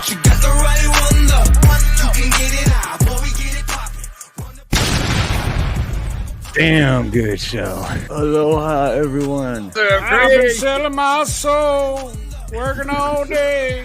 but you got the right one though. You can get it out, boy, we get it poppin'. Damn good show. Aloha, everyone. I've been selling my soul, working all day,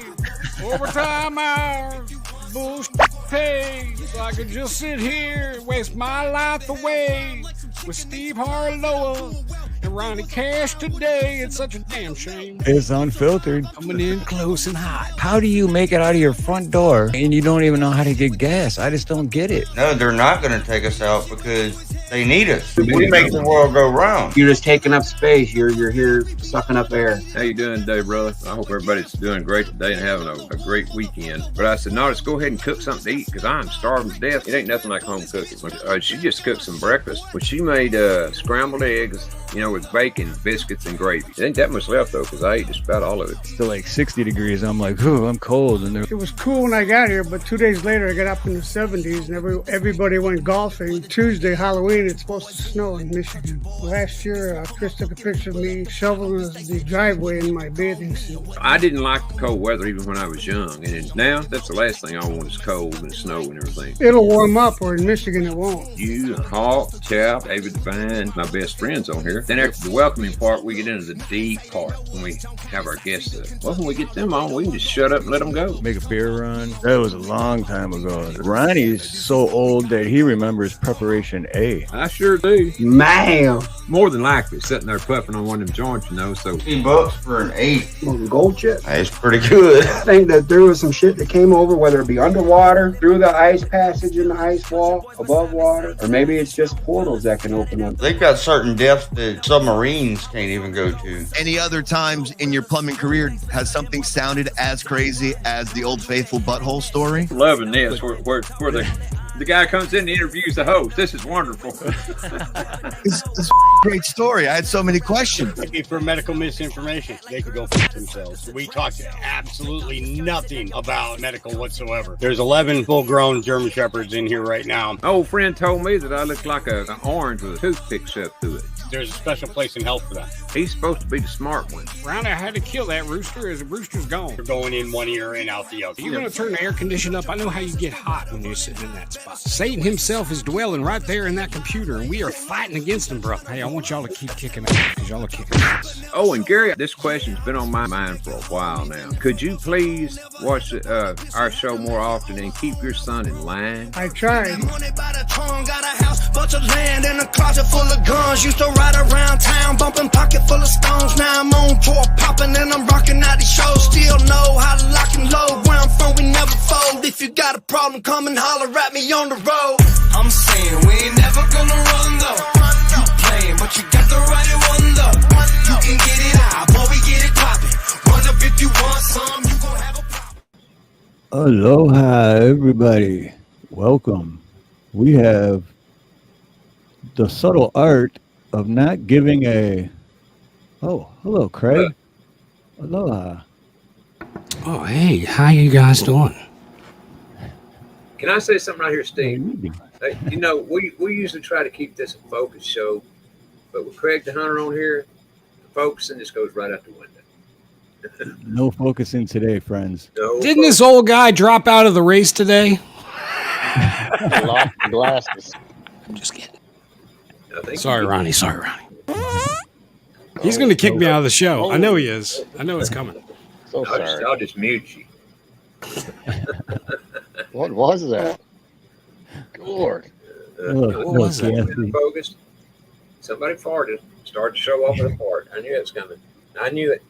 overtime hours, bullshit pay, so I could just sit here and waste my life away with Steve Harloha and Ronnie Cash today. It's such a damn shame. It's Unfiltered. Coming in close and hot. How do you make it out of your front door and you don't even know how to get gas? I just don't get it. No, they're not going to take us out because they need us. We make the world go round. You're just taking up space. You're here sucking up air. How you doing today, brother? I hope everybody's doing great today and having a great weekend. But I said, no, let's go ahead and cook something to eat because I'm starving to death. It ain't nothing like home cooking. She just cooked some breakfast. Well, she made scrambled eggs, with bacon, biscuits, and gravy. There ain't that much left, though, because I ate just about all of it. Still like 60 degrees. I'm like, ooh, I'm cold. And it was cool when I got here, but 2 days later, I got up in the 70s, and everybody went golfing. Tuesday, Halloween, it's supposed to snow in Michigan. Last year, Chris took a picture of me shoveling the driveway in my bathing suit. I didn't like the cold weather even when I was young, and now that's the last thing I want is cold and snow and everything. It'll warm up, or in Michigan, it won't. You and Hawk, Chap, David Devine, my best friends on here. Then after the welcoming part, we get into the deep part when we have our guests. Well, when we get them on, we can just shut up and let them go. Make a beer run. That was a long time ago. Ronnie's so old that he remembers Preparation A. I sure do. Man. More than likely, sitting there puffing on one of them joints, so. $15 for an 8. Gold chip. It's pretty good. I think that there was some shit that came over, whether it be underwater, through the ice passage in the ice wall, above water, or maybe it's just portals that can open up. They've got certain depths that submarines can't even go to. Any other times in your plumbing career has something sounded as crazy as the Old Faithful butthole story? Loving this, where the guy comes in and interviews the host. This is wonderful. It's a great story. I had so many questions. Maybe for medical misinformation, they could go f themselves. We talked absolutely nothing about medical whatsoever. There's 11 full-grown German Shepherds in here right now. My old friend told me that I look like an orange with a toothpick shoved through it. There's a special place in hell for that. He's supposed to be the smart one. Ronnie, I had to kill that rooster as the rooster's gone. You're going in one ear and out the other. You're going to turn the air conditioner up. I know how you get hot when you're sitting in that spot. Satan himself is dwelling right there in that computer, and we are fighting against him, bro. Hey, I want y'all to keep kicking ass because y'all are kicking ass. Oh, and Gary, this question's been on my mind for a while now. Could you please watch our show more often and keep your son in line? I tried. Got a house, bunch of land, and a closet full of guns. Used to ride around town, bumping pocket full of stones. Now I'm on tour, popping, and I'm rocking out these shows. Still know how to lock and load. Where I'm from, we never fold. If you got a problem, come and holler at me on the road. I'm saying we ain't never gonna run though. You playing, but you got the right one though. You can get it out, boy, we get it poppin'. Run up if you want some, you gon' have a problem. Aloha, everybody. Welcome. We have the subtle art of not giving a... Oh, hello, Craig. Aloha. Oh, hey, how you guys doing? Can I say something right here, Steve? We usually try to keep this a focus show, but with Craig the Hunter on here, the focusing just goes right out the window. No focusing today, friends. No Didn't this old guy drop out of the race today? Lost the glasses. I'm just kidding. Sorry, Ronnie. He's going to kick me out of the show. I know he is. I know it's coming. So sorry. I'll just mute you. What was that? Lord. What was that? Focused. Somebody farted. Started to show off with a fart. I knew it was coming. I knew it.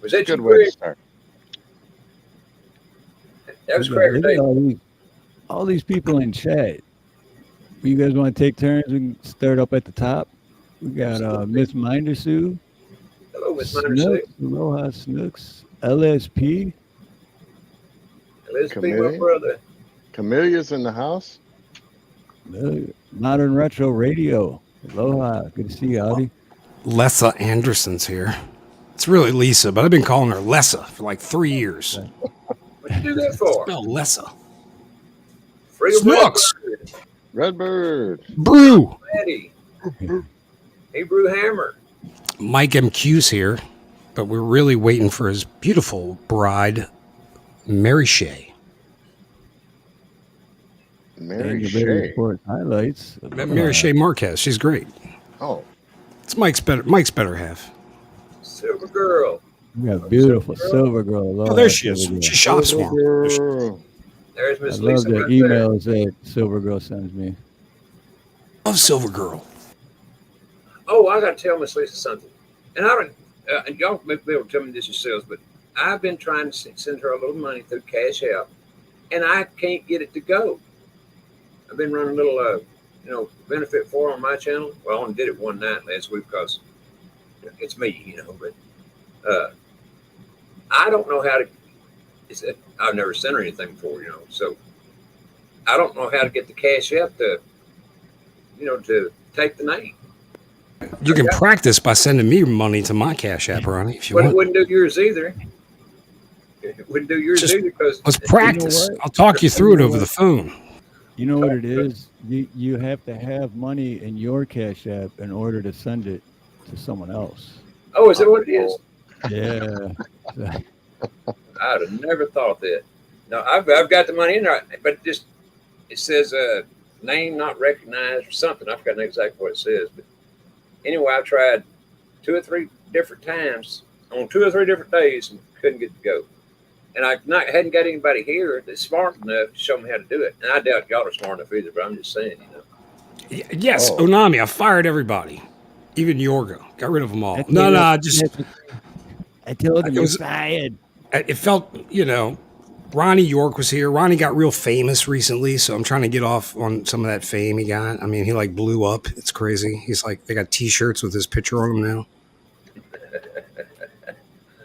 Was that Good you, way Craig? to start. That was Craig. Look at all these people in chat. You guys want to take turns? We can start up at the top. We got Miss Minder Sue. Hello, Miss Minder Sue. Aloha Snooks. LSP. Let's be my brother. Camellia's in the house. Modern Retro Radio. Aloha. Good to see you, Audie. Lessa Anderson's here. It's really Lisa, but I've been calling her Lessa for like 3 years. What'd you do that for? No, Lessa. Snooks. Redbird. Brew. Eddie. Hebrew Hammer. Mike MQ's here, but we're really waiting for his beautiful bride, Mary Shea. Mary And your Shea. Baylor Sports highlights. Mary Shea Marquez. She's great. Oh, It's Mike's better half. Silver Girl. We got beautiful Silver Girl. Love Oh, there that she is. Silver Girl. She shops for him. girl. There's I Miss love Lisa the right there. emails that Silver Girl sends me. Love Silver Girl. Oh, I got to tell Miss Lisa something. And I don't, and y'all may be able to tell me this yourselves, but I've been trying to send her a little money through Cash App, and I can't get it to go. I've been running a little, benefit for her on my channel. Well, I only did it one night last week because it's me, but I don't know how to. I've never sent her anything before, so I don't know how to get the Cash App to take the name. You can practice by sending me money to my Cash App, Ronnie, if you But it want. wouldn't do yours either. It wouldn't do yours either because Let's practice. I'll talk you through it over the phone. You know what it is? You have to have money in your Cash App in order to send it to someone else. Oh, is that what it is? Yeah. I'd have never thought that. No, I've got the money in there, but it says name not recognized or something. I forgot exactly what it says, but anyway, I tried 2 or 3 different times on 2 or 3 different days and couldn't get to go. And I hadn't got anybody here that's smart enough to show me how to do it. And I doubt y'all are smart enough either, but I'm just saying, Yes, Onami, I fired everybody. Even Yorgo. Got rid of them all. I told him you're fired. It felt, Ronnie York was here. Ronnie got real famous recently, so I'm trying to get off on some of that fame he got. I mean, he blew up. It's crazy. He's they got T-shirts with his picture on them now.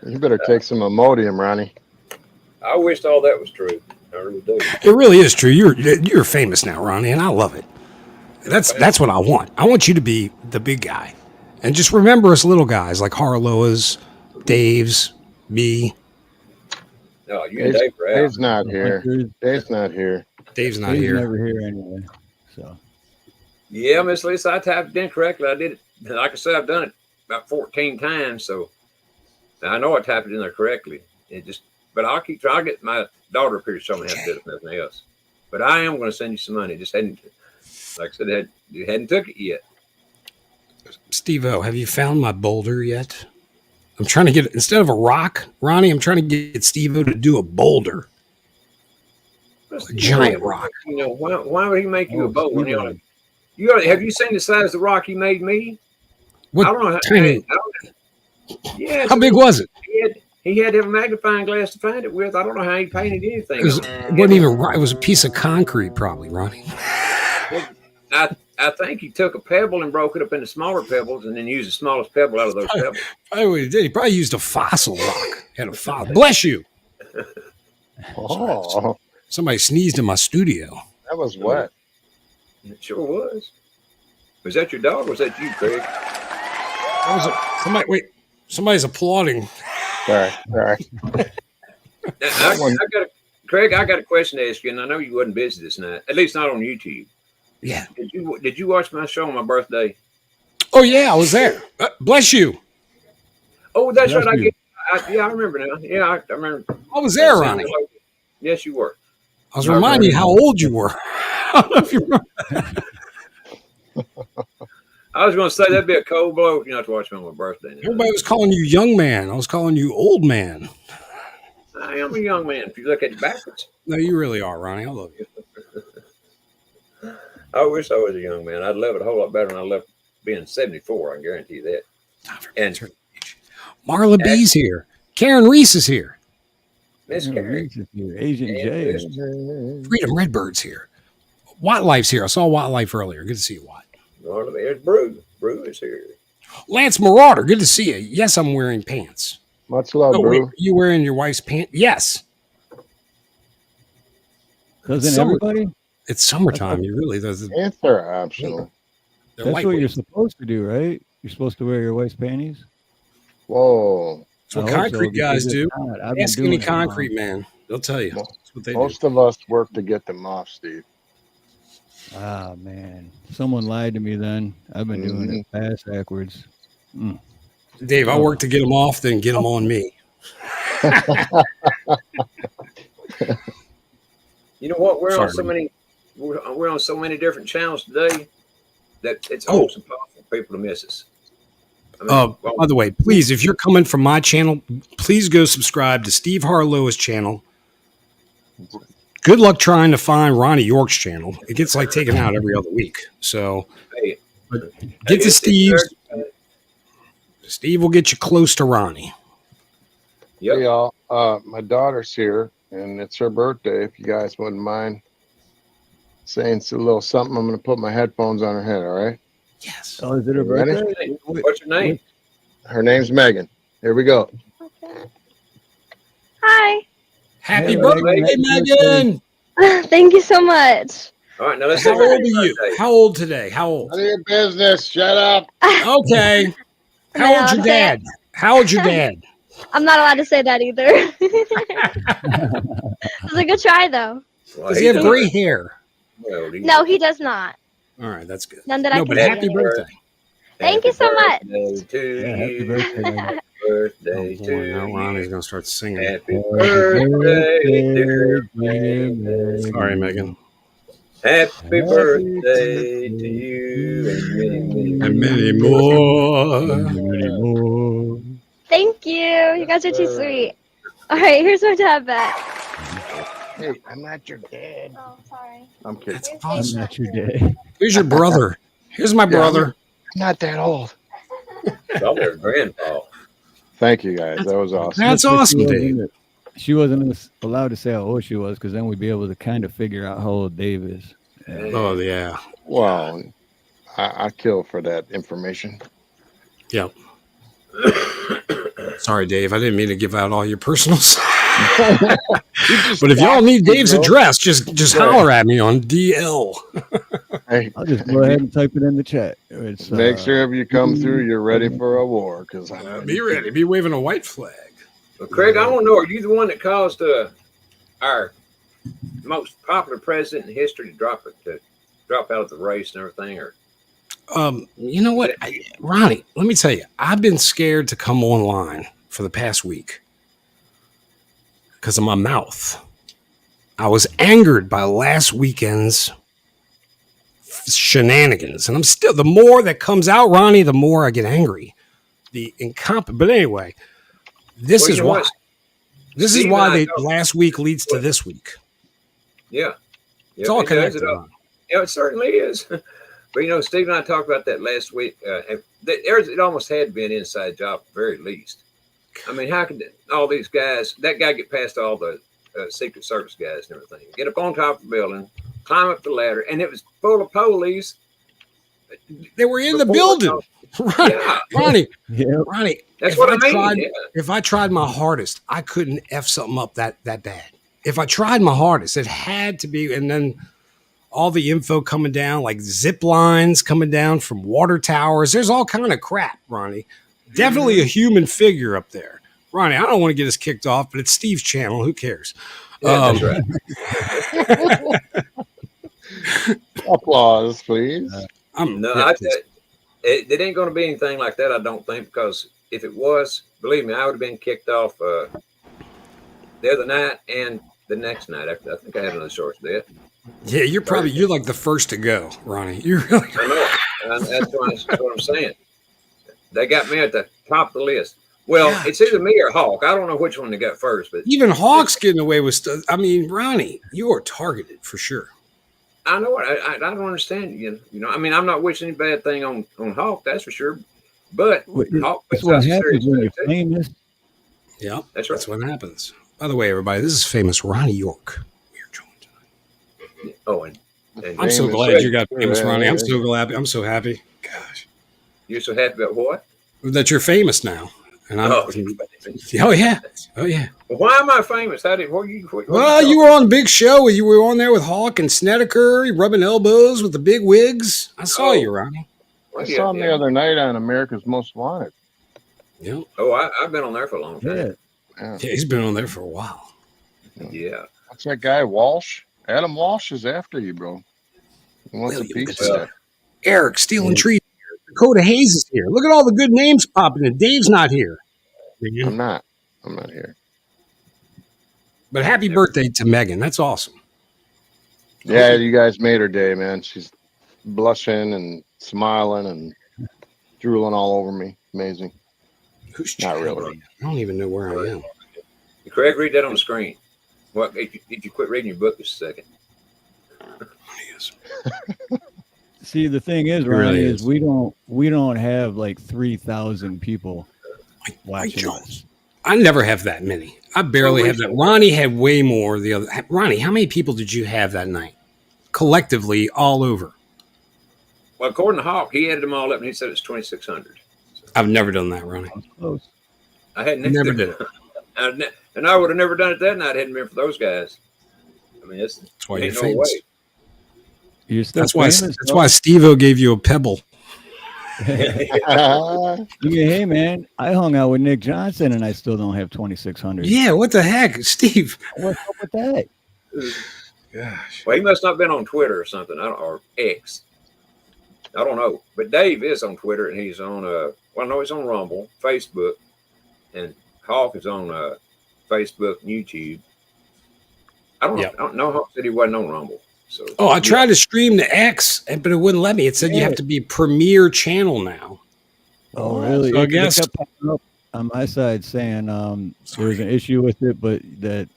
You better take some Imodium, Ronnie. I wished all that was true. I really do. It really is true. You're famous now, Ronnie, and I love it. That's what I want. I want you to be the big guy. And just remember us little guys like Harloha's, Dave's, me. No, you and Dave are out. Dave's not here. Dave's not here. Dave's not here. Never here anyway. So. Yeah, Miss Lisa, I typed it in correctly. I did it. Like I said, I've done it about 14 times, so I know I typed it in there correctly. But I'll keep trying to get my daughter up here to show me how to do it if nothing else. But I am going to send you some money. Just hadn't, like I said, you hadn't took it yet. Steve-O, have you found my boulder yet? I'm trying to get, instead of a rock, Ronnie, I'm trying to get Steve-O to do a boulder. A giant rock. Why would he make you a boulder? Have you seen the size of the rock he made me? What, I don't know how tiny? Yeah. How big was it? He had to have a magnifying glass to find it with. I don't know how he painted anything. It wasn't even right. It was a piece of concrete, probably, Ronnie. I think he took a pebble and broke it up into smaller pebbles and then used the smallest pebble out of those pebbles. Probably what he did. He probably used a fossil rock. Had a fossil. Bless you. Oh. Somebody sneezed in my studio. That was wet. It sure was. Was that your dog or was that you, Craig? Somebody's applauding. Sorry. Craig, I got a question to ask you, and I know you wasn't busy this night, at least not on YouTube. Yeah. Did you watch my show on my birthday? Oh, yeah, I was there. Bless you. Oh, that's right. I remember now. Yeah, I remember. I was there, Ronnie. Yes, you were. I was reminding you how old you were. I don't know if you remember. I was going to say that'd be a cold blow if you not to watch me on my birthday. Everybody was calling you young man. I was calling you old man. I am a young man if you look at it backwards. No, you really are, Ronnie. I love you. I wish I was a young man. I'd love it a whole lot better than I love being 74. I can guarantee you that. And Marla B's here. Karen Reese is here. Miss Karen. Asian J. Freedom Redbird's here. Wildlife's here. I saw Wildlife earlier. Good to see you, Watt. There's Brew. Brew is here. Lance Marauder. Good to see you. Yes, I'm wearing pants. Much love, Brew. You wearing your wife's pants? Yes. Doesn't everybody? It's summertime. You really does. Pants are optional. That's what you're supposed to do, right? You're supposed to wear your wife's panties. Whoa. That's what concrete guys do. Ask any concrete man. They'll tell you. That's what they do. Most of us work to get them off, Steve. Ah, man. Someone lied to me then. I've been doing it fast backwards. Dave, I work to get them off, then get them on me. You know what? We're on so many different channels today that it's almost impossible for people to miss us. I mean, By the way, please, if you're coming from my channel, please go subscribe to Steve Harloha's channel. Good luck trying to find Ronnie York's channel. It gets like taken out every other week. So get to Steve. Steve will get you close to Ronnie. Yep. Hey, y'all. My daughter's here, and it's her birthday. If you guys wouldn't mind saying a little something, I'm going to put my headphones on her head. All right? Yes. Oh, is it her birthday? What's your name? Her name's Megan. Here we go. Okay. Hi. Happy birthday, Megan. Thank you so much. All right, now let's. How old are you? How old today? How old? None of your business. Shut up. Okay. How old's your dad? How old's your dad? I'm not allowed to say that either. It was a good try, though. Does he have gray hair? No, he does not. All right, that's good. None that I can but see happy anyway. birthday. Thank you so much. Happy birthday. Birthday Oh, boy, now Ronnie's going to start singing. Happy birthday, dear Megan. Sorry, Megan. Happy birthday to you And many more. Thank you. You guys are too sweet. All right, here's my dad back. Hey, I'm not your dad. Oh, sorry. I'm kidding. I'm not your dad. Here's your brother. Here's my brother. I'm not that old. I'm their grandpa. Thank you, guys. That was awesome. That's awesome, Dave. She wasn't allowed to say how old she was, because then we'd be able to kind of figure out how old Dave is. Oh, yeah. Well, I kill for that information. Yep. Sorry, Dave. I didn't mean to give out all your personals. But if y'all need Dave's address, just holler at me on DL. Hey, I'll just go ahead and type it in the chat. It's, make sure if you come through, you're ready for a war. Because be ready. Be waving a white flag. Well, Craig, I want to know: are you the one that caused our most popular president in history to drop out of the race and everything? Or you know what, Ronnie? Let me tell you, I've been scared to come online for the past week because of my mouth. I was angered by last weekend's shenanigans, and I'm still. The more that comes out, Ronnie, the more I get angry. But anyway, this is why. This is why last week leads to this week. Yeah, it's all connected. Yeah, it certainly is. But Steve and I talked about that last week. It almost had to be an inside job at the very least. I mean, how could all these guys, that guy get past all the Secret Service guys and everything, get up on top of the building, climb up the ladder, and it was full of police. They were in the building. Ronnie, Ronnie. That's what I mean. If I tried my hardest, I couldn't F something up that bad. If I tried my hardest, it had to be. And then all the info coming down, like zip lines coming down from water towers. There's all kind of crap, Ronnie. Definitely a human figure up there. Ronnie, I don't want to get us kicked off, but it's Steve's channel. Who cares? Yeah, that's right. Applause, please. It ain't going to be anything like that, I don't think, because if it was, believe me, I would have been kicked off the other night and the next night. I think I had another source there. Yeah, you're like the first to go, Ronnie. You're really. I know. That's what I'm saying. They got me at the top of the list. Well, it's either me or Hawk. I don't know which one they got first, but even Hawk's getting away with stuff. I mean, Ronnie, you are targeted for sure. I know it. I don't understand. I mean, I'm not wishing any bad thing on Hawk, that's for sure. But Hawk, that's what happens when you're famous. Yeah, that's right. That's what happens. By the way, everybody, this is famous Ronnie York. We are joined tonight. Oh, and I'm so glad you got famous, Ronnie. I'm so glad. I'm so happy. Gosh, you're so happy about what? That you're famous now. And oh yeah. Well, why am I famous? You were on Big Show. You were on there with Hawk and Snedeker, rubbing elbows with the big wigs. I saw you, Ronnie. I saw him the other night on America's Most Wanted. Yeah. Oh, I've been on there for a long time. Yeah, he's been on there for a while. Yeah. What's that guy, Walsh? Adam Walsh is after you, bro. He wants a piece of that. Eric stealing trees. Dakota Hayes is here. Look at all the good names popping in. Dave's not here. I'm not here. But happy birthday to Megan. That's awesome. Yeah, you guys made her day, man. She's blushing and smiling and drooling all over me. Amazing. Who's Not chatting? really. I don't even know where I am. Craig, read that on the screen. What? If you quit reading your book just a second. See, the thing is, really Ronnie, is. is we don't have like 3,000 people watching us. I never have that many. I barely have that. Ronnie had way more. The other Ronnie, how many people did you have that night, collectively, all over? Well, according to Hawk, he added them all up and he said it's 2,600. I've never done that, Ronnie. Close. I hadn't Never did it. And I would have never done it that night hadn't been for those guys. I mean, that's why you're ain't no famous. way. You're still That's why. famous, That's why Steve-O gave you a pebble. Hey, man, I hung out with Nick Johnson, and I still don't have 2,600. Yeah, what the heck, Steve? What's up with that? Gosh. Well, he must not have been on Twitter or something, or X. I don't know. But Dave is on Twitter, and he's on well, no, he's on Rumble, Facebook, and Hawk is on Facebook and YouTube. I don't know. I don't know. Hawk said he wasn't on Rumble. So I tried to stream to X, but it wouldn't let me. It said you have to be premier channel now. Oh, really? So I It guess kept popping up on my side saying there was an issue with it, but that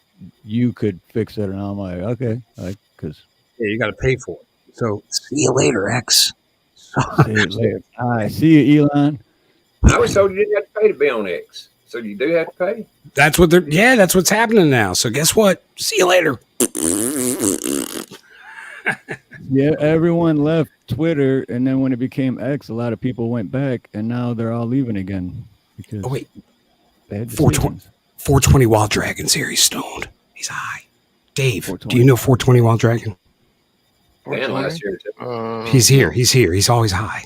you could fix it, and I'm like, okay, because you got to pay for it. So see you later, X. See you later. All right, see you, Elon. I was told you didn't have to pay to be on X, so you do have to pay. That's what they're. Yeah, that's what's happening now. So guess what? See you later. Yeah, everyone left Twitter, and then when it became X, a lot of people went back, and now they're all leaving again because they had 420 Wild Dragon's here. He's stoned. He's high. Dave, do you know 420 Wild Dragon? And last year too. He's here. He's here. He's always high.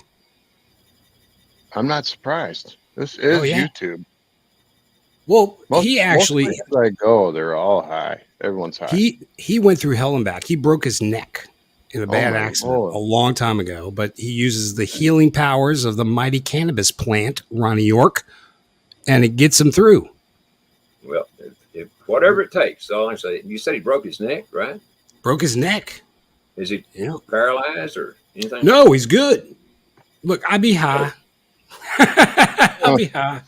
I'm not surprised. This is YouTube. Well, he actually most places I go, they're all high. Everyone's high. He went through hell and back. He broke his neck in a bad accident Lord. a long time ago, but he uses the healing powers of the mighty cannabis plant, Ronnie York, and it gets him through. Well, if whatever it takes. All I'm saying. You said he broke his neck, right? Broke his neck. Is he paralyzed or anything? No, he's good. Look, I be high. I be high.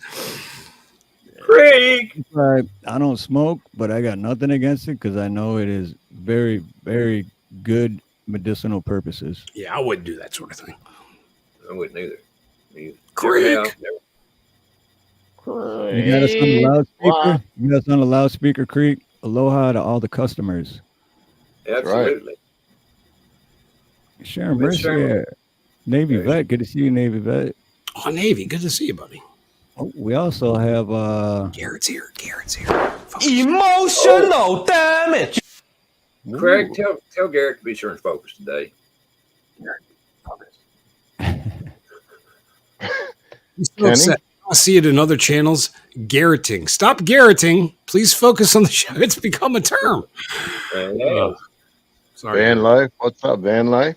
Craig. I don't smoke, but I got nothing against it because I know it is very, very good medicinal purposes. Yeah, I wouldn't do that sort of thing. I wouldn't either. Craig. You got us on the loudspeaker? You got us on the loudspeaker, Creek? Aloha to all the customers. Absolutely. Sharon Mercier, Navy vet. Good to see you, Navy vet. Oh, Navy. Good to see you, buddy. Oh, we also have Garrett's here. Emotional damage. Craig, tell Garrett to be sure and focus today. He's so upset. I see it in other channels. Garretting. Stop garretting. Please focus on the show. It's become a term. Sorry. Van Life. What's up, Van Life?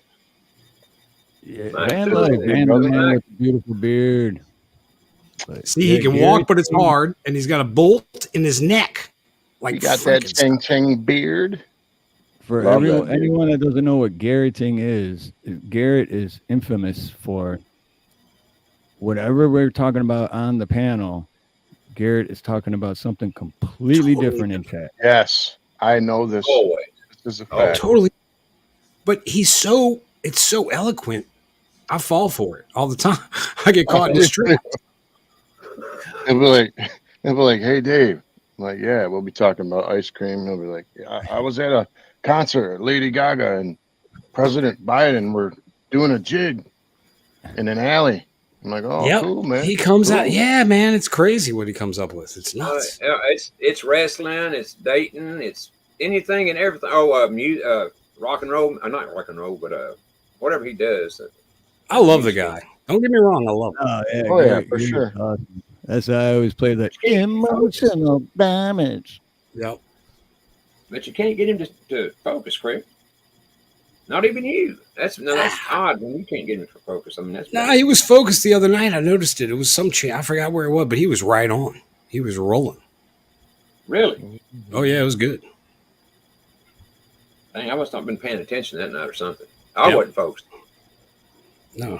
Yeah, Van Life, man with a beautiful beard. But, see, he can walk, but it's hard, and he's got a bolt in his neck. Like you got that ching beard. For anyone that doesn't know what garretting is, Garrett is infamous for whatever we're talking about on the panel. Garrett is talking about something completely different in chat. Yes, I know this. Always. This is a fact. Totally. But it's so eloquent. I fall for it all the time. I get caught in his trip. They'll be like, hey, Dave. I'm like, yeah, we'll be talking about ice cream. He'll be like, I was at a concert, Lady Gaga and President Biden were doing a jig in an alley. I'm like, oh, cool, man. He comes out. Yeah, man, it's crazy what he comes up with. It's nuts. It's wrestling. It's dating. It's anything and everything. Oh, rock and roll. Not rock and roll, but whatever he does. I love the guy. Don't get me wrong. I love him. Yeah, for sure. Awesome. That's how I always play the emotional damage. Yep. But you can't get him to focus, Craig. Not even you. That's odd when you can't get him to focus. I mean, that's he was focused the other night. I noticed it. It was some I forgot where it was, but he was right on. He was rolling. Really? Oh yeah, it was good. Dang, I must not have been paying attention that night or something. I wasn't focused. No.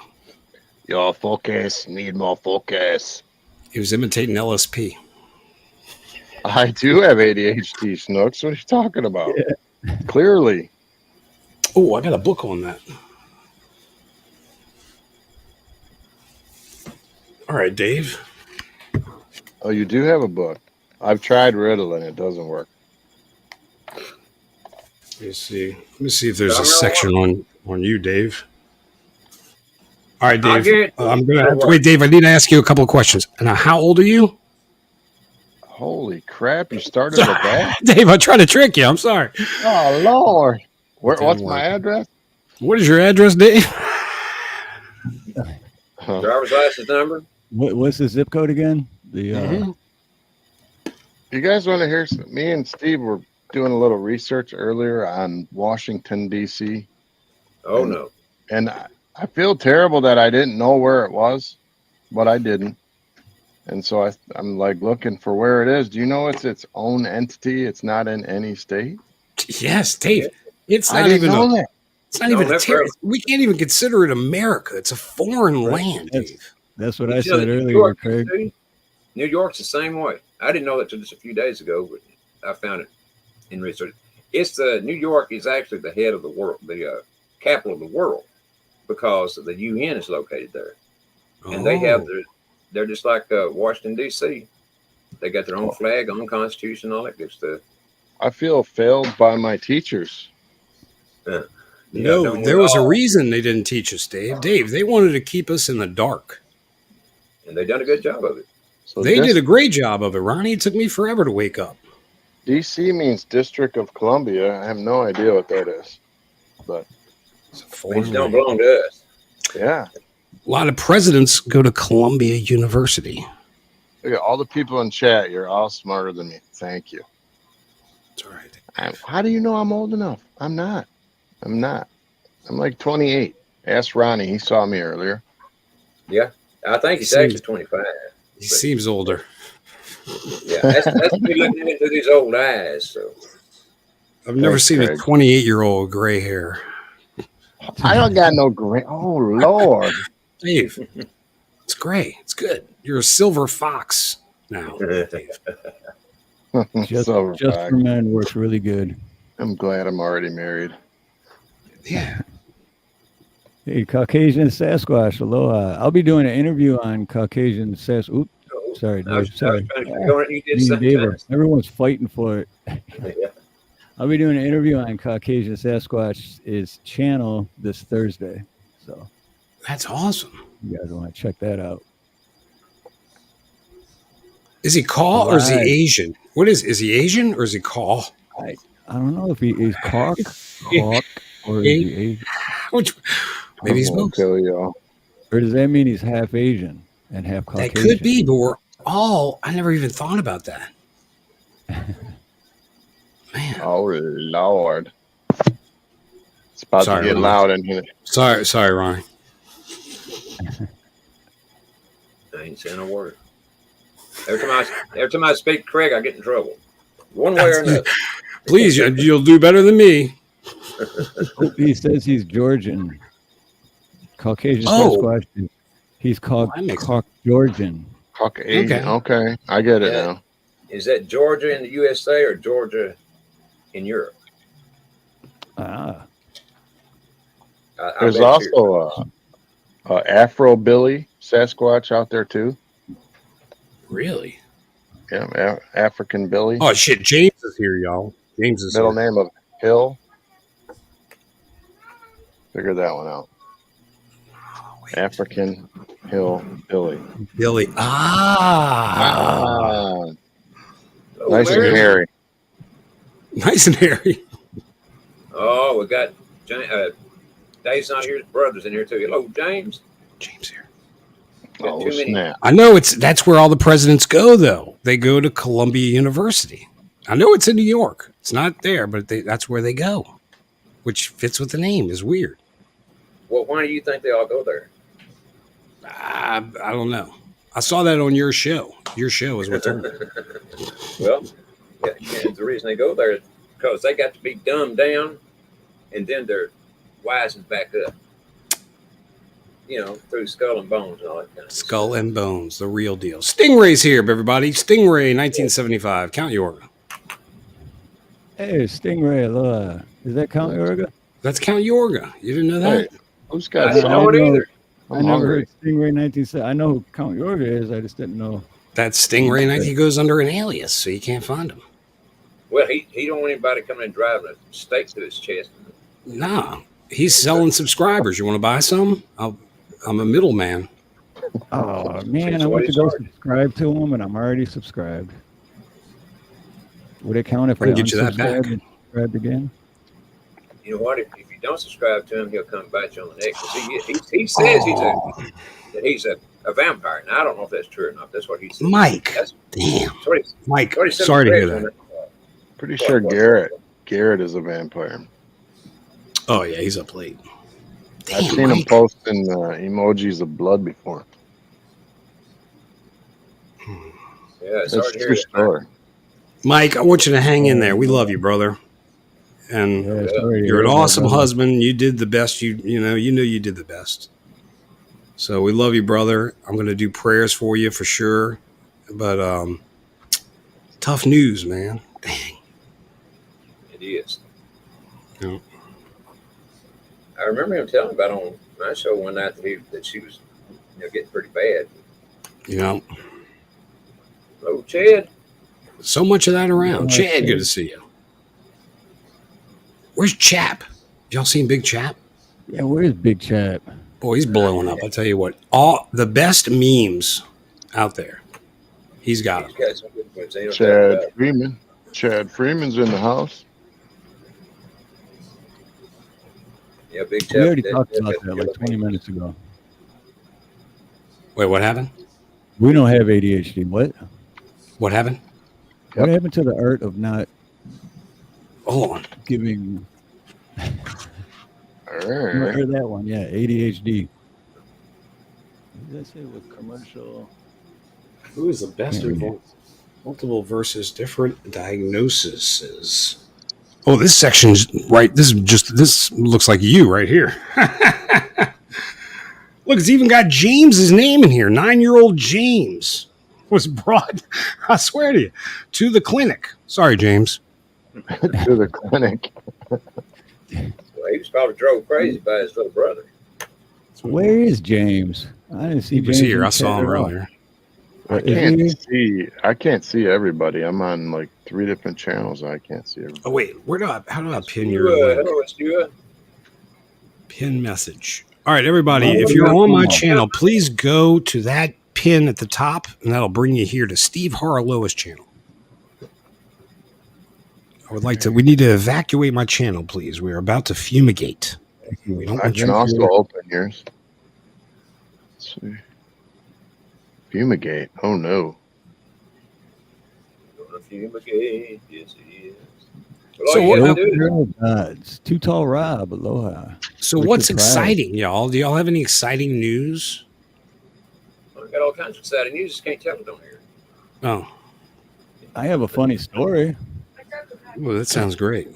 Y'all focus. Need more focus. He was imitating LSP. I do have ADHD, Snooks. What are you talking about? Yeah. Clearly. Oh, I got a book on that. All right, Dave. Oh, you do have a book. I've tried Ritalin. It doesn't work. Let me see. Let me see if there's a section on you, Dave. All right, Dave. I'm going to have to wait, Dave. I need to ask you a couple of questions. Now, how old are you? Holy crap! You started with that, Dave. I tried to trick you. I'm sorry. Oh Lord. What's my address? What is your address, Dave? Driver's license number. What's the zip code again? The You guys want to hear some? Me and Steve were doing a little research earlier on Washington, D.C. Oh, no. And I feel terrible that I didn't know where it was, but I didn't. And so I'm like looking for where it is. Do you know it's its own entity? It's not in any state? Yes, Dave. It's not even it's not even a territory. We can't even consider it America. It's a foreign land, Dave. That's what I said earlier, Craig. New York's the same way. I didn't know that until just a few days ago, but I found it in research. New York is actually the head of the world, the capital of the world, because the UN is located there, and they're just like Washington D.C. They got their own flag, own constitution, all that good stuff. I feel failed by my teachers. No, there was a reason they didn't teach us, Dave. Dave, they wanted to keep us in the dark. And they've done a good job of it. So they did a great job of it, Ronnie. It took me forever to wake up. D.C. means District of Columbia. I have no idea what that is. But it don't belong to us. Yeah. A lot of presidents go to Columbia University. Look at all the people in chat. You're all smarter than me. Thank you. That's all right. How do you know I'm old enough? I'm not. I'm like 28. Ask Ronnie. He saw me earlier. Yeah. I think he's actually 25. He seems older. Yeah. That's me looking into these old eyes. So I've never seen a 28-year-old gray hair. I don't got no gray. Oh, Lord. Dave, it's gray. It's good. You're a silver fox now, Dave. Just for Men works really good. I'm glad I'm already married. Yeah. Hey, Caucasian Sasquatch, aloha. I'll be doing an interview on Caucasian Sasquatch. Oops, sorry, Dave. Sorry. Everyone's fighting for it. Yeah. I'll be doing an interview on Caucasian Sasquatch's channel this Thursday. So that's awesome. You guys want to check that out. Is he Kaw or is he Asian? What is he Asian or is he Kaw? I don't know if he's Hawk, or is he Asian? Maybe he's both. Or does that mean he's half Asian and half Caucasian? That could be, but I never even thought about that. Man. Oh, Lord. It's about to get loud in here. Sorry, Ronnie. I ain't saying a word. Every time I speak Craig, I get in trouble. One way or another. Please, you'll do better than me. He says he's Georgian. Caucasian Sasquatch. He's called Georgian. Caucasian. Okay. I get it now. Is that Georgia in the USA or Georgia in Europe? There's also a Afro Billy Sasquatch out there too. Really? Yeah, African Billy. Oh shit! James is here, y'all. James is middle name of Hill. Figure that one out. African Hill Billy. Billy. Nice and hairy. Nice and hairy. Oh, we got Dave's not here. His brother's in here too. Hello, James. James here. Oh, snap. I know that's where all the presidents go, though. They go to Columbia University. I know it's in New York. It's not there, but that's where they go, which fits with the name. Is weird. Well, why do you think they all go there? I don't know. I saw that on your show. Your show is what told me. Well, the reason they go there is because they got to be dumbed down and then they're wisened back up. You know, through skull and bones and all that kind of stuff. Skull and Bones, the real deal. Stingray's here, everybody. Stingray, 1975. Count Yorga. Hey, Stingray, Aloha. Is that Count Yorga? That's Count Yorga. You didn't know that? Hey, who's got I didn't know it either. I never heard Stingray 1970. I know who Count Yorga is. I just didn't know. That's Stingray 19. He goes under an alias, so you can't find him. Well, he don't want anybody coming and driving a stake to his chest. Nah, he's selling subscribers. You want to buy some? I'm a middleman. Oh, man, I went to go subscribe to him, and I'm already subscribed. Would it count if I get you that back? And subscribed again? You know what? If you don't subscribe to him, he'll come bite you on the neck. 'Cause he says he's a vampire. Now, I don't know if that's true or not. That's what he says. Mike. Damn. Mike, what he said sorry to hear on that. Pretty sure Garrett is a vampire. Oh, yeah, he's up late. I've seen him posting emojis of blood before. Yeah, it's That's hard to hear true that. story. Mike, I want you to hang in there. We love you, brother. And you're an awesome husband. You did the best. You know you did the best. So we love you, brother. I'm going to do prayers for you for sure. But tough news, man. Dang. It is. Yeah. I remember him telling about on my show one night that she was getting pretty bad. Yeah. Oh, Chad. So much of that around. Chad, good to see you. Where's Chap? Y'all seen Big Chap? Yeah, where's Big Chap? Boy, he's blowing up. I'll tell you what. All the best memes out there. He's got them. He's got some good ones. Ain't no doubt about Chad it. Freeman. Chad Freeman's in the house. Yeah, Big We Chap. already talked about that like 20 minutes ago. Wait, what happened? We don't have ADHD. What? What happened? What happened to the art of not Hold on. giving... I heard that one, yeah, ADHD. What did I say with commercial? Who is the best in multiple versus different diagnoses? Oh, this section's right. This looks like you right here. Look, it's even got James's name in here. 9-year-old James was brought, I swear to you, to the clinic. Sorry, James. To the clinic. Well, he was probably drove crazy by his little brother. Where is James? I didn't see He was James. here. in I saw him chat at all. earlier. I can't see everybody. I'm on like 3 different channels. I can't see everybody. Oh, wait. How do I pin your Hello, it's you. pin message? All right, everybody, if you're on my channel, please go to that pin at the top, and that'll bring you here to Steve Harloha's channel. We need to evacuate my channel, please. We're about to fumigate. We don't I want can you also open yours. Let's see. Fumigate. Oh no. Fumigate, yes, it is. So what? It's Too Tall Rob. Aloha. So what's exciting, y'all? Do y'all have any exciting news? I got all kinds of exciting news. Just can't tell it on here. Oh, I have a funny story. well, that sounds great.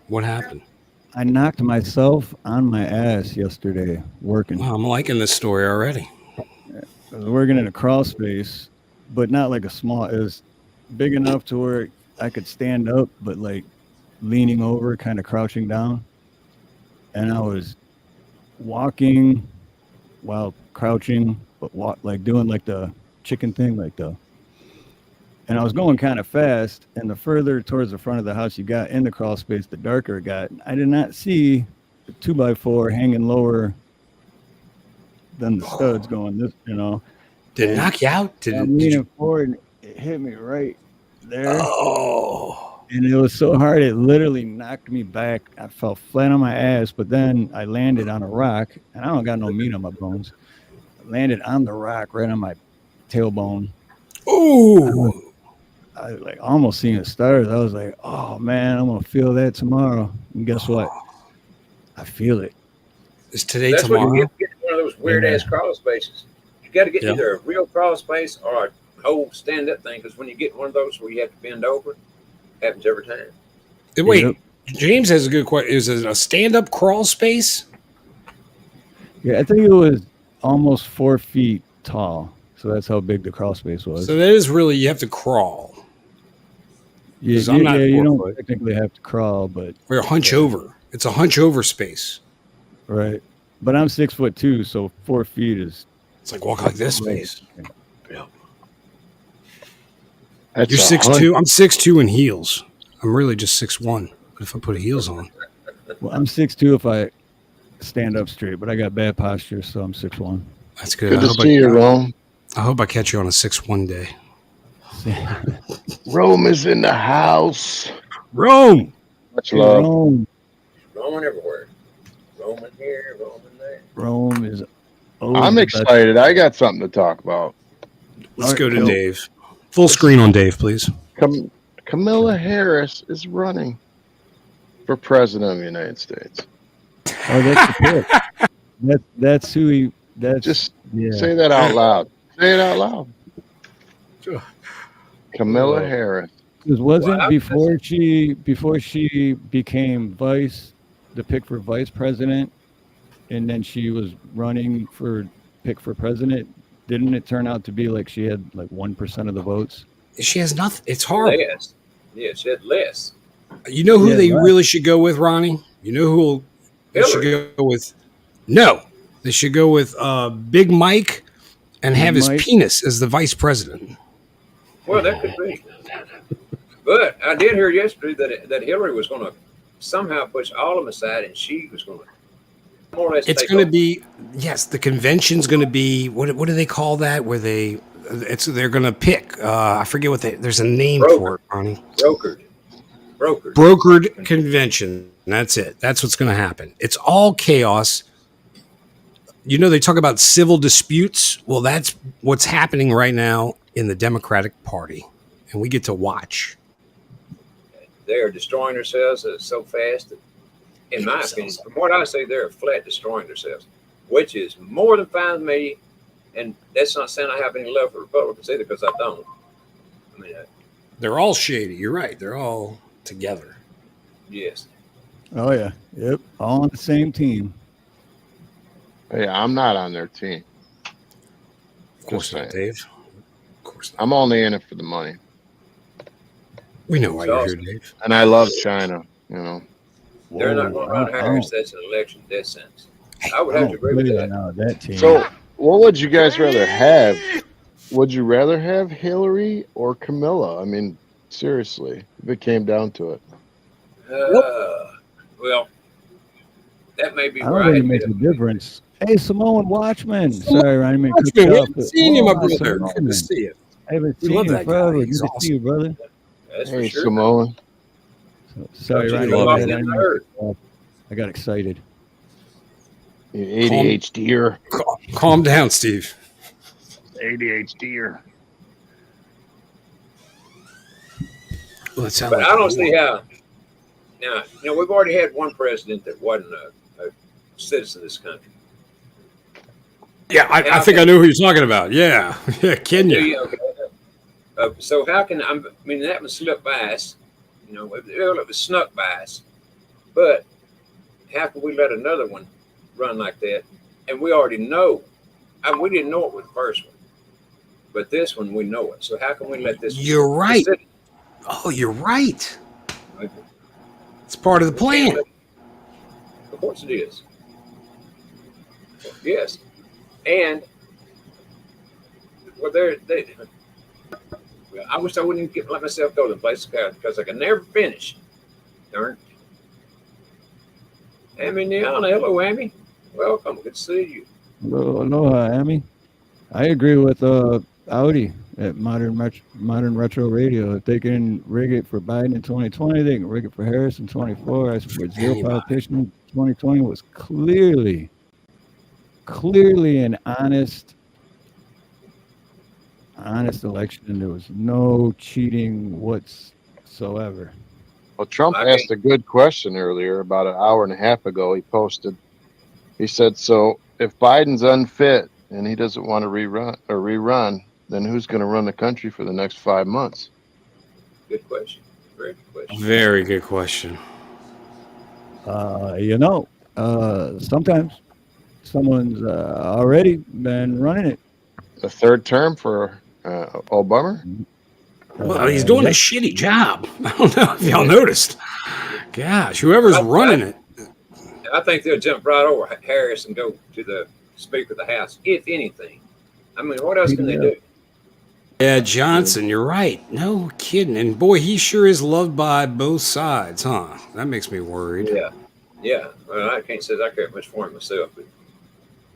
What happened? I knocked myself on my ass yesterday working. Wow, I'm liking this story already. I was working in a crawl space, but not like a small. It was big enough to where I could stand up, but like leaning over, kind of crouching down. And I was walking while crouching, but like doing like the chicken thing, and I was going kind of fast. And the further towards the front of the house you got in the crawl space, the darker it got. I did not see the 2x4 hanging lower than the studs going this, Did it knock you out? I'm leaning forward and it hit me right there. Oh. And it was so hard, it literally knocked me back. I fell flat on my ass, but then I landed on a rock, and I don't got no meat on my bones. I landed on the rock right on my tailbone. Ooh. I like almost seen the stars. I was like, oh man, I'm gonna feel that tomorrow. And guess what? I feel it. Is today That's tomorrow? when you get one of those weird ass crawl spaces. You got to get either a real crawl space or a whole stand up thing. Because when you get one of those where you have to bend over, it happens every time. Wait, James has a good question. Is it a stand-up crawl space? Yeah, I think it was almost 4 feet tall. So that's how big the crawl space was. So that is really, you have to crawl. Yeah, I'm not you 4 don't foot. technically have to crawl, but Or hunch over. It's a hunch over space. right. But I'm 6'2", so 4 feet is. It's like walk like this space. Yeah. That's You're 6'2". I'm 6'2" in heels. I'm really just 6'1". But if I put heels on, Well, I'm 6'2" if I stand up straight, but I got bad posture, so I'm 6'1". that's good. Good to see you, Rome. I hope I catch you on a 6'1" day. Rome is in the house. Rome. Much love. Rome. Roman everywhere. Roman here, Roman there. Rome is. I'm excited. I got something to talk about. Let's go to Dave. Full screen on Dave, please. Kamala Harris is running for president of the United States. Oh, that's the pick. That's who he. That's just say that out loud. Say it out loud. Kamala Harris. Because wasn't before she became the pick for vice president, and then she was running for pick for president. Didn't it turn out to be like she had like 1% of the votes? She has nothing. It's horrible. Less. Yeah, she had less. You know who they really should go with, Ronnie? You know who they should go with? No, they should go with Big Mike and have his penis as the vice president. Well, that could be. But I did hear yesterday that Hillary was going to somehow push all of them aside, and she was going to more or less. It's going to be the convention's going to be what do they call that? Where they're going to pick. I forget what there's a name for it, Ronnie. Brokered convention. That's it. That's what's going to happen. It's all chaos. You know, they talk about civil disputes. Well, that's what's happening right now in the Democratic Party, and we get to watch. They are destroying themselves so fast that, in my opinion, from what I say, they're flat destroying themselves, which is more than fine with me. And that's not saying I have any love for Republicans either, because I don't. I mean, they're all shady. You're right. They're all together. Yes. Oh yeah. Yep. All on the same team. Hey, I'm not on their team. Of course not, Dave. Of course not. I'm only in it for the money. We know why you're here, Dave. And I love China, you know. They're not going to run Harris. That's an election death sentence. I would have to agree with that. So, what would you guys rather have? Would you rather have Hillary or Camilla? I mean, seriously, if it came down to it. Well, that may be I don't right. think it makes a difference. Hey, Samoan Watchman. Sorry, Ryan. Watchman, we haven't seen you, my brother. Good to see you. I haven't seen you forever. Good to see you, brother. That's hey, for sure. Samoan. Sorry, Ryan. I got excited. You ADHD-er. Calm down, Steve. ADHD-er. But I don't see how. Now, we've already had one president that wasn't a citizen of this country. Yeah, I think I know who you're talking about. Yeah, Kenya. Okay. So how can I mean that was slip by us? You know, it was snuck by us. But how can we let another one run like that? And we already know. I mean, we didn't know it with the first one, but this one we know it. So how can we let this? You're right. Oh, you're right. It's part of the plan. Of course it is. Yes, and well, I wish I wouldn't let myself go to the place because I can never finish. Darn. Amy Neon, hello, Amy. Welcome. Good to see you. Aloha, Amy. I agree with Audi at Modern Retro Radio. If they can rig it for Biden in 2020, they can rig it for Harris in 24. I support zero politician in 2020 was clearly an honest election. There was no cheating whatsoever. Well, Trump asked a good question earlier about an hour and a half ago. He posted, he said, so if Biden's unfit and he doesn't want to rerun, then who's going to run the country for the next 5 months? Good question. Very good question. Very good question. Sometimes someone's already been running it. The third term for Obama. Well, he's doing a shitty job. I don't know if y'all noticed. Gosh, whoever's running it. I think they'll jump right over Harris and go to the Speaker of the House, if anything. I mean, what else can they do? Yeah, Johnson, you're right. No kidding. And boy, he sure is loved by both sides, huh? That makes me worried. Yeah. Well, I can't say I care much for him myself. But,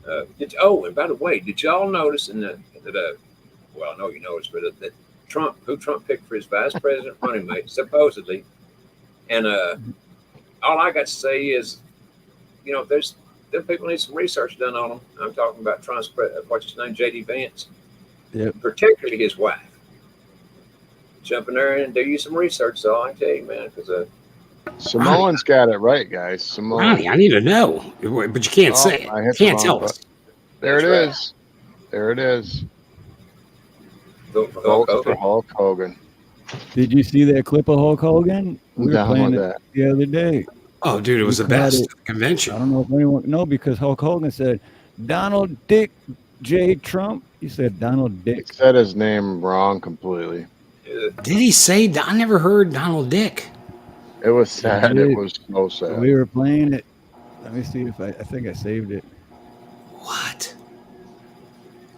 and by the way, did y'all notice well, I know you noticed, but that Trump picked for his vice president running mate, supposedly, and all I got to say is, them people need some research done on them. I'm talking about Trump's, what's his name, J.D. Vance, particularly his wife. Jump in there and do you some research, so I tell you, man, because Samoan's got it right, guys. Samoan. Ronnie, I need to know, but you can't say it. You can't tell us. There it is. There it is. Vote for Hulk Hogan. Did you see that clip of Hulk Hogan? We were playing it the other day. Oh, dude, it was the best convention. I don't know if anyone knows because Hulk Hogan said Donald Dick J. Trump. He said Donald Dick. He said his name wrong completely. Did he say? I never heard Donald Dick. It was sad. It was so sad. We were playing it. Let me see if I think I saved it. What?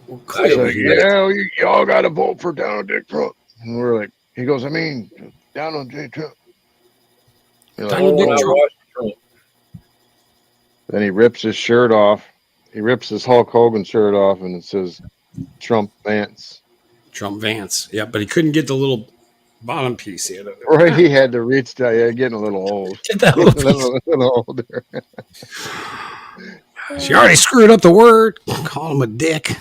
Well, y'all got to vote for Donald Dick Trump. And we're like, he goes, I mean, Donald J. Trump. Donald Dick Trump. Then he rips his shirt off. He rips his Hulk Hogan shirt off, and it says Trump Vance. Trump Vance. Yeah, but he couldn't get the little bottom piece. Right, he had to reach down. Yeah, getting a little old. A little older. She already screwed up the word. Call him a dick.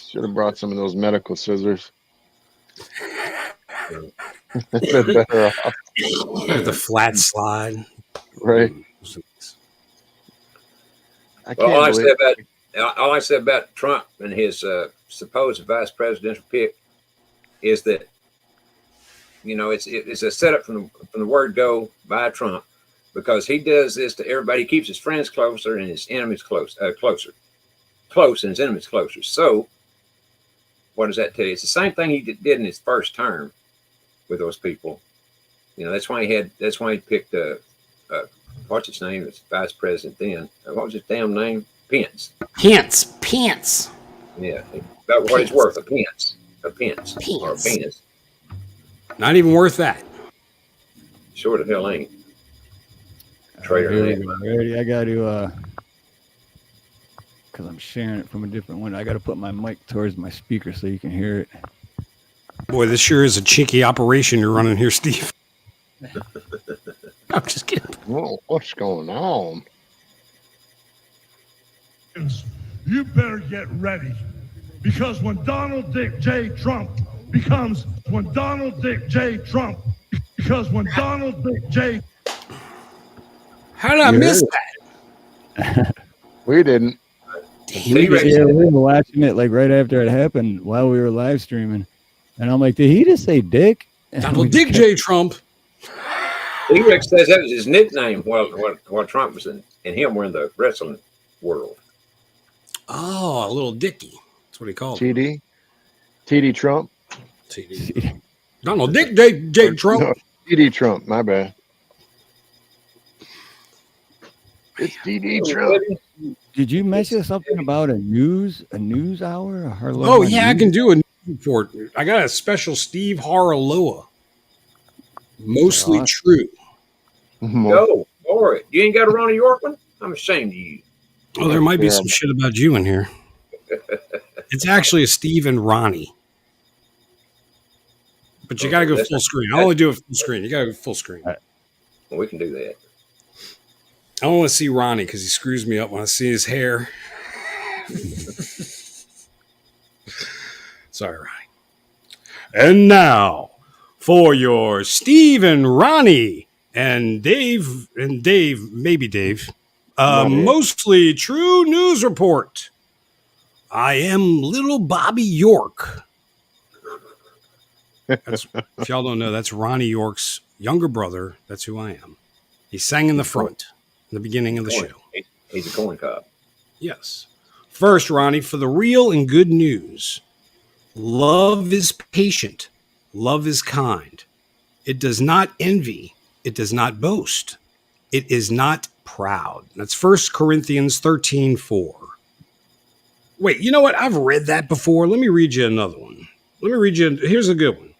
Should have brought some of those medical scissors. Been better off. The flat slide. Right. All I said about Trump and his supposed vice presidential pick is that it's a setup from the word go by Trump, because he does this to everybody. He keeps his friends closer and his enemies close and his enemies closer. So what does that tell you? It's the same thing he did in his first term with those people. That's why he picked what's his name? It's vice president then. What was his damn name? Pence. Yeah, about what it's worth. A pence. Or a penis. Not even worth that. Sure the hell ain't. Traitor. I got to because I'm sharing it from a different one. I got to put my mic towards my speaker so you can hear it. Boy, this sure is a cheeky operation you're running here, Steve. I'm just kidding. Whoa, what's going on? You better get ready, because when Donald Dick J. Trump becomes Donald Dick J. How did I miss that? We didn't. We were watching it like right after it happened while we were live streaming, and I'm like, did he just say Dick? Donald Dick J. Trump. T-Rex says that was his nickname while Trump was in him were in the wrestling world. Oh, a little Dicky. That's what he called him. TD Trump. TD. Donald Dick J. Trump. No, TD Trump. My bad. It's TD Trump. Did you mention something about a news hour? Oh yeah, I can do a news report. I got a special Steve Harloha. Mostly true. Go for it. You ain't got a Ronnie Yorkman? I'm ashamed of you. Oh, there might be some shit about you in here. It's actually a Steve and Ronnie. But you got to go full screen. I only do it full screen. You got to go full screen. Well, we can do that. I don't want to see Ronnie because he screws me up when I see his hair. Sorry, Ronnie. And now, for your Steve and Ronnie and Dave, maybe Dave, mostly true news report. I am little Bobby York. If y'all don't know, that's Ronnie York's younger brother. That's who I am. He sang in the front in the beginning of the show. He's a corn cob. Yes. First, Ronnie, for the real and good news. Love is patient. Love is kind. It does not envy. It does not boast. It is not proud. That's 1 Corinthians 13:4. Wait, you know what? I've read that before. Let me read you another one. Here's a good one.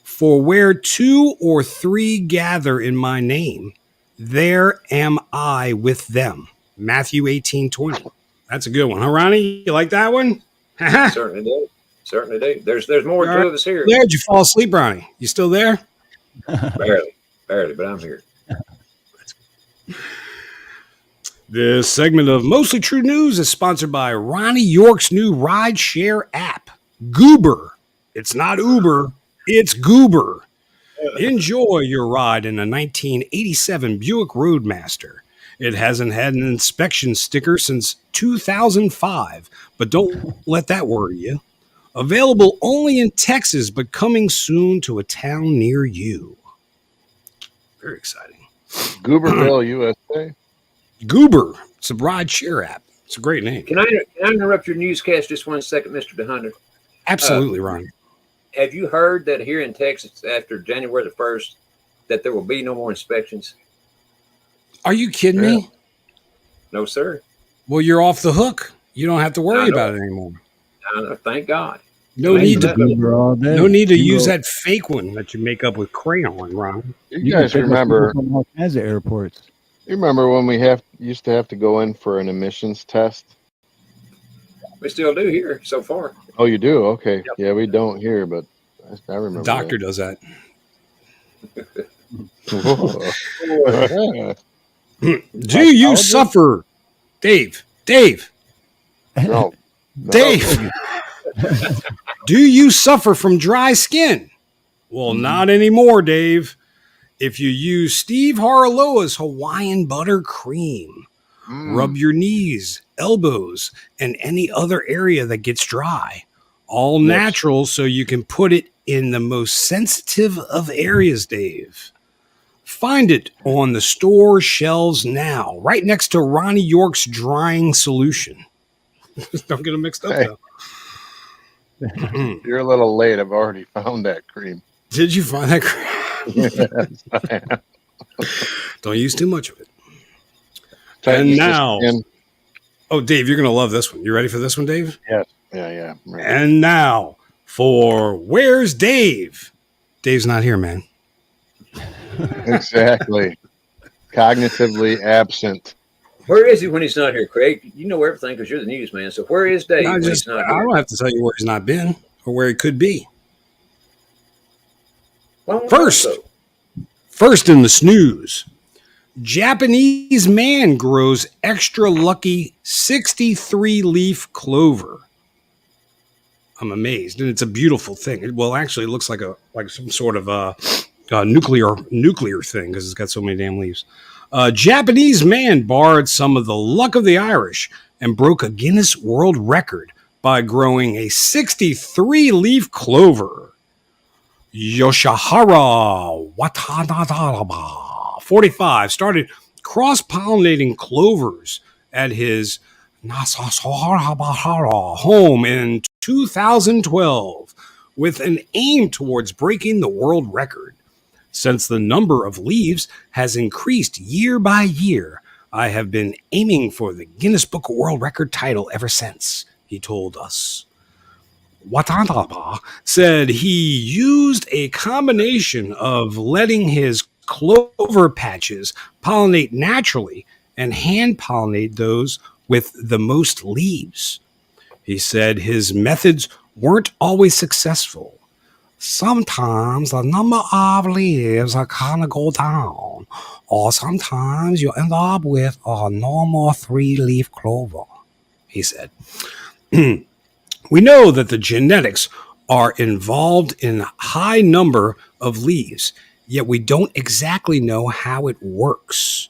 For where 2 or 3 gather in my name, there am I with them. Matthew 18:20. That's a good one, huh, Ronnie? You like that one? Certainly do. Certainly do. There's more to us here. Did you fall asleep, Ronnie? You still there? Barely, but I'm here. This segment of Mostly True News is sponsored by Ronnie York's new rideshare app, Goober. It's not Uber, it's Goober. Enjoy your ride in a 1987 Buick Roadmaster. It hasn't had an inspection sticker since 2005, but don't let that worry you. Available only in Texas, but coming soon to a town near you. Very exciting. Gooberville, USA. Goober. It's a rideshare app. It's a great name. Can I interrupt your newscast just 1 second, Mr. DeHunter? Absolutely, Ronnie. Have you heard that here in Texas, after January the 1st, that there will be no more inspections? Are you kidding me? No, sir. Well, you're off the hook. You don't have to worry about it anymore. Thank God. No need to all day. No need to use that fake one that you make up with crayon, Ron. You guys remember from all kinds of airports. You remember when we used to have to go in for an emissions test? We still do here so far. Oh, you do? Okay. Yep. Yeah, we don't here, but I remember. The doctor does that. Do you suffer, Dave? No. Dave. Do you suffer from dry skin? Well, not anymore, Dave. If you use Steve Harloha's Hawaiian butter cream, rub your knees, elbows, and any other area that gets dry. All natural, so you can put it in the most sensitive of areas, Dave. Find it on the store shelves now, right next to Ronnie York's drying solution. Don't get them mixed up, though. You're a little late. I've already found that cream. Did you find that cream? Yes, Don't use too much of it. And now, Dave, you're going to love this one. You ready for this one, Dave? Yes. Yeah. Right. And now for Where's Dave? Dave's not here, man. Exactly. Cognitively absent. Where is he when he's not here, Craig? You know everything because you're the news man. So where is Dave when he's not here? I don't have to tell you where he's not been or where he could be. First in the snooze, Japanese man grows extra lucky 63-leaf clover. I'm amazed, and it's a beautiful thing. Well, actually, it looks like some sort of nuclear thing because it's got so many damn leaves. Japanese man borrowed some of the luck of the Irish and broke a Guinness World Record by growing a 63-leaf clover. Yoshihara Watanabe, 45, started cross-pollinating clovers at his Nasasahara home in 2012 with an aim towards breaking the world record. Since the number of leaves has increased year by year, I have been aiming for the Guinness Book of World Record title ever since, he told us. Watanabe said he used a combination of letting his clover patches pollinate naturally and hand pollinate those with the most leaves. He said his methods weren't always successful. Sometimes the number of leaves are kind of go down, or sometimes you end up with a normal 3-leaf clover, he said. We know that the genetics are involved in a high number of leaves, yet we don't exactly know how it works.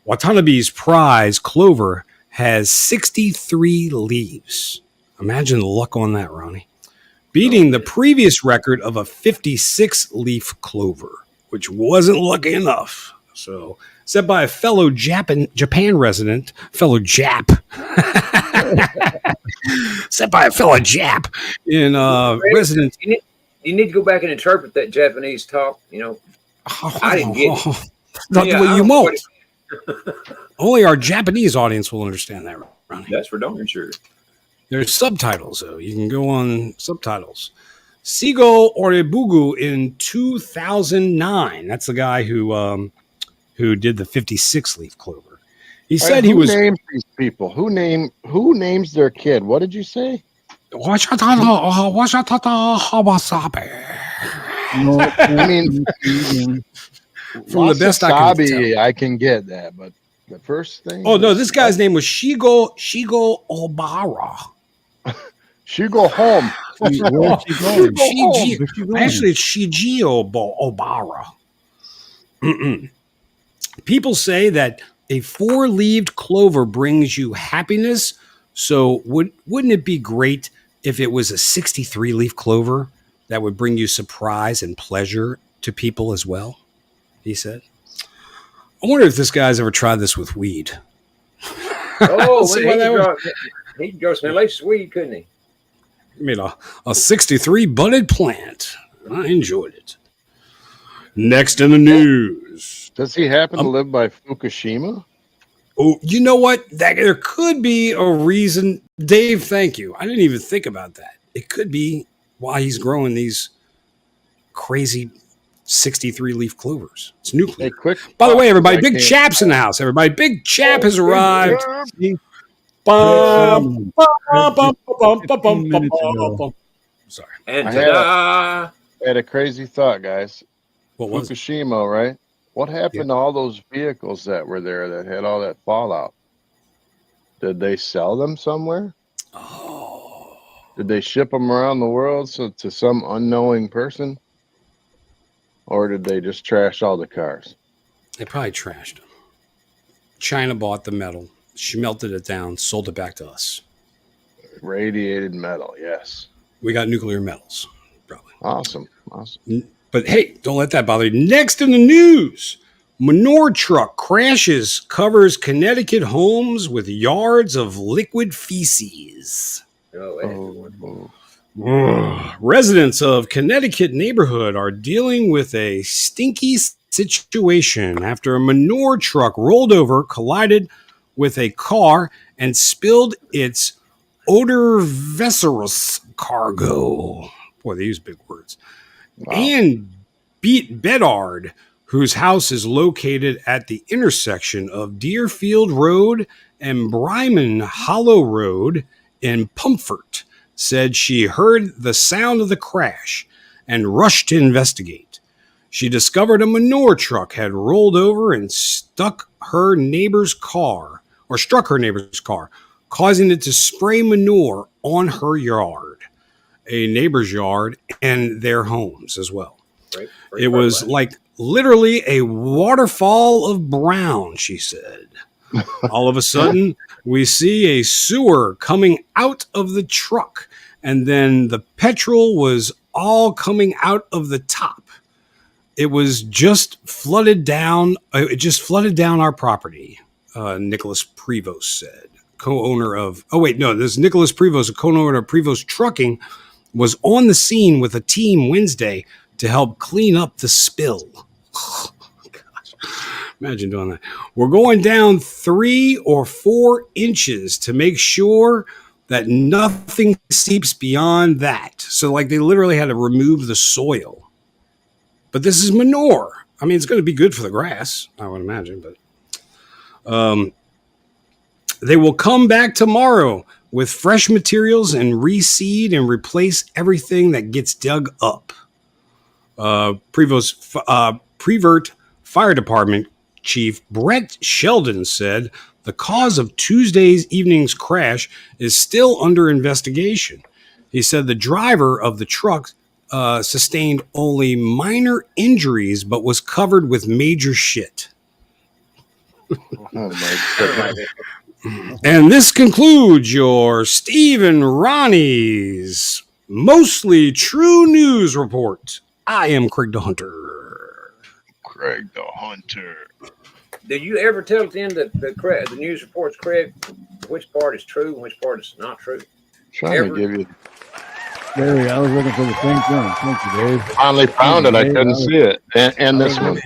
Watanabe's prize clover has 63 leaves. Imagine the luck on that, Ronnie. Beating the previous record of a 56-leaf clover. which wasn't lucky enough. So, set by a fellow Japan resident, fellow Jap, set by a fellow Jap in resident. You need to go back and interpret that Japanese talk. You know, I didn't get it. You won't. Only our Japanese audience will understand that, Ronnie. That's for darn sure. There's subtitles, though. You can go on subtitles. Sigo Orebugu in 2009. That's the guy who did the 56-leaf clover. He said he was. Who names these people? Who names their kid? What did you say? I mean, from the best I can tell. I can get that, but the first thing. Oh no, this guy's name was Shigo Obara. She go home. Actually, it's Shigio Obara. People say that a 4-leaved clover brings you happiness. So wouldn't it be great if it was a 63-leaf clover that would bring you surprise and pleasure to people as well? He said. I wonder if this guy's ever tried this with weed. Oh, he could go smell like weed, couldn't he? I made a 63 budded plant. I enjoyed it. Next in the news. Does he happen to live by Fukushima? Oh, you know what? There could be a reason. Dave, thank you. I didn't even think about that. It could be why he's growing these crazy 63-leaf clovers. It's nuclear. By the way, everybody, Big Chap's in the house. Everybody, Big Chap has arrived. Sorry. And I had a crazy thought, guys. What was Fukushima, right? What happened to all those vehicles that were there that had all that fallout? Did they sell them somewhere? Oh. Did they ship them around the world to some unknowing person? Or did they just trash all the cars? They probably trashed them. China bought the metal. She melted it down, sold it back to us. Radiated metal, yes. We got nuclear metals, probably. Awesome. But hey, don't let that bother you. Next in the news, manure truck crashes, covers Connecticut homes with yards of liquid feces. Residents of Connecticut neighborhood are dealing with a stinky situation after a manure truck rolled over, collided with a car, and spilled its odoriferous cargo. Boy, they use big words. Wow. And Beat Bedard, whose house is located at the intersection of Deerfield Road and Bryman Hollow Road in Pumfort, said she heard the sound of the crash and rushed to investigate. She discovered a manure truck had rolled over and struck her neighbor's car, causing it to spray manure on her yard, a neighbor's yard, and their homes as well. It was like literally a waterfall of brown, she said. All of a sudden, we see a sewer coming out of the truck, and then the petrol was all coming out of the top. It was just flooded down. It just flooded down our property, Nicholas Prevost said, co-owner of. Oh, wait, no, this is Nicholas Prevost, a co-owner of Prevost Trucking, was on the scene with a team Wednesday to help clean up the spill. Oh, gosh. Imagine doing that. We're going down 3 or 4 inches to make sure that nothing seeps beyond that. So, like, they literally had to remove the soil. But this is manure. I mean, it's going to be good for the grass, I would imagine. But they will come back tomorrow with fresh materials and reseed and replace everything that gets dug up. Prevert Fire Department Chief Brett Sheldon said the cause of Tuesday's evening's crash is still under investigation. He said the driver of the truck sustained only minor injuries, but was covered with major shit. Oh my goodness. And this concludes your Steve and Ronnie's mostly true news report. I am Craig the Hunter. Craig the Hunter. Did you ever tell at the end that the news reports, Craig, which part is true and which part is not true? Trying to give you. Gary, I was looking for the same thing. Thank you, Dave. Finally found it. I couldn't see it. And this one.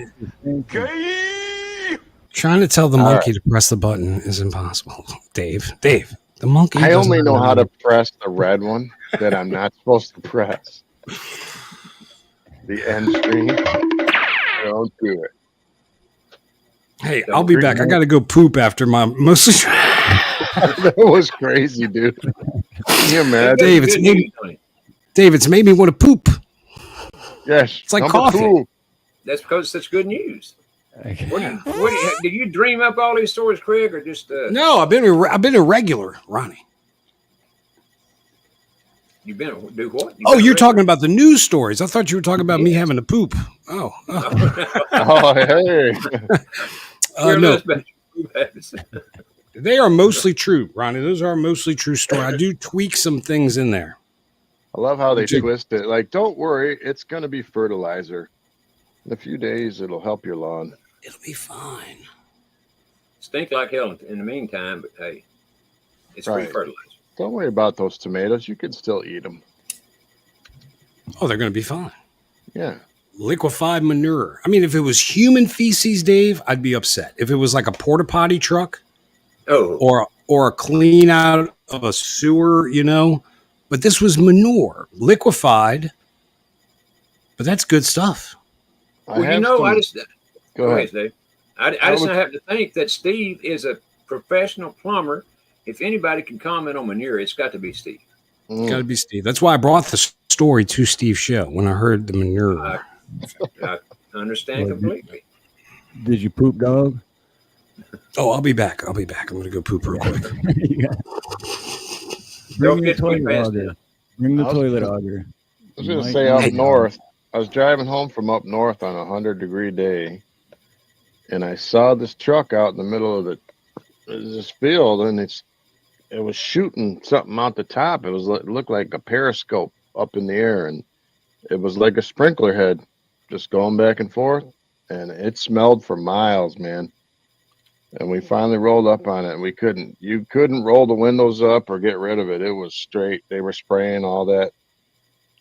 Trying to tell the monkey to press the button is impossible. Dave, the monkey. I only know how to press the red one that I'm not supposed to press. The end screen. Don't do it. Hey, I'll be back. I got to go poop after my mostly. That was crazy, dude. Can you imagine? Dave, it's made me want to poop. Yes. It's like coffee. 2. That's because it's such good news. Did you dream up all these stories, Craig, or just? No, I've been a regular, Ronnie. You've been do what? You're talking about the news stories. I thought you were talking about me having to poop. Oh, hey. No. They are mostly true, Ronnie. Those are mostly true stories. I do tweak some things in there. I love how they twist it. Like, don't worry, it's going to be fertilizer. In a few days, it'll help your lawn. It'll be fine. Stink like hell in the meantime, but hey, it's free fertilizer. Don't worry about those tomatoes. You can still eat them. Oh, they're going to be fine. Yeah. Liquefied manure. I mean, if it was human feces, Dave, I'd be upset. If it was like a porta potty truck, or a clean out of a sewer, But this was manure, liquefied. But that's good stuff. Go ahead, Dave. I just happen to think that Steve is a professional plumber. If anybody can comment on manure, it's got to be Steve. It's got to be Steve. That's why I brought the story to Steve's show when I heard the manure. I understand completely. Did you poop, dog? Oh, I'll be back. I'm going to go poop real quick. Bring the toilet auger. I was going to say up north. I was driving home from up north on a 100-degree day, and I saw this truck out in the middle of this field, and it was shooting something out the top. It looked like a periscope up in the air, and it was like a sprinkler head just going back and forth, and it smelled for miles, man. And we finally rolled up on it, and you couldn't roll the windows up or get rid of it. It was straight. They were spraying all that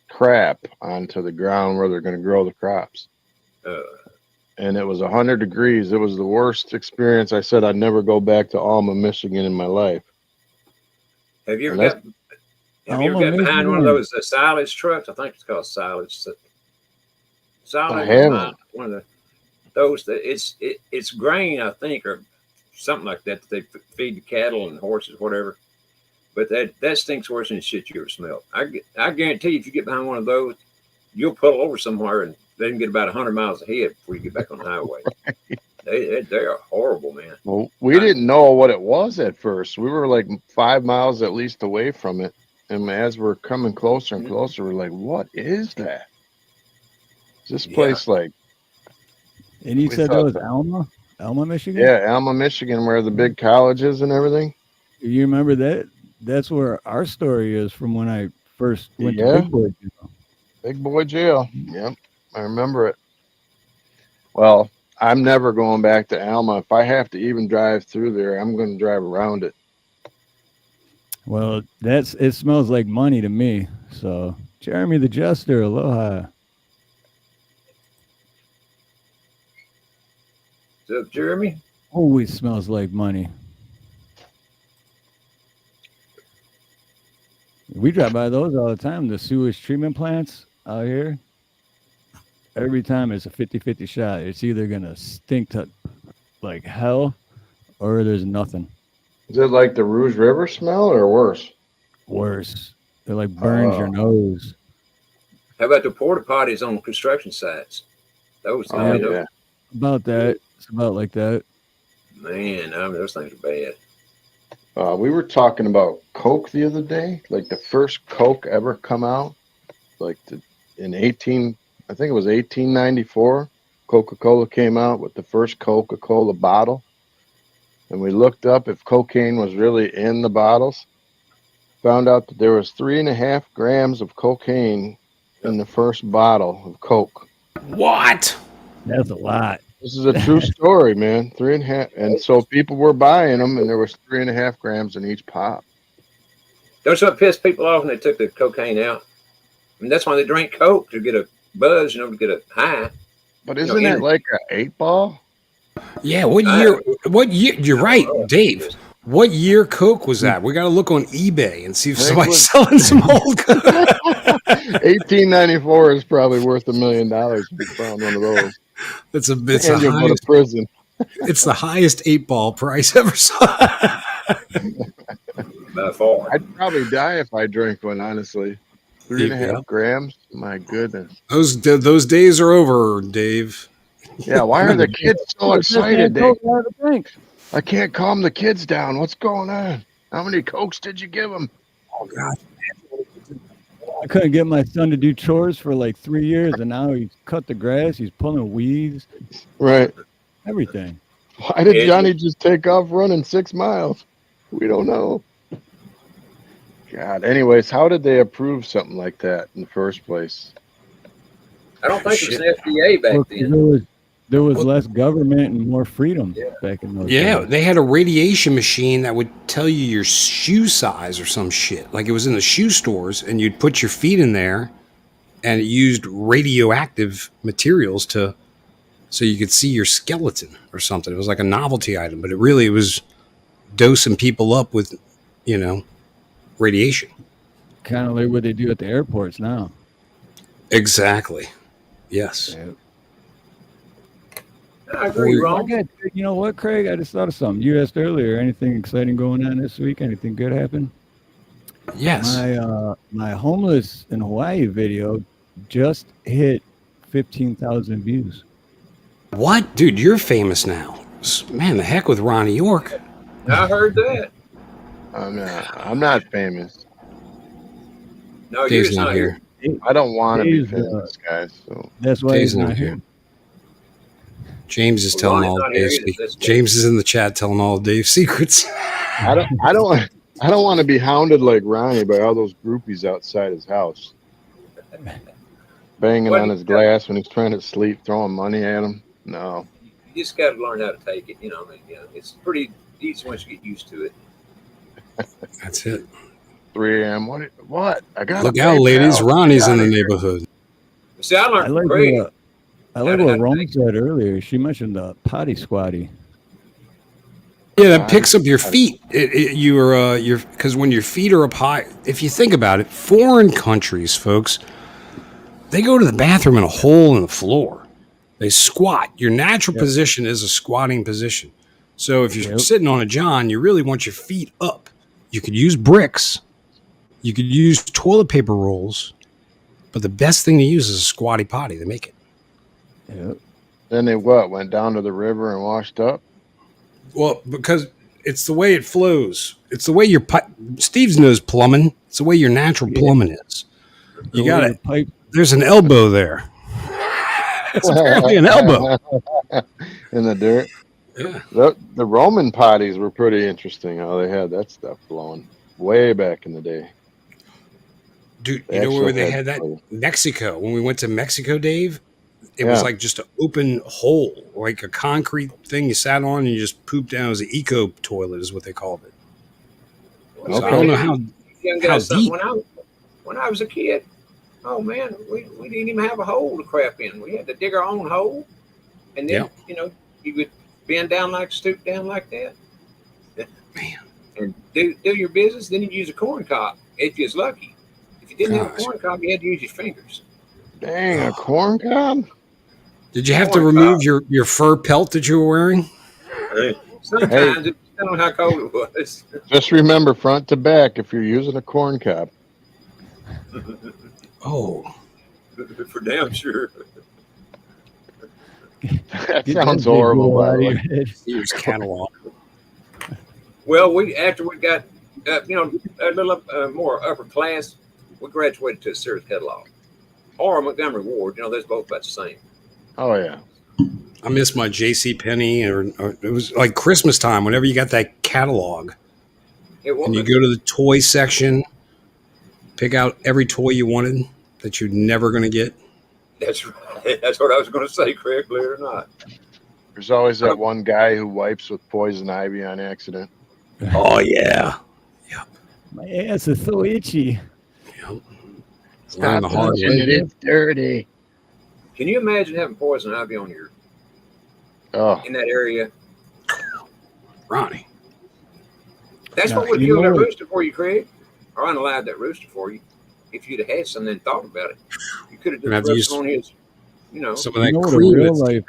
crap onto the ground where they're going to grow the crops. And it was 100 degrees. It was the worst experience. I said I'd never go back to Alma, Michigan in my life. Have you ever got behind one of those silage trucks? I think it's called silage. I haven't. One of those that it's grain, I think, or something like that they feed the cattle and horses, whatever. But that stinks worse than shit you ever smelled. I guarantee you, if you get behind one of those, you'll pull over somewhere and they can get about 100 miles ahead before you get back on the highway. They are horrible, man. Well, we didn't know what it was at first. We were like 5 miles at least away from it. And as we're coming closer and closer, we're like, what is that? This place like... And you said that was Alma? Alma, Michigan? Yeah, Alma, Michigan, where the big college is and everything. You remember that? That's where our story is from when I first went to Big Boy Jail. Big Boy Jail. Yep, I remember it. Well, I'm never going back to Alma. If I have to even drive through there, I'm going to drive around it. Well, it smells like money to me. So, Jeremy the Jester, aloha. What's up, Jeremy? Always smells like money. We drive by those all the time, the sewage treatment plants out here. Every time it's a 50-50 shot. It's either going to stink to like hell or there's nothing. Is it like the Rouge River smell or worse? Worse. It like burns your nose. How about the porta potties on construction sites? Those yeah. About that. It's about like that. Man, those things are bad. We were talking about Coke the other day, like the first Coke ever come out, like in 1894, Coca-Cola came out with the first Coca-Cola bottle. And we looked up if cocaine was really in the bottles. Found out that there was 3.5 grams of cocaine in the first bottle of Coke. What? That's a lot. This is a true story, man. 3.5, and so people were buying them, and there was 3.5 grams in each pop. Don't you know what pissed people off when they took the cocaine out? I mean, that's why they drink Coke, to get a buzz, to get a high. But isn't it like an 8-ball? Yeah, what year? You're right, Dave. What year Coke was that? We got to look on eBay and see if somebody's selling some old Coke. 1894 is probably worth $1 million if you found one of those. It's and you'll go to prison. It's the highest 8-ball price ever saw. By far. I'd probably die if I drank one, honestly. 3.5 grams? My goodness. Those days are over, Dave. Yeah, why are the kids so excited? I can't calm the kids down. What's going on? How many Cokes did you give them? Oh, God. I couldn't get my son to do chores for like 3 years, and now he's cut the grass. He's pulling weeds. Right. Everything. Why did Johnny just take off running 6 miles? We don't know. God. Anyways, how did they approve something like that in the first place? I don't think it was an FDA back then. There was less government and more freedom back in those days. They had a radiation machine that would tell you your shoe size or some shit. Like it was in the shoe stores, and you'd put your feet in there, and it used radioactive materials so you could see your skeleton or something. It was like a novelty item, but it was dosing people up with, radiation. Kind of like what they do at the airports now. Exactly. Yes. Yeah. I agree, Ron. You know what, Craig? I just thought of something. You asked earlier, anything exciting going on this week? Anything good happen? Yes. My homeless in Hawaii video just hit 15,000 views. What? Dude, you're famous now. Man, the heck with Ronnie York. I heard that. I'm not famous. No, Dave's you're not here. I don't want to be famous, guys. So that's why he's not here. James is telling all Dave's secrets. James is in the chat telling all Dave's secrets. I don't want to be hounded like Ronnie by all those groupies outside his house, banging on his glass when he's trying to sleep, throwing money at him. No, You just got to learn how to take it. It's pretty easy once you get used to it. That's it. 3 a.m. What? I got. Look out, ladies! Ronnie's in the neighborhood. See, I learned from Craig. I like what Ron said earlier. She mentioned the potty squatty. Yeah, that picks up your feet. Because when your feet are up high, if you think about it, foreign countries, folks, they go to the bathroom in a hole in the floor. They squat. Your natural position is a squatting position. So if you're sitting on a john, you really want your feet up. You could use bricks. You could use toilet paper rolls. But the best thing to use is a squatty potty. They make it. Yep. Then they went down to the river and washed up? Well, because it's the way it flows. It's the way your Steve's knows plumbing. It's the way your natural plumbing is. You got it. There's an elbow there. It's apparently an elbow in the dirt. Yeah. The Roman potties were pretty interesting. How they had that stuff flowing way back in the day. Dude, you know where they had that? Mexico. When we went to Mexico, Dave, it was like just an open hole, like a concrete thing you sat on and you just pooped down. It was an eco toilet is what they called it. Okay. So I don't know how deep. When I was a kid, oh man, we didn't even have a hole to crap in. We had to dig our own hole. And then, you would stoop down like that. Man. And do your business. Then you'd use a corn cob if you was lucky. If you didn't have a corn cob, you had to use your fingers. Dang, a corn cob? Did you have to remove your fur pelt that you were wearing? Sometimes, it depends on how cold it was. Just remember, front to back, if you're using a corn cob. Oh. For damn sure. That sounds horrible, by the way. Use catalog. Well, after we got, a little more upper class, we graduated to a Sears catalog. Or Montgomery Ward, they're both about the same. Oh, yeah. I miss my J.C. Penney, or it was like Christmas time, whenever you got that catalog. And you go to the toy section, pick out every toy you wanted that you're never going to get. That's right. That's what I was going to say, Craig, believe it or not. There's always that one guy who wipes with poison ivy on accident. Oh, yeah. My ass is so itchy. Stop the hard touching it. It's dirty. Can you imagine having poison ivy on your in that area? Ronnie. That's Now, what would you kill that know- rooster for you, Craig. Or unalive that rooster for you. If you'd have had something and thought about it. You could have You'd have just to rushed on his, some of that You know what a cream. real that's- life,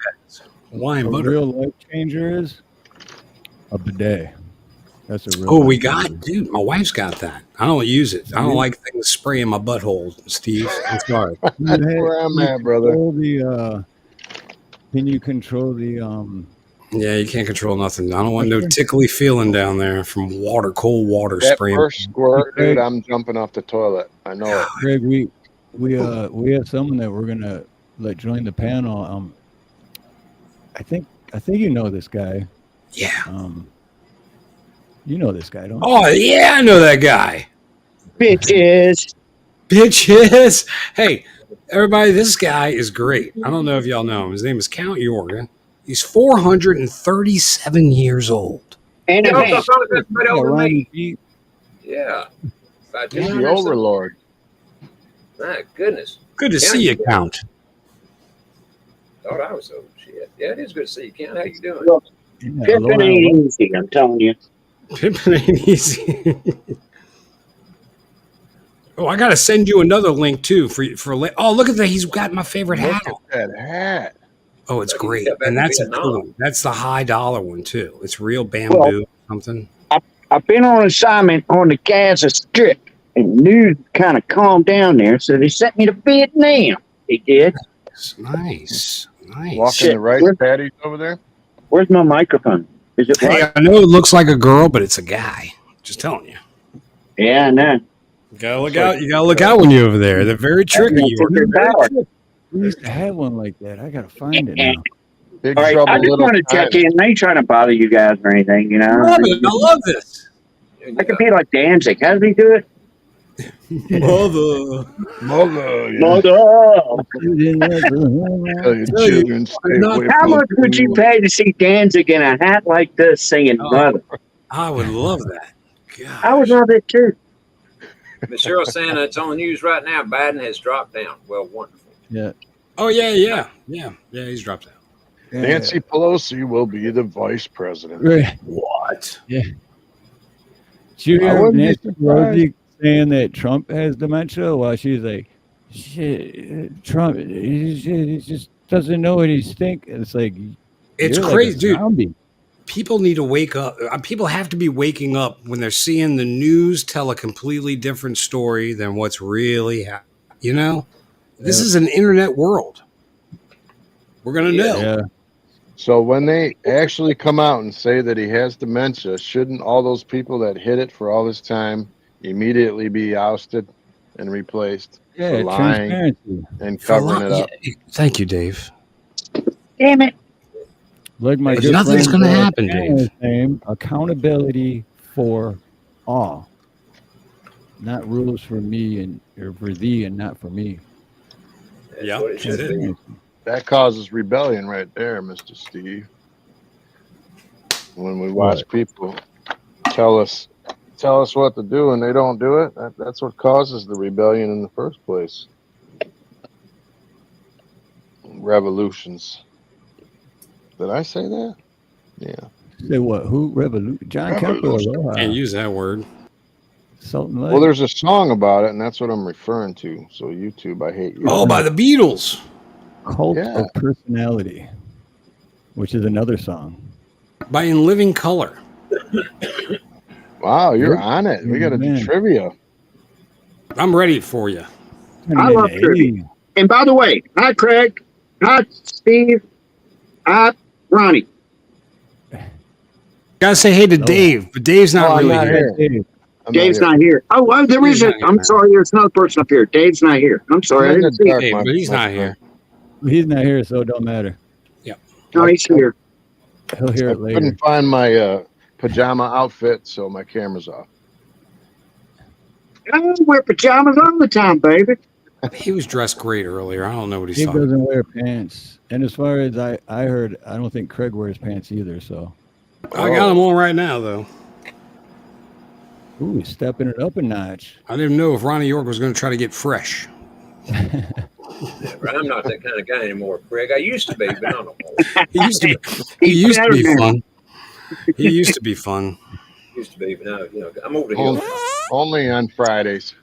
Hawaiian a butter. real life changer is? A bidet. That's a real. Oh, life we changer. got, dude. My wife's got that. I don't use it. I don't like things spraying my butthole, Steve. I'm sorry. That's where I'm at, brother. Can you control the Yeah, you can't control nothing. I don't want no tickly feeling down there from cold water That spraying. first squirt, dude, I'm jumping off the toilet. I know it. Greg? We have someone that we're gonna let join the panel. I think you know this guy. Yeah. You know this guy, don't you? Oh, yeah, I know that guy. Bitches. Hey, everybody, this guy is great. I don't know if y'all know him. His name is Count Jorgen. He's 437 years old. And a man. Yeah. About He's 200 the or something. overlord. My goodness. Good to see you, Count. Thought I was old. Shit. Yeah, it is good to see you, Count. How you doing? Look, pimping ain't easy, I'm telling you. Pimping ain't easy. Oh, I gotta send you another link too for. Oh, look at that! He's got my favorite hat on. That hat. Oh, it's great, got back and to that's a Vietnam. cool one. That's the high dollar one too. It's real bamboo something. I've been on assignment on the Gaza Strip, and news kind of calmed down there, so they sent me to Vietnam. They did. Nice. Walking the rice patties over there. Where's my microphone? Is it Hey, right? I know it looks like a girl, but it's a guy. Just telling you. Yeah, I know. You gotta look out. You gotta look out when you're over there. They're very tricky. We used to have one like that. I gotta find it now. Big All right, trouble, I just little want to check time. in. I ain't trying to bother you guys or anything, you know. I love it. I love this. I could be like Danzig. How does he do it? Mother. Yeah. Mother. Tell your children stay away How from much would you pay to see Danzig in a hat like this singing Mother? I would love that. I would love it too. Miss Cheryl saying it's on the news right now. Biden has dropped down. Well, wonderful. Yeah. Oh yeah. He's dropped out. Nancy Pelosi will be the vice president. Right. What? Yeah. Did you I hear wouldn't be Nancy surprised. Pelosi saying that Trump has dementia? While she's like, shit, Trump, he just doesn't know what he's thinking. It's like, It's you're like crazy, a dude. zombie. People need to wake up. People have to be waking up when they're seeing the news tell a completely different story than what's really happening. You know, this is an internet world. We're gonna know. Yeah. So when they actually come out and say that he has dementia, shouldn't all those people that hid it for all this time immediately be ousted and replaced Yeah, for lying transparency. and covering it up? Yeah, thank you, Dave. Damn it. Like my There's good nothing's friend, gonna happen, Shannon Dave. is saying, accountability for all, not rules for me and or for thee and not for me. Yeah, what it should be. Transparency. That causes rebellion right there, Mr. Steve. When we watch people tell us what to do and they don't do it, that's what causes the rebellion in the first place. Revolutions. Did I say that? Yeah. Say what? Who? Revolution? John Kemper. Aloha. Can't use that word. Something like. Well, there's a song about it, and that's what I'm referring to. So YouTube, I hate you. Oh, by the Beatles. Cult Yeah. of Personality, which is another song. By In Living Color. Wow, you're Yeah. on it. We got to do Man. trivia. I'm ready for you. I love trivia. And by the way, hi Craig, hi Steve, hi Ronnie. Gotta say hey to Dave, but Dave's not Oh, I'm really not here. here. I'm Dave's not not here. Oh, well, there Dave's is a. not here. I'm sorry, there's another person up here. Dave's not here. I'm sorry, I I'm in didn't the see. dark, Dave, my- but he's my not friend. here. He's not here, so it don't matter. No, he's here. He'll hear I it later. couldn't find my pajama outfit, so my camera's off. I wear pajamas all the time, baby. He was dressed great earlier. I don't know what he's He talking doesn't wear pants. And as far as I heard, I don't think Craig wears pants either. So. I got him on right now, though. Ooh, he's stepping it up a notch. I didn't know if Ronnie York was going to try to get fresh. I'm not that kind of guy anymore, Craig. I used to be, but not no more. He used to be fun. He used to be fun. Used to be, but now, I'm over the hill. Only on Fridays.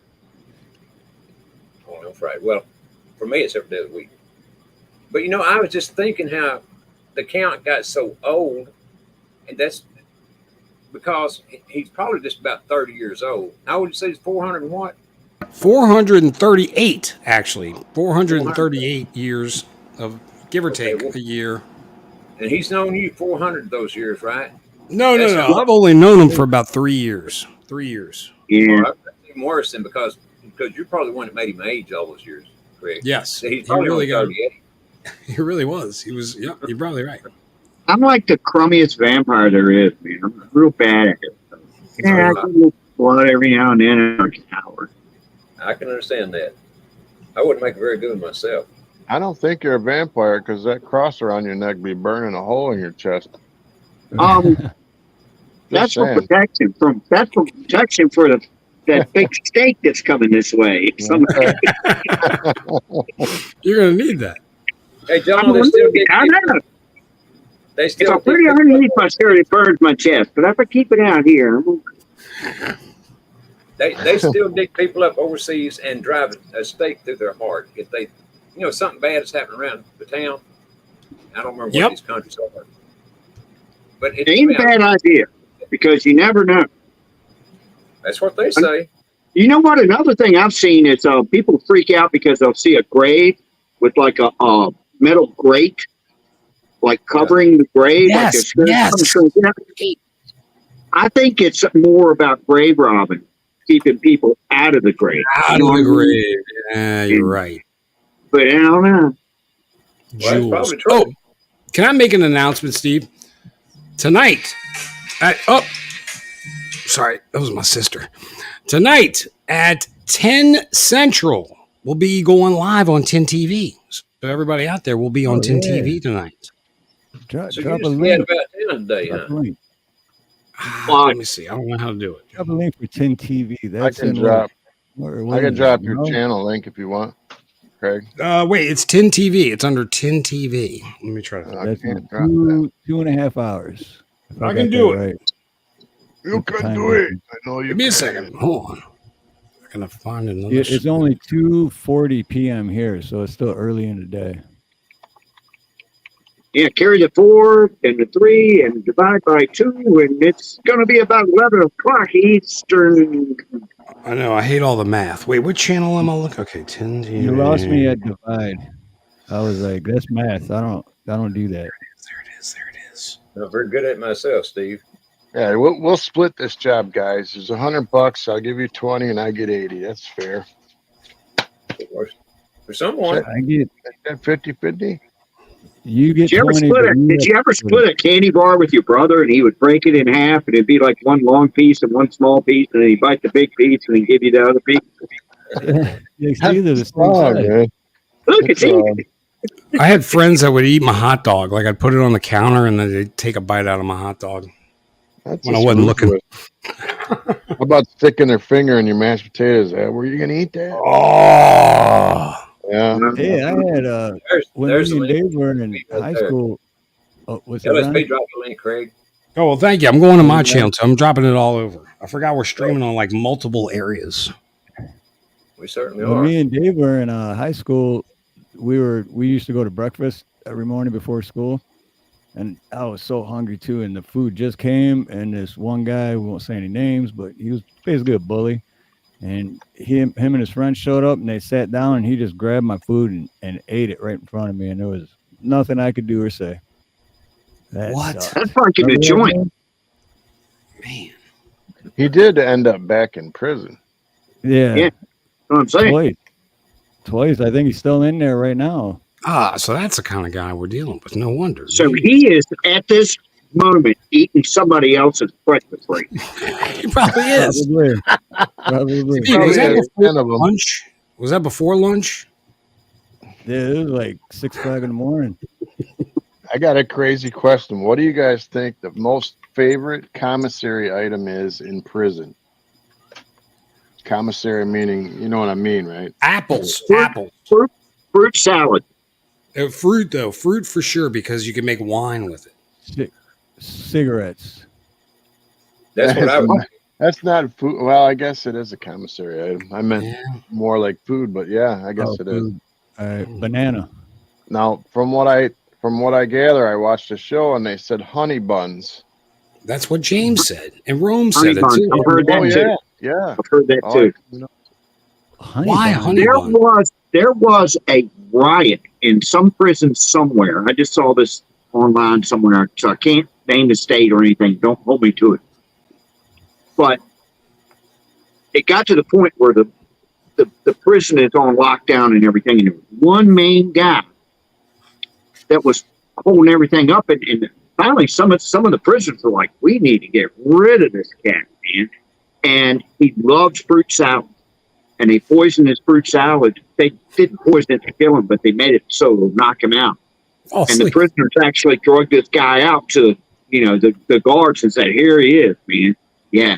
On Friday. Well, for me, it's every day of the week. But, I was just thinking how the count got so old, and that's because he's probably just about 30 years old. How would you say he's 400 and what? 438, actually. 438 years of, give or take, a year. And he's known you 400 of those years, right? No. I've only known him for about 3 years. 3 years. Yeah. Well, that's even worse than because you're probably the one that made him age all those years, Craig. Yes. So he's probably really got. He really was. He was. Yep. You're probably right. I'm like the crummiest vampire there is, man. I'm real bad at it. Yeah, I can blood every now and then in a shower. I can understand that. I wouldn't make a very good one myself. I don't think you're a vampire because that cross around your neck be burning a hole in your chest. That's for protection from. That's for protection for that big steak that's coming this way. You're gonna need that. Hey, John, they still if I put it underneath my shirt, it burns my chest. But if I keep it out here, they still dig people up overseas and drive a stake through their heart if they, something bad is happening around the town. I don't remember what these countries are, but it ain't a bad idea because you never know. That's what they say. You know what? Another thing I've seen is people freak out because they'll see a grave with like a metal grate, like covering the grave. Yes, I think it's more about grave robbing, keeping people out of the grave. Out of the grave. Yeah, you're right. But I don't know. Well, that's probably true. Oh, can I make an announcement, Steve? Tonight, sorry, that was my sister. Tonight at 10 Central, we'll be going live on 10 TV. So everybody out there will be on 10 TV tonight. Drop a link. About 10 today, huh? Let me see. I don't know how to do it. Drop a link for 10 TV. I can drop your channel link if you want, Craig. Wait, it's 10 TV. It's under 10 TV. Let me try that. That's 2.5 hours. I can do it. Right. You can do it. I know you. Give me a second. Hold on. I'm gonna find another. It's only 2:40 p.m. here, so it's still early in the day. Yeah, carry the 4 and the 3 and divide by 2, and it's going to be about 11 o'clock Eastern. I know. I hate all the math. Wait, what channel am I looking? Okay, 10 TV. You lost me at divide. I was like, that's math. I don't do that. There it is. I'm very good at it myself, Steve. Yeah, we'll split this job, guys. There's $100. I'll give you 20, and I get 80. That's fair. For someone, I get 50-50. You get. Did you ever split a candy bar with your brother, and he would break it in half, and it'd be like one long piece and one small piece, and then he'd bite the big piece and then give you the other piece? Look, it's easy. I had friends that would eat my hot dog. Like I'd put it on the counter, and then they'd take a bite out of my hot dog when I wasn't looking. How about sticking their finger in your mashed potatoes? Were you gonna eat that? Oh. Yeah. Hey, I had when me and Dave were in high school. Was it LSP drop the link, Craig? Oh well, thank you. I'm going to my channel, so I'm dropping it all over. I forgot we're streaming on like multiple areas. We certainly when are. Me and Dave were in high school, we used to go to breakfast every morning before school, and I was so hungry too. And the food just came, and this one guy, we won't say any names, but he was basically a bully. And him and his friend showed up, and they sat down, and he just grabbed my food and ate it right in front of me, and there was nothing I could do or say. That's like in a joint. Man, he did end up back in prison. Yeah, that's what I'm saying. Twice. I think he's still in there right now. So that's the kind of guy we're dealing with. No wonder. So he is at this moment eating somebody else's breakfast break. He probably is. Probably. Was that before lunch? Was that before lunch? Yeah, it was like 6 o'clock in the morning. I got a crazy question. What do you guys think the most favorite commissary item is in prison? Commissary meaning, you know what I mean, right? Apples. Fruit salad. Fruit though, fruit for sure, because you can make wine with it. Cigarettes. That's what I would. That's not food. Well, I guess it is a commissary item. I meant more like food, but yeah, I guess it is. Banana. Now, from what I gather, I watched a show and they said honey buns. That's what James said, and Rome Honey said it buns. too. I've heard that too. Yeah, I've heard that too. Why honey bun? There was a riot in some prison somewhere. I just saw this online somewhere, so I can't name the state or anything. Don't hold me to it. But it got to the point where the prison is on lockdown and everything, and there was one main guy that was holding everything up, and finally some of the prisoners were like, "We need to get rid of this cat, man." And he loves fruit salad, and they poisoned his fruit salad. They didn't poison it to kill him, but they made it so it'll knock him out. Oh, and the prisoners actually drugged this guy out to, the guards and said, "Here he is, man." Yeah.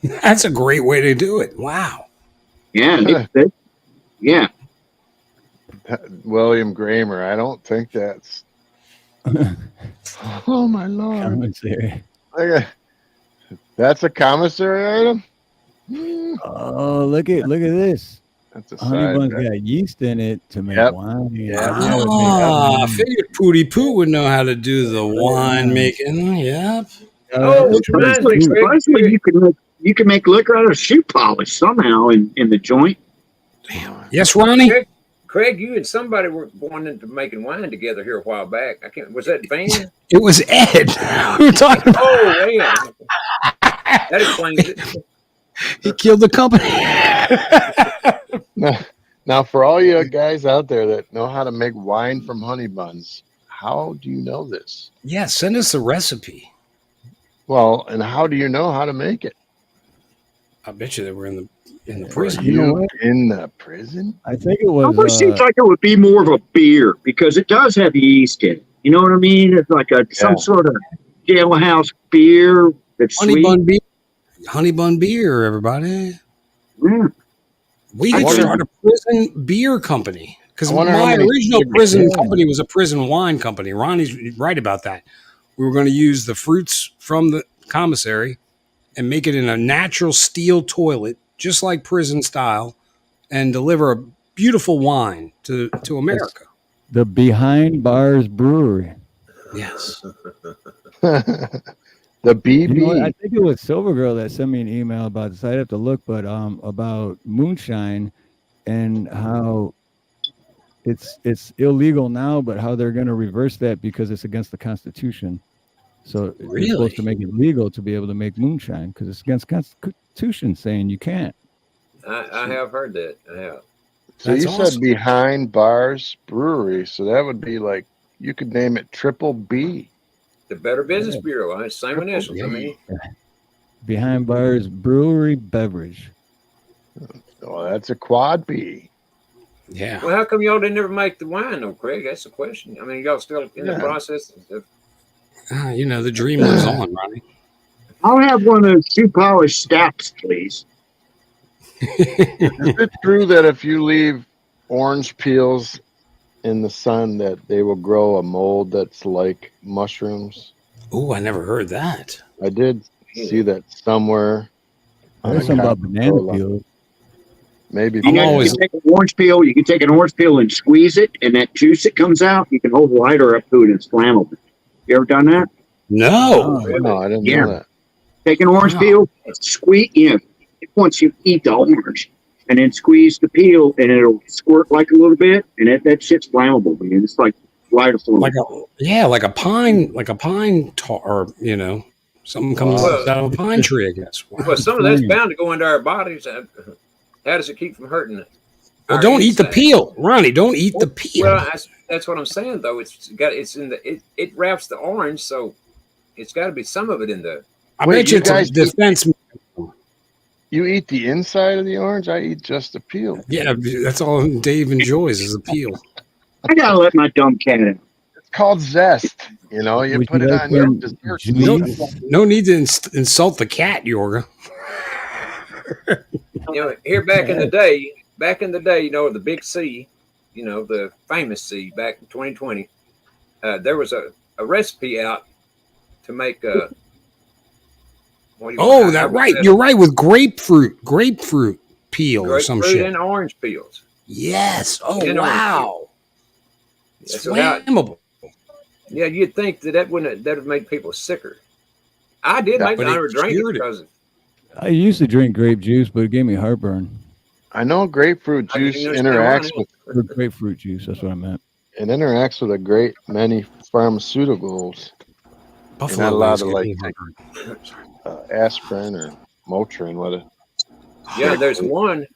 That's a great way to do it. Wow. Yeah. Yeah. William Gramer. I don't think that's. Oh my Lord. Commissary. That's a commissary item? Oh, look at this. That's a honey side bun's bet. got yeast in it to make wine. I figured Pootie Poo would know how to do the wine making. Yep. Supposedly you can make liquor out of shoe polish somehow in the joint. Yes, Ronnie? Craig, you and somebody were going into making wine together here a while back. I can't. Was that Van? It was Ed. We were talking about. Oh, yeah. That explains it. He killed the company. Now, for all you guys out there that know how to make wine from honey buns, how do you know this? Yeah, send us the recipe. Well, and how do you know how to make it? I bet you they were in the prison. You know what? In the prison? I think it was. Almost seems like it would be more of a beer because it does have yeast in it. You know what I mean? It's like some sort of jailhouse beer that's honey sweet. bun beer. Honey bun beer, everybody. Yeah. We could start a prison beer company because my original prison company was a prison wine company. Ronnie's right about that. We were going to use the fruits from the commissary and make it in a natural steel toilet, just like prison style, and deliver a beautiful wine to America. The Behind Bars Brewery. Yes. The BB. You know what? I think it was Silver Girl that sent me an email about this. I'd have to look, but about moonshine and how it's illegal now, but how they're going to reverse that because it's against the Constitution. So they're supposed to make it legal to be able to make moonshine because it's against the Constitution saying you can't. I have heard that. I have. So you said Behind Bars Brewery, so that would be like you could name it Triple B. The Better Business Bureau. Same initials. I mean, Behind Bars Brewery Beverage. Oh, that's a quad B. Yeah. Well, how come y'all didn't ever make the wine, though, Craig? That's the question. I mean, y'all still in the process? The dream lives on, Ronnie. I'll have one of those shoe polish stouts, please. Is it true that if you leave orange peels in the sun that they will grow a mold that's like mushrooms? Oh, I never heard that. I did see that somewhere. There's something about banana peels. Maybe. You can take an orange peel. You can take an orange peel and squeeze it, and that juice that comes out, you can hold the lighter up to it. And it's flammable. You ever done that? No. No, I didn't know that. Take an orange peel, squeeze. Once you eat the orange, and then squeeze the peel, and it'll squirt like a little bit, and that shit's flammable, man. It's like lighter fluid. Like a pine tar, or something comes out of a pine tree, I guess. Wow. Well, some of that's bound to go into our bodies. How does it keep from hurting it? Well, don't eat the peel, Ronnie. Don't eat the peel. Well, that's what I'm saying, though. It wraps the orange, so it's got to be some of it in there. I bet you it's a defense. You eat the inside of the orange. I eat just the peel. Yeah, that's all Dave enjoys is the peel. I gotta let my dumb cat out. It's called zest. You know, you Would put you it like on your some dessert. juice? No need to insult the cat, Yorga. You know, here back in the day, you know, the big C, you know, the famous C back in 2020, there was a recipe out to make a. Oh, that right. You're right with grapefruit peel or some grapefruit shit. and orange peels. Yes. Oh, And wow. It's It's flammable. Yeah, you'd think that would make people sicker. I did make but the it hundred drink it cured it. because I used to drink grape juice, but it gave me heartburn. I know grapefruit I can juice understand interacts why. with Grapefruit juice. That's what I meant. it interacts with a great many pharmaceuticals. Buffalo You're not allowed wings to give like me take aspirin or Motrin with it. Yeah, there's one.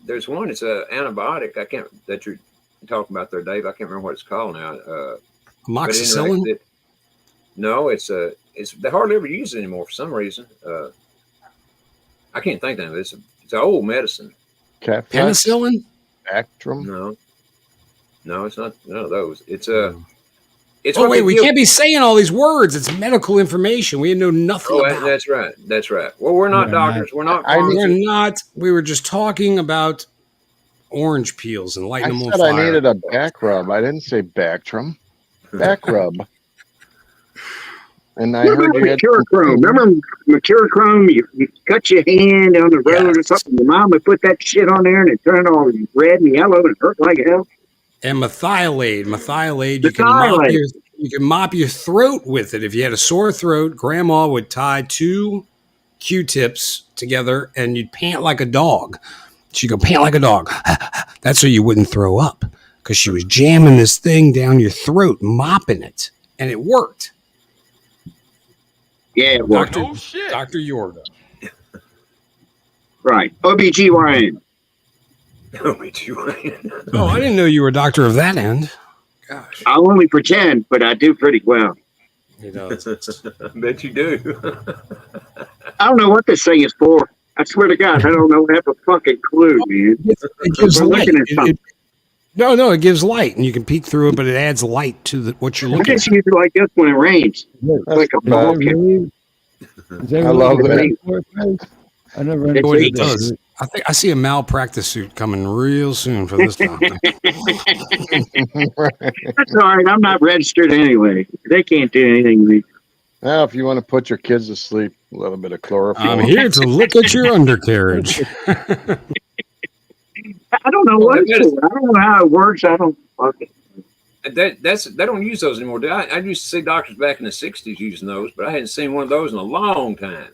It's a antibiotic. That you're talking about there, Dave. I can't remember what it's called now. But Amoxicillin? anyway, no, it's they hardly ever use it anymore for some reason. I can't think of it. It's an old medicine. Penicillin? Bactrim? No, it's not none of those. It's Oh, what wait, they we give- can't be saying all these words. It's medical information. We know nothing about. That's right. That's right. Well, we're not doctors. We're not. We're not. We were just talking about orange peels and lighting I them on said fire. I needed a back rub. I didn't say Bactrim. Back rub. And I heard you had Mercurochrome. Remember Mercurochrome? You cut your hand on the road or something. Your mom would put that shit on there and it turned all red and yellow and it hurt like hell. And methylate. Methylate. Methylate. You can mop your throat with it. If you had a sore throat, grandma would tie 2 Q-tips together and you'd pant like a dog. She'd go, pant like a dog. That's so you wouldn't throw up because she was jamming this thing down your throat, mopping it. And it worked. Yeah, it worked. Dr. Yorga. Right. OBGYN. Oh, I didn't know you were a doctor of that end. Gosh. I only pretend, but I do pretty well. He does. I bet you do. I don't know what this thing is for. I swear to God, I don't know. I have a fucking clue, man. It gives I'm light. looking at something. No, it gives light, and you can peek through it, but it adds light to what you're I looking at. just use it like this when it rains. Like a ball can. I love it. I never What understood it that. does. I think I see a malpractice suit coming real soon for this doctor. That's all right. I'm not registered anyway. They can't do anything to me. Now, if you want to put your kids to sleep, a little bit of chloroform. I'm here to look at your undercarriage. I don't know what it's for. I don't know how it works. I don't. Okay. They don't use those anymore. I used to see doctors back in the 60s using those, but I hadn't seen one of those in a long time.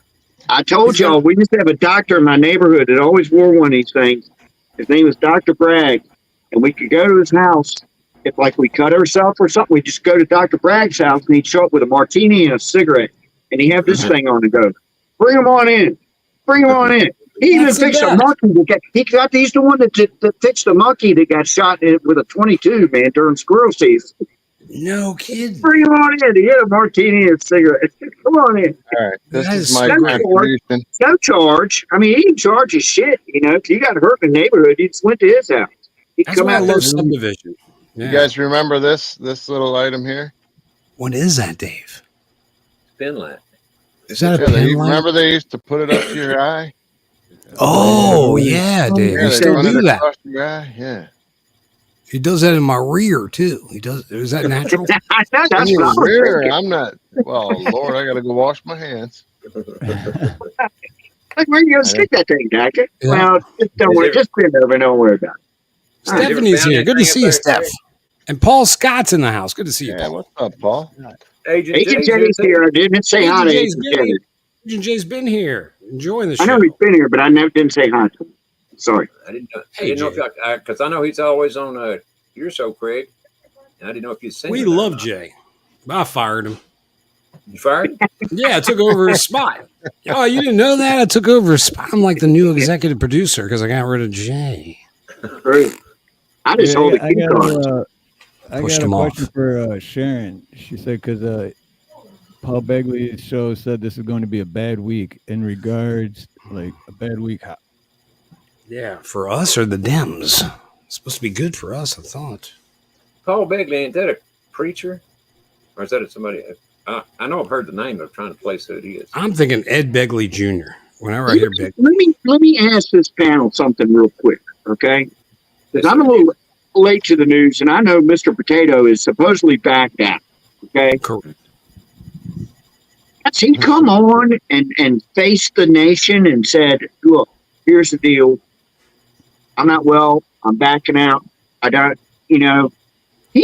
I told y'all we used to have a doctor in my neighborhood that always wore one of these things. His name was Dr. Bragg, and we could go to his house if, like, we cut ourselves or something. We'd just go to Dr. Bragg's house, and he'd show up with a martini and a cigarette, and he'd have this thing on the go. Bring him on in. Bring him on in. He even fixed a monkey. He's the one that fixed the monkey that got shot with a 22, man, during squirrel season. No kidding. Bring him on in. He had a martini and a cigarette. Come on in. All right. This is my no contribution. No charge. I mean, he didn't charge his shit. You know, if you got hurt in the neighborhood, you just went to his house. He'd That's come why I out love there. subdivision. You guys remember this little item here? What is that, Dave? Pin light. Is that a Yeah, pen light? remember they used to put it up to your eye? Oh, yeah, Dave. Yeah, You they still run it do that. across your eye. Yeah. He does that in my rear, too. He does. Is that natural? In your rear, I'm not. Well, Lord, I got to go wash my hands. Like, where you going to stick that thing, Doctor? Yeah. Well, just don't worry. Just bend over. Don't worry about it. Stephanie's here. Good to see you, Steph. And Paul Scott's in the house. Good to see you, Yeah, Paul. what's up, Paul? Agent Jenny's here. I didn't say hi to Agent Jenny. Agent Jay's been here, enjoying the I show. know he's been here, but I never didn't say hi to him. Sorry. I didn't know. Hey, I didn't know if because I know he's always on your show, Craig. And I didn't know if you'd seen We him or love not. Jay. I fired him. You fired him? Yeah, I took over his spot. Oh, you didn't know that? I took over his spot. I'm like the new executive producer because I got rid of Jay. Great. I just hold the I cue cards. I Pushed got a him off. question for Sharon. She said because Paul Begley's show said this is going to be a bad week in regards like a bad week. Yeah, for us or the Dems? It's supposed to be good for us, I thought. Paul Begley, ain't that a preacher? Or is that somebody? I know I've heard the name, but I'm trying to place who it is. I'm thinking Ed Begley Jr. Whenever I hear Begley. Let me ask this panel something real quick, okay? Because I'm a little late to the news, and I know Mr. Potato is supposedly backed out, okay? Correct. Has he come on and faced the nation and said, look, here's the deal. I'm not well. I'm backing out. I don't, he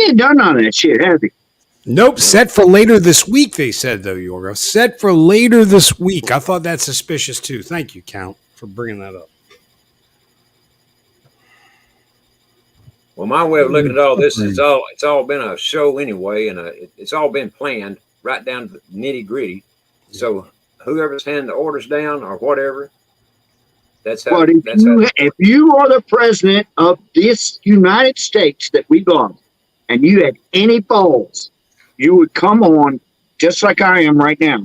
ain't done none of that shit, has he? Nope, set for later this week, they said, though, Yorgo. Set for later this week. I thought that suspicious, too. Thank you, Count, for bringing that up. Well, my way of looking at all this is it's all been a show anyway, and it's all been planned right down to the nitty gritty. So whoever's handing the orders down or whatever, that's how. But if you are the president of this United States that we got, and you had any balls, you would come on just like I am right now.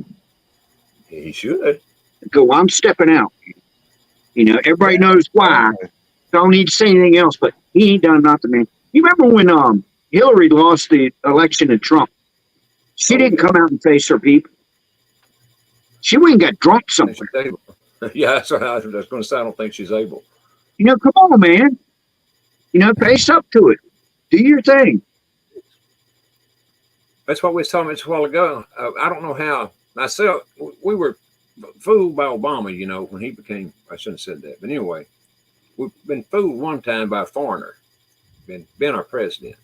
He should go. I'm stepping out. Everybody knows why. Don't need to say anything else, but he ain't done nothing, man. You remember when Hillary lost the election to Trump? She didn't come out and face her people. She went and got drunk somewhere. Yeah, that's what I was going to say. I don't think she's able. Come on, man. Face up to it. Do your thing. That's what we was talking about a while ago. I don't know how. Myself, we were fooled by Obama, when he became, I shouldn't have said that. But anyway, we've been fooled one time by a foreigner, been our president.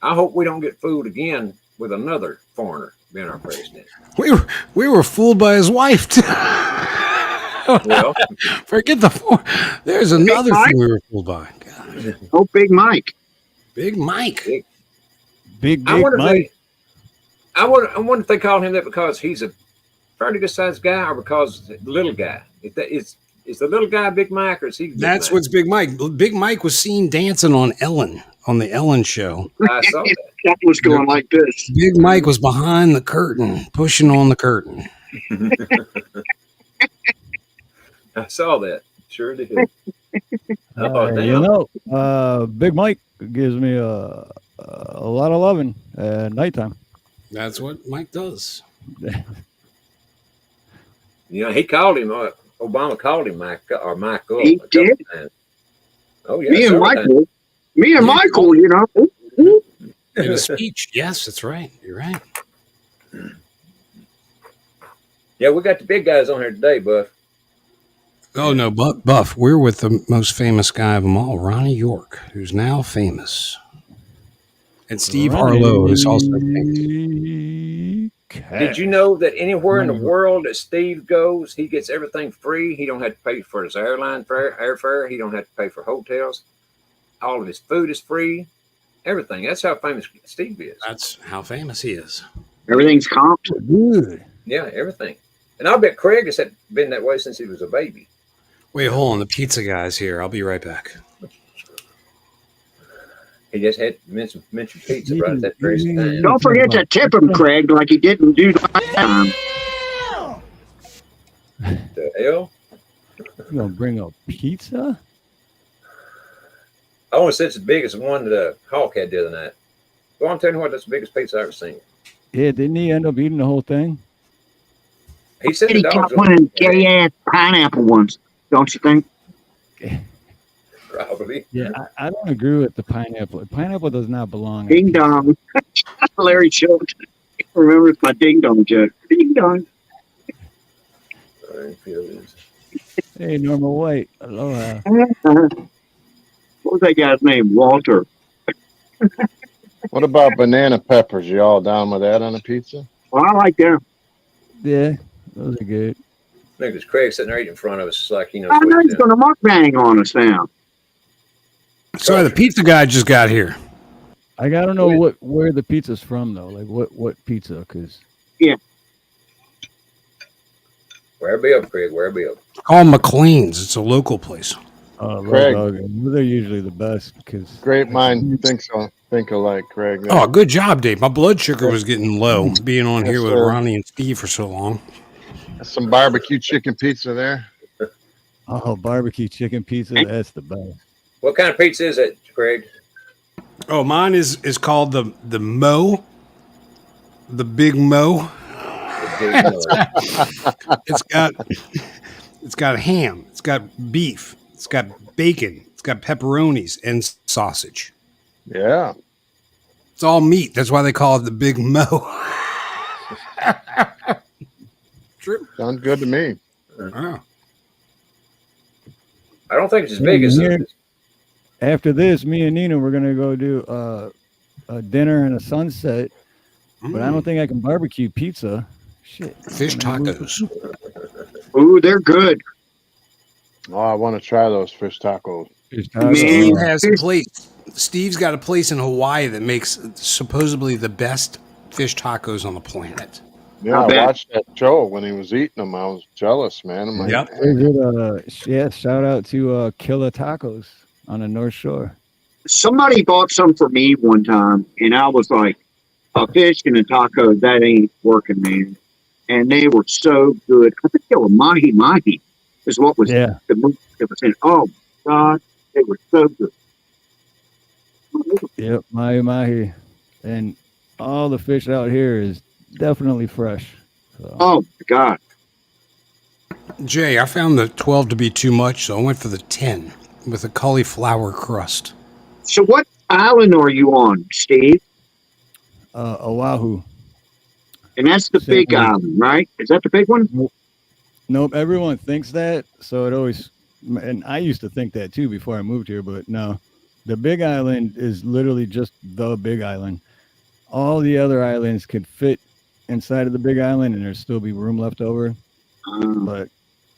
I hope we don't get fooled again with another foreigner being our president. We were fooled by his wife, too. Well, forget there's another thing we were fooled by. God. Oh, Big Mike. Big Mike. Big Mike. I wonder if they call him that because he's a fairly good sized guy or because the little guy. Is the little guy Big Mike or is he? That's what's Big Mike. Big Mike was seen dancing on Ellen, on the Ellen show. I saw that. That was going like this. Big Mike was behind the curtain, pushing on the curtain. I saw that. Sure did. Big Mike gives me a lot of loving at nighttime. That's what Mike does. He called him. Obama called him Mike or Michael. He did. Oh yeah. Me and Michael. In a speech. Yes, that's right. You're right. Yeah, we got the big guys on here today, Buff. Oh no, Buff. We're with the most famous guy of them all, Ronnie York, who's now famous. And Steve Harloha is also famous. Did you know that anywhere in the world that Steve goes, he gets everything free? He don't have to pay for his airfare. He don't have to pay for hotels. All of his food is free. Everything. That's how famous Steve is. That's how famous he is. Everything's comped. Good. Yeah, everything. And I'll bet Craig has been that way since he was a baby. Wait, hold on. The pizza guy's here. I'll be right back. He just had mentioned pizza right at that very time. Don't forget to tip him, Craig, like he didn't do last time. The hell? You gonna bring up pizza? I want to say it's the biggest one that Hawk had the other night. Well, I'm telling you what, that's the biggest pizza I've ever seen. Yeah, didn't he end up eating the whole thing? He said he got one of them gay-ass pineapple ones, don't you think? Probably. Yeah, I don't agree with the pineapple. Pineapple does not belong. Ding dong. Larry Schultz. Remember my ding dong joke. Ding dong. Hey, Norma White. Aloha. What was that guy's name? Walter. What about banana peppers? You all down with that on a pizza? Well, I like them. Yeah, those are good. I think it's Craig sitting there eating in front of us. It's like, I know he's going to mukbang on us now. Sorry, the pizza guy just got here. I gotta know where the pizza's from though. Like what pizza? Because where be up, Craig? Where be up? Call McLean's. It's a local place. Craig. They're usually the best because great mind think alike, Craig. Oh, good job, Dave. My blood sugar was getting low being on here with Ronnie and Steve for so long. Some barbecue chicken pizza there. Oh, barbecue chicken pizza. That's the best. What kind of pizza is it, Craig? Oh, mine is called the Mo, the Big Mo. It's got ham, it's got beef, it's got bacon, it's got pepperonis and sausage. Yeah. It's all meat. That's why they call it the Big Mo. True. Sounds good to me. Oh. I don't think it's as big as After this, me and Nina, we're gonna go do a dinner and a sunset. But I don't think I can barbecue pizza. Shit. Fish tacos. Ooh, they're good. Oh, I want to try those fish tacos. Steve has a place. Steve's got a place in Hawaii that makes supposedly the best fish tacos on the planet. Yeah, I watched that show when he was eating them. I was jealous, man. I'm like, Yep. Yeah, shout out to Killer Tacos on the North Shore. Somebody bought some for me one time, and I was like, a fish and a taco, that ain't working, man. And they were so good. I think they were mahi is what was the movie that was in. Oh, God, they were so good. Yep, mahi. And all the fish out here is definitely fresh. So. Oh, my God. Jay, I found the 12 to be too much, so I went for the 10 with a cauliflower crust. So what island are you on, Steve? Oahu. And that's the big island, right? Is that the big one? Nope. Everyone thinks that. So it always, and I used to think that too before I moved here, but no. The big island is literally just the big island. All the other islands could fit inside of the big island and there'd still be room left over. But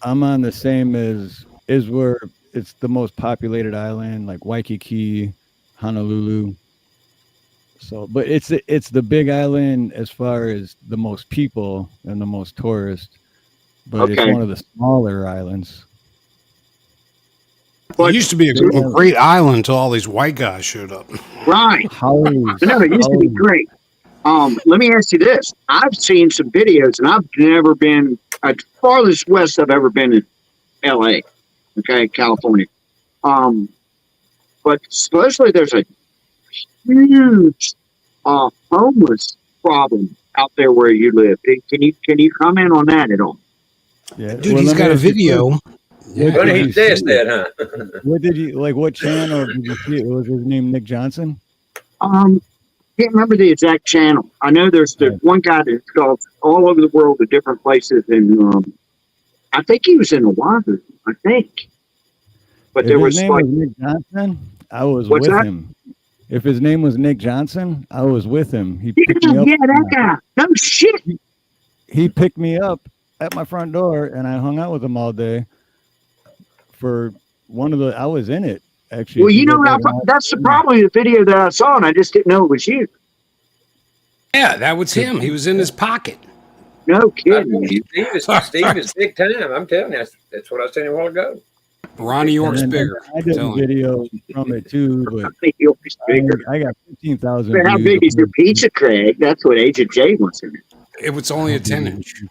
I'm on the same as where it's the most populated island, like Waikiki, Honolulu. So, but it's the big island as far as the most people and the most tourists, but it's one of the smaller islands. It used to be a great island until all these white guys showed up. Right. No, it used to be great. Let me ask you this. I've seen some videos, and I've never been, as farthest west I've ever been in LA, okay, California. But supposedly there's a huge homeless problem out there where you live. Can you comment on that at all? Yeah, dude, he's got a video. What did he test that, huh? What did you like? What channel did you see? Was his name Nick Johnson? Can't remember the exact channel. I know there's the one guy that's golfed all over the world at different places, and I think he was in Oahu. I think. But there was name was Nick Johnson. I was with him. If his name was Nick Johnson, I was with him. He picked me up. Yeah, that guy. No shit. He picked me up at my front door, and I hung out with him all day. For one of the, I was in it actually. Well, you know, that's the problem with the video that I saw, and I just didn't know it was you. Yeah, that was him. He was in his pocket. No kidding. Steve is big time. I'm telling you, that's what I was telling you a while ago. Ronnie York's bigger. I did a video from it too, but I got 15,000. How big is your pizza, Craig? That's what Agent J wants in it. It was only a 10-inch.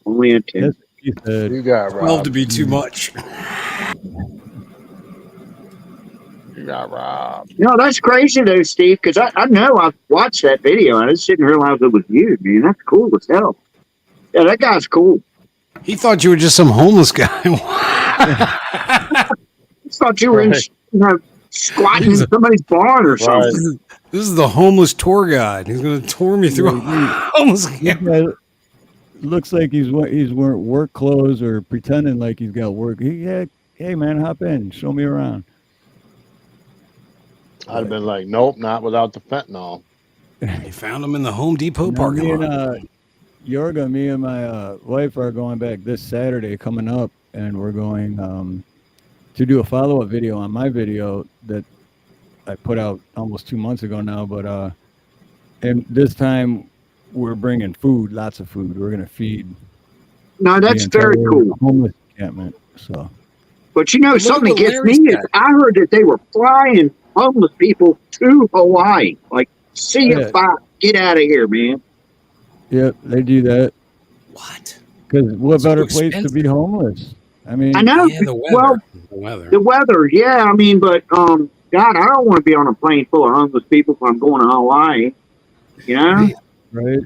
Only a 10. You got 12 to be too much. You got robbed. No, that's crazy though, Steve, because I know I've watched that video. I just didn't realize it was you, man. That's cool as hell. Yeah, that guy's cool. He thought you were just some homeless guy. I thought you were in, squatting in somebody's barn or something. This is the homeless tour guide. He's going to tour me through homeless camp. Looks like he's wearing work clothes or pretending like he's got work. Hey man, hop in, show me around. I'd have been like, nope, not without the fentanyl. You found him in the Home Depot parking lot. Yorga, me and my wife are going back this Saturday coming up, and we're going to do a follow-up video on my video that I put out almost 2 months ago now. But and this time we're bringing food, lots of food. We're gonna feed. No, that's very cool. Homeless encampment. So, but you know, something that gets me is I heard that they were flying homeless people to Hawaii. Like, see you, get out of here, man. Yep, they do that. What? Because what better place to be homeless? I mean, I know. Yeah, the weather. Well, the weather. Yeah, I mean, but God, I don't want to be on a plane full of homeless people if I'm going to Hawaii. You know? Right.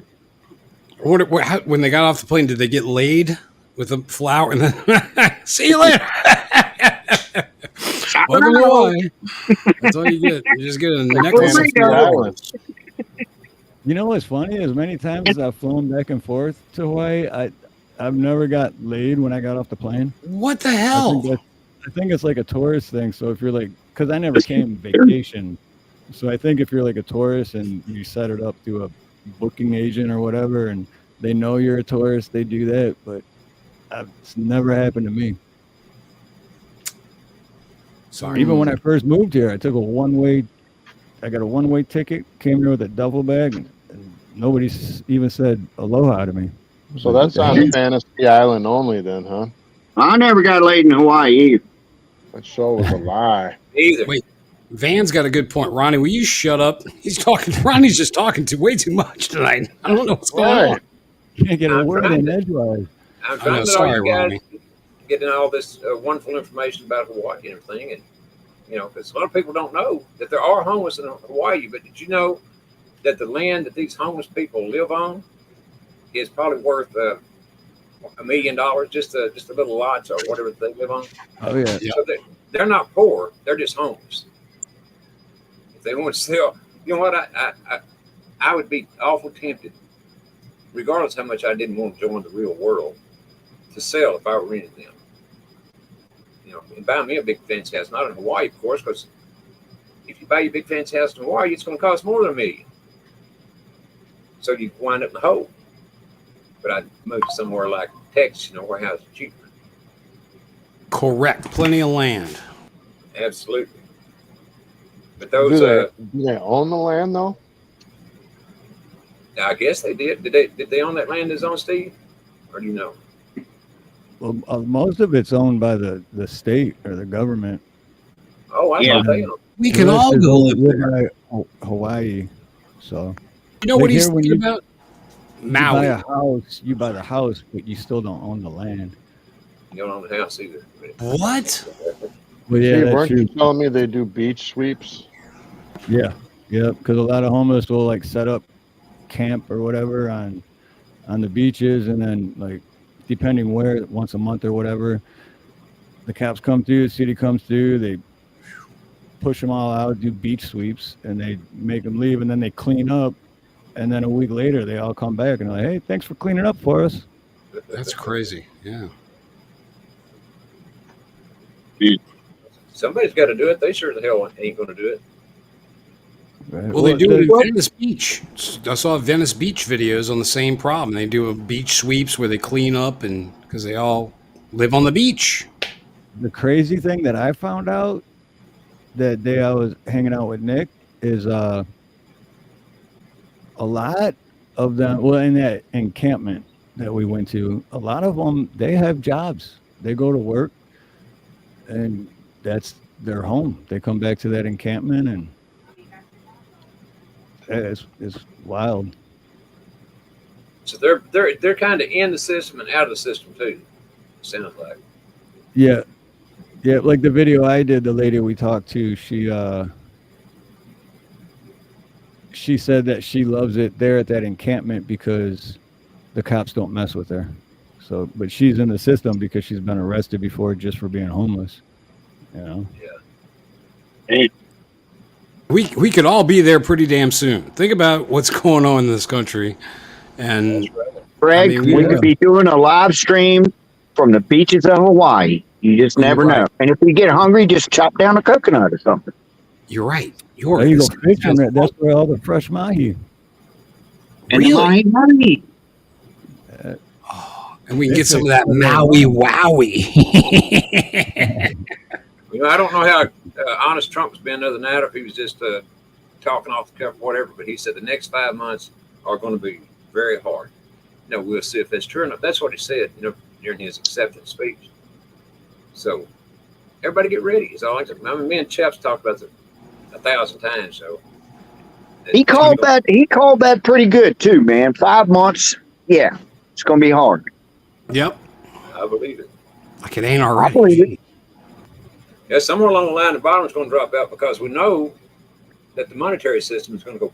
When they got off the plane, did they get laid with a flower? And then see you later. Welcome to Hawaii. That's all you get. You just get a necklace of flowers. You know what's funny? As many times as I've flown back and forth to Hawaii, I've never got laid when I got off the plane. What the hell? I think it's like a tourist thing. So if you're like, because I never came vacation, so I think if you're like a tourist and you set it up through a booking agent or whatever, and they know you're a tourist, they do that. But it's never happened to me. Sorry. Even when I first moved here, I took a one-way. I got a one-way ticket. Came here with a duffel bag, and nobody even said aloha to me. So that's on Fantasy Island only, then, huh? I never got laid in Hawaii either. That show was a lie. Either. Wait, Van's got a good point. Ronnie, will you shut up? Ronnie's just talking way too much tonight. I don't know what's going on. Can't get a word in edgewise. I'm trying to all you guys getting all this wonderful information about Hawaii and everything, and because a lot of people don't know that there are homeless in Hawaii. But did you know that the land that these homeless people live on is probably worth $1 million, just a little lots or whatever they live on? Oh yeah. So they're not poor; they're just homeless. If they want to sell, you know what? I would be awful tempted, regardless how much I didn't want to join the real world, to sell if I were renting them. And buy me a big fancy house, not in Hawaii, of course, because if you buy your big fancy house in Hawaii, it's going to cost more than $1 million. So you wind up in the hole. But I'd move to somewhere like Texas, where houses are cheaper. Correct. Plenty of land. Absolutely. But those do they own the land though? I guess they did. Did they own that land that's on, Steve? Or do you know? Well, most of it's owned by the state or the government. Oh, I thought they owned. We can all go live there. Hawaii. So you know what he's thinking about? Maui. You buy the house, but you still don't own the land. You don't own the house either. What? Well, yeah, Steve, weren't you telling me they do beach sweeps? Yeah, because a lot of homeless will like set up camp or whatever on the beaches, and then like depending where, once a month or whatever, the cops come through, the city comes through, they push them all out, do beach sweeps, and they make them leave, and then they clean up, and then a week later they all come back and they're like, hey, thanks for cleaning up for us. That's crazy. Yeah. Somebody's got to do it. They sure the hell ain't going to do it. Right. Well, they do it in Venice Beach. I saw Venice Beach videos on the same problem. They do a beach sweeps where they clean up, and because they all live on the beach. The crazy thing that I found out that day I was hanging out with Nick is a lot of them, well, in that encampment that we went to, a lot of them, they have jobs. They go to work, and that's their home. They come back to that encampment, and it's wild. So they're kind of in the system and out of the system too. Sounds like. Yeah, like the video I did, the lady we talked to, she said that she loves it there at that encampment because the cops don't mess with her. So, but she's in the system because she's been arrested before just for being homeless. Yeah. Hey. We could all be there pretty damn soon. Think about what's going on in this country, and Greg, we could be doing a live stream from the beaches of Hawaii. You just never know. And if you get hungry, just chop down a coconut or something. You're right. There you go fishing. That's where all the fresh mahi. And really? The mahi. And we can get some of that Maui Wowie. I don't know how honest Trump's been other than that, or if he was just talking off the cuff or whatever, but he said the next 5 months are going to be very hard. We'll see if that's true enough. That's what he said, during his acceptance speech. So everybody get ready. It's all me and Chaps talked about it 1,000 times. So he called that pretty good too, man. 5 months. Yeah, it's going to be hard. Yep. I believe it. Like it ain't I already. believe it. Yeah, somewhere along the line, the bottom is going to drop out because we know that the monetary system is going to go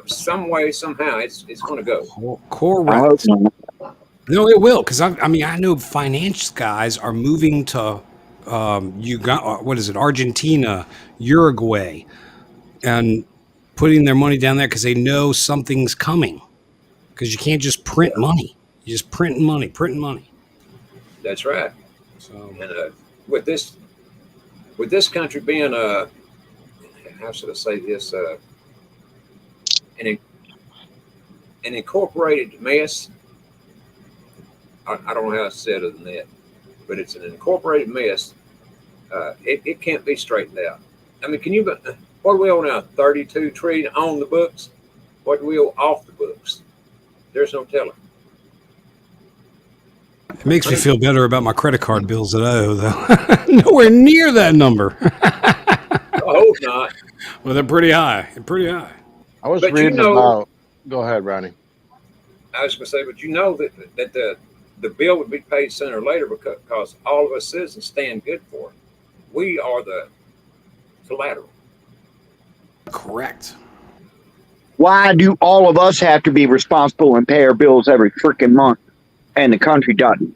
some way, somehow. It's going to go. Correct. No, it will, because I mean I know finance guys are moving to what is it, Argentina, Uruguay, and putting their money down there because they know something's coming. Because you can't just print money. You just printing money. That's right. So, and with this country being how should I say this, an incorporated mess. I don't know how to say it other than that, but it's an incorporated mess. It can't be straightened out. I mean, what do we owe now? 32 trillion on the books. What do we owe off the books? There's no telling. it makes me feel better about my credit card bills that I owe, though. Nowhere near that number. I hope not. Well, they're pretty high. I was But reading about. Go ahead, Ronnie. I was going to say, but you know that the bill would be paid sooner or later because all of us citizens stand good for it. We are the collateral. Correct. Why do all of us have to be responsible and pay our bills every freaking month, and the country doesn't?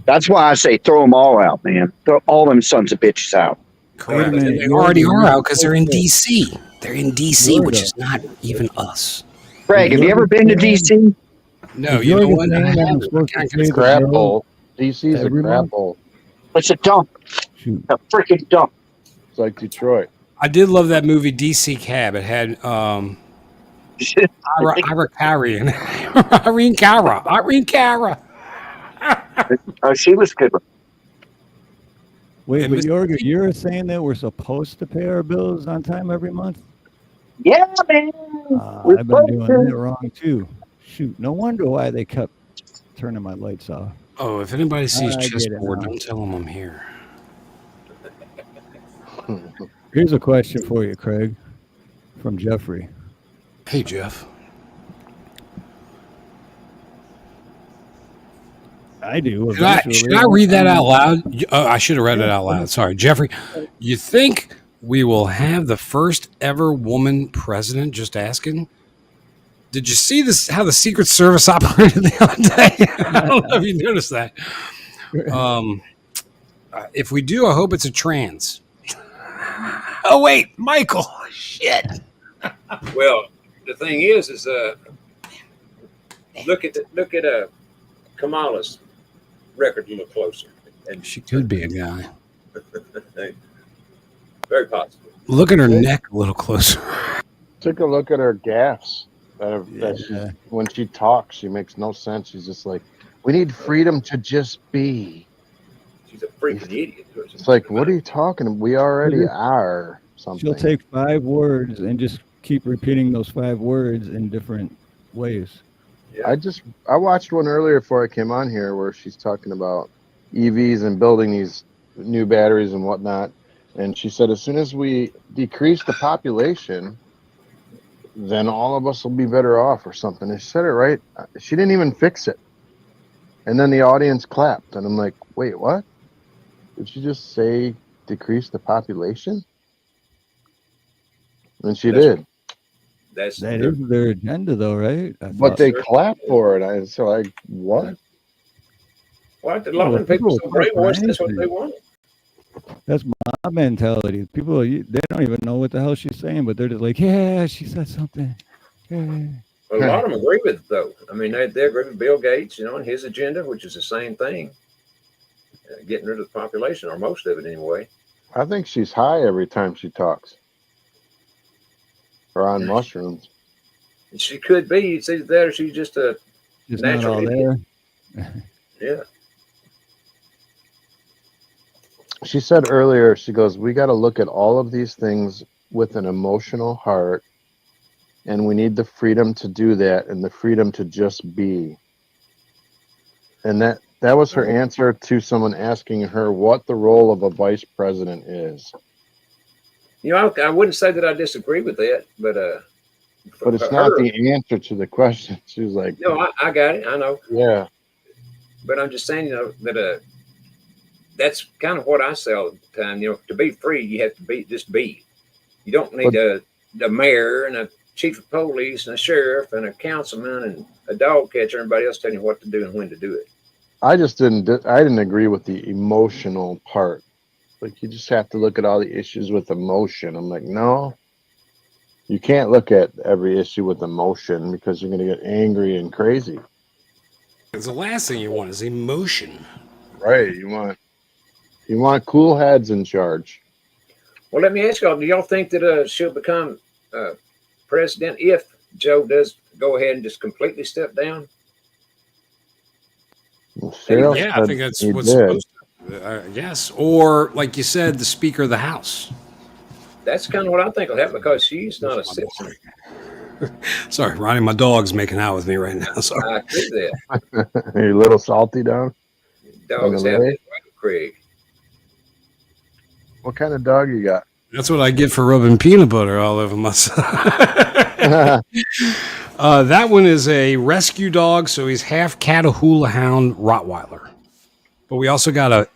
That's why I say throw them all out, man. Throw all them sons of bitches out. Correct. They already are out because they're in D.C. They're in D.C., which is not even us. Craig, have you ever been to D.C.? No, you know what? It's a crap hole. DC's a crap hole. It's a dump. A freaking dump. It's like Detroit. I did love that movie DC Cab. It had Ira Carey in it. Irene Cara. Oh, she was good. Wait, but Jorgen, you're saying that we're supposed to pay our bills on time every month? Yeah, man. I've been doing it wrong too. Shoot, no wonder why they kept turning my lights off. Oh, if anybody sees chessboard, don't tell them I'm here. Here's a question for you, Craig, from Jeffrey. Hey, Jeff. I do. Should I read that out loud? I should have read it out loud. Sorry, Jeffrey. You think we will have the first ever woman president? Just asking. Did you see this? How the Secret Service operated the other day? I don't know if you noticed that. If we do, I hope it's a trans. Oh wait, Michael. Shit. Well, the thing is look at Kamala's record a little closer, and she could be a guy. Very possible. Look at her neck a little closer. Took a look at her gaffes. When she talks, she makes no sense. She's just like, we need freedom to just be. She's a freaking idiot. It's like, what are you talking about? We already are something. She'll take 5 words and just keep repeating those 5 words in different ways. Yeah. I watched one earlier before I came on here where she's talking about EVs and building these new batteries and whatnot. And she said, as soon as we decrease the population, then all of us will be better off or something. And she said it right. She didn't even fix it. And then the audience clapped. And I'm like, wait, what? Did she just say decrease the population? And she did. That is their agenda, though, right? But they clap for it. So like, what? What? A lot of people so brainwashed. That's what they want. That's my mentality. People, they don't even know what the hell she's saying, but they're just like, yeah, she said something. Yeah. Well, a lot of them agree with it, though. I mean, they agree with Bill Gates, and his agenda, which is the same thing, getting rid of the population, or most of it anyway. I think she's high every time she talks. Or on mushrooms. She could be. It's either that or she's just a natural idiot. Yeah. She said earlier, she goes, we got to look at all of these things with an emotional heart, and we need the freedom to do that and the freedom to just be. And that was her answer to someone asking her what the role of a vice president is. I wouldn't say that I disagree with that, but it's not the answer to the question. She was like, no, I got it. I know. Yeah. But I'm just saying, that that's kind of what I say all the time. You know, to be free, you have to just be. You don't need a mayor and a chief of police and a sheriff and a councilman and a dog catcher and everybody else telling you what to do and when to do it. I didn't agree with the emotional part. Like, you just have to look at all the issues with emotion. I'm like, no, you can't look at every issue with emotion because you're going to get angry and crazy. Because the last thing you want is emotion. Right. You want cool heads in charge. Well, let me ask y'all, do y'all think that she'll become president if Joe does go ahead and just completely step down? Well, yeah, I think that's what's supposed to. Yes, or like you said, the Speaker of the House. That's kind of what I think will happen because she's not a citizen. Sorry, Ronnie, my dog's making out with me right now. Sorry. I did that. Are you a little salty down? Dog's having it right with Craig. What kind of dog you got? That's what I get for rubbing peanut butter all over myself. That one is a rescue dog, so he's half Catahoula Hound Rottweiler. But we also got a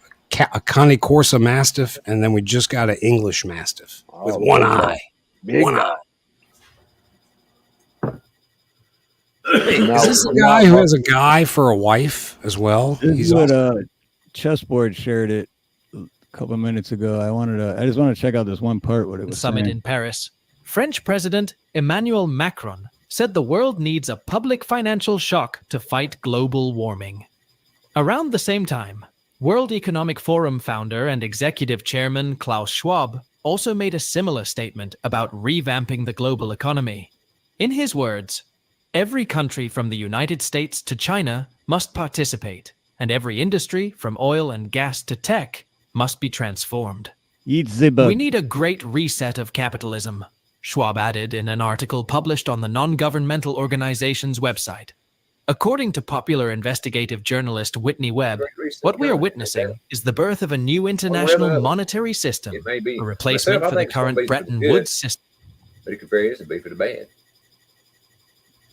Connie Corsa Mastiff, and then we just got an English Mastiff with one eye. One eye. Is this the guy who has a guy for a wife as well? He's what Chessboard shared it a couple of minutes ago. I just want to check out this one part. What it was Summit saying. in Paris. French President Emmanuel Macron said the world needs a public financial shock to fight global warming. Around the same time, World Economic Forum founder and executive chairman Klaus Schwab also made a similar statement about revamping the global economy. In his words, every country from the United States to China must participate, and every industry from oil and gas to tech must be transformed. Eat the bug. We need a great reset of capitalism, Schwab added in an article published on the non-governmental organization's website. According to popular investigative journalist Whitney Webb, what we are witnessing is the birth of a new international monetary system, a replacement for the current Bretton Woods system. But it could very easily be for the bad.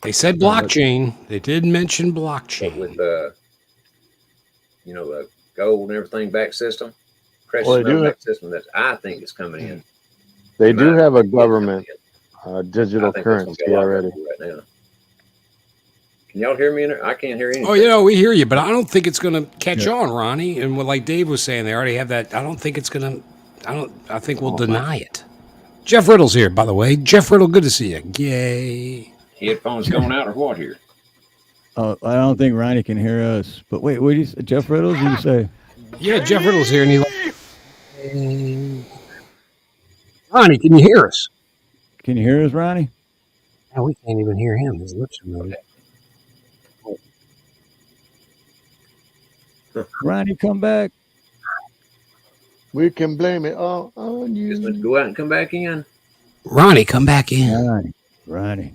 They said blockchain. They did mention blockchain. With the gold and everything back system, precious metal back system, that I think is coming in. They do have a government digital currency already. Right now. Can y'all hear me? I can't hear anything. Oh, we hear you, but I don't think it's going to catch on, Ronnie. And like Dave was saying, they already have that. I don't think it's going to. I think we'll deny it. Jeff Riddle's here, by the way. Jeff Riddle, good to see you. Yay. Headphones going out or what here? Oh, I don't think Ronnie can hear us. But wait, what did you say? Jeff Riddle? What did you say? Yeah, Jeff Riddle's here, and he's like, Ronnie, can you hear us? Can you hear us, Ronnie? No, we can't even hear him. His lips are moving. Ronnie, come back. We can blame it all on you. Just go out and come back in. Ronnie, come back in. Ronnie,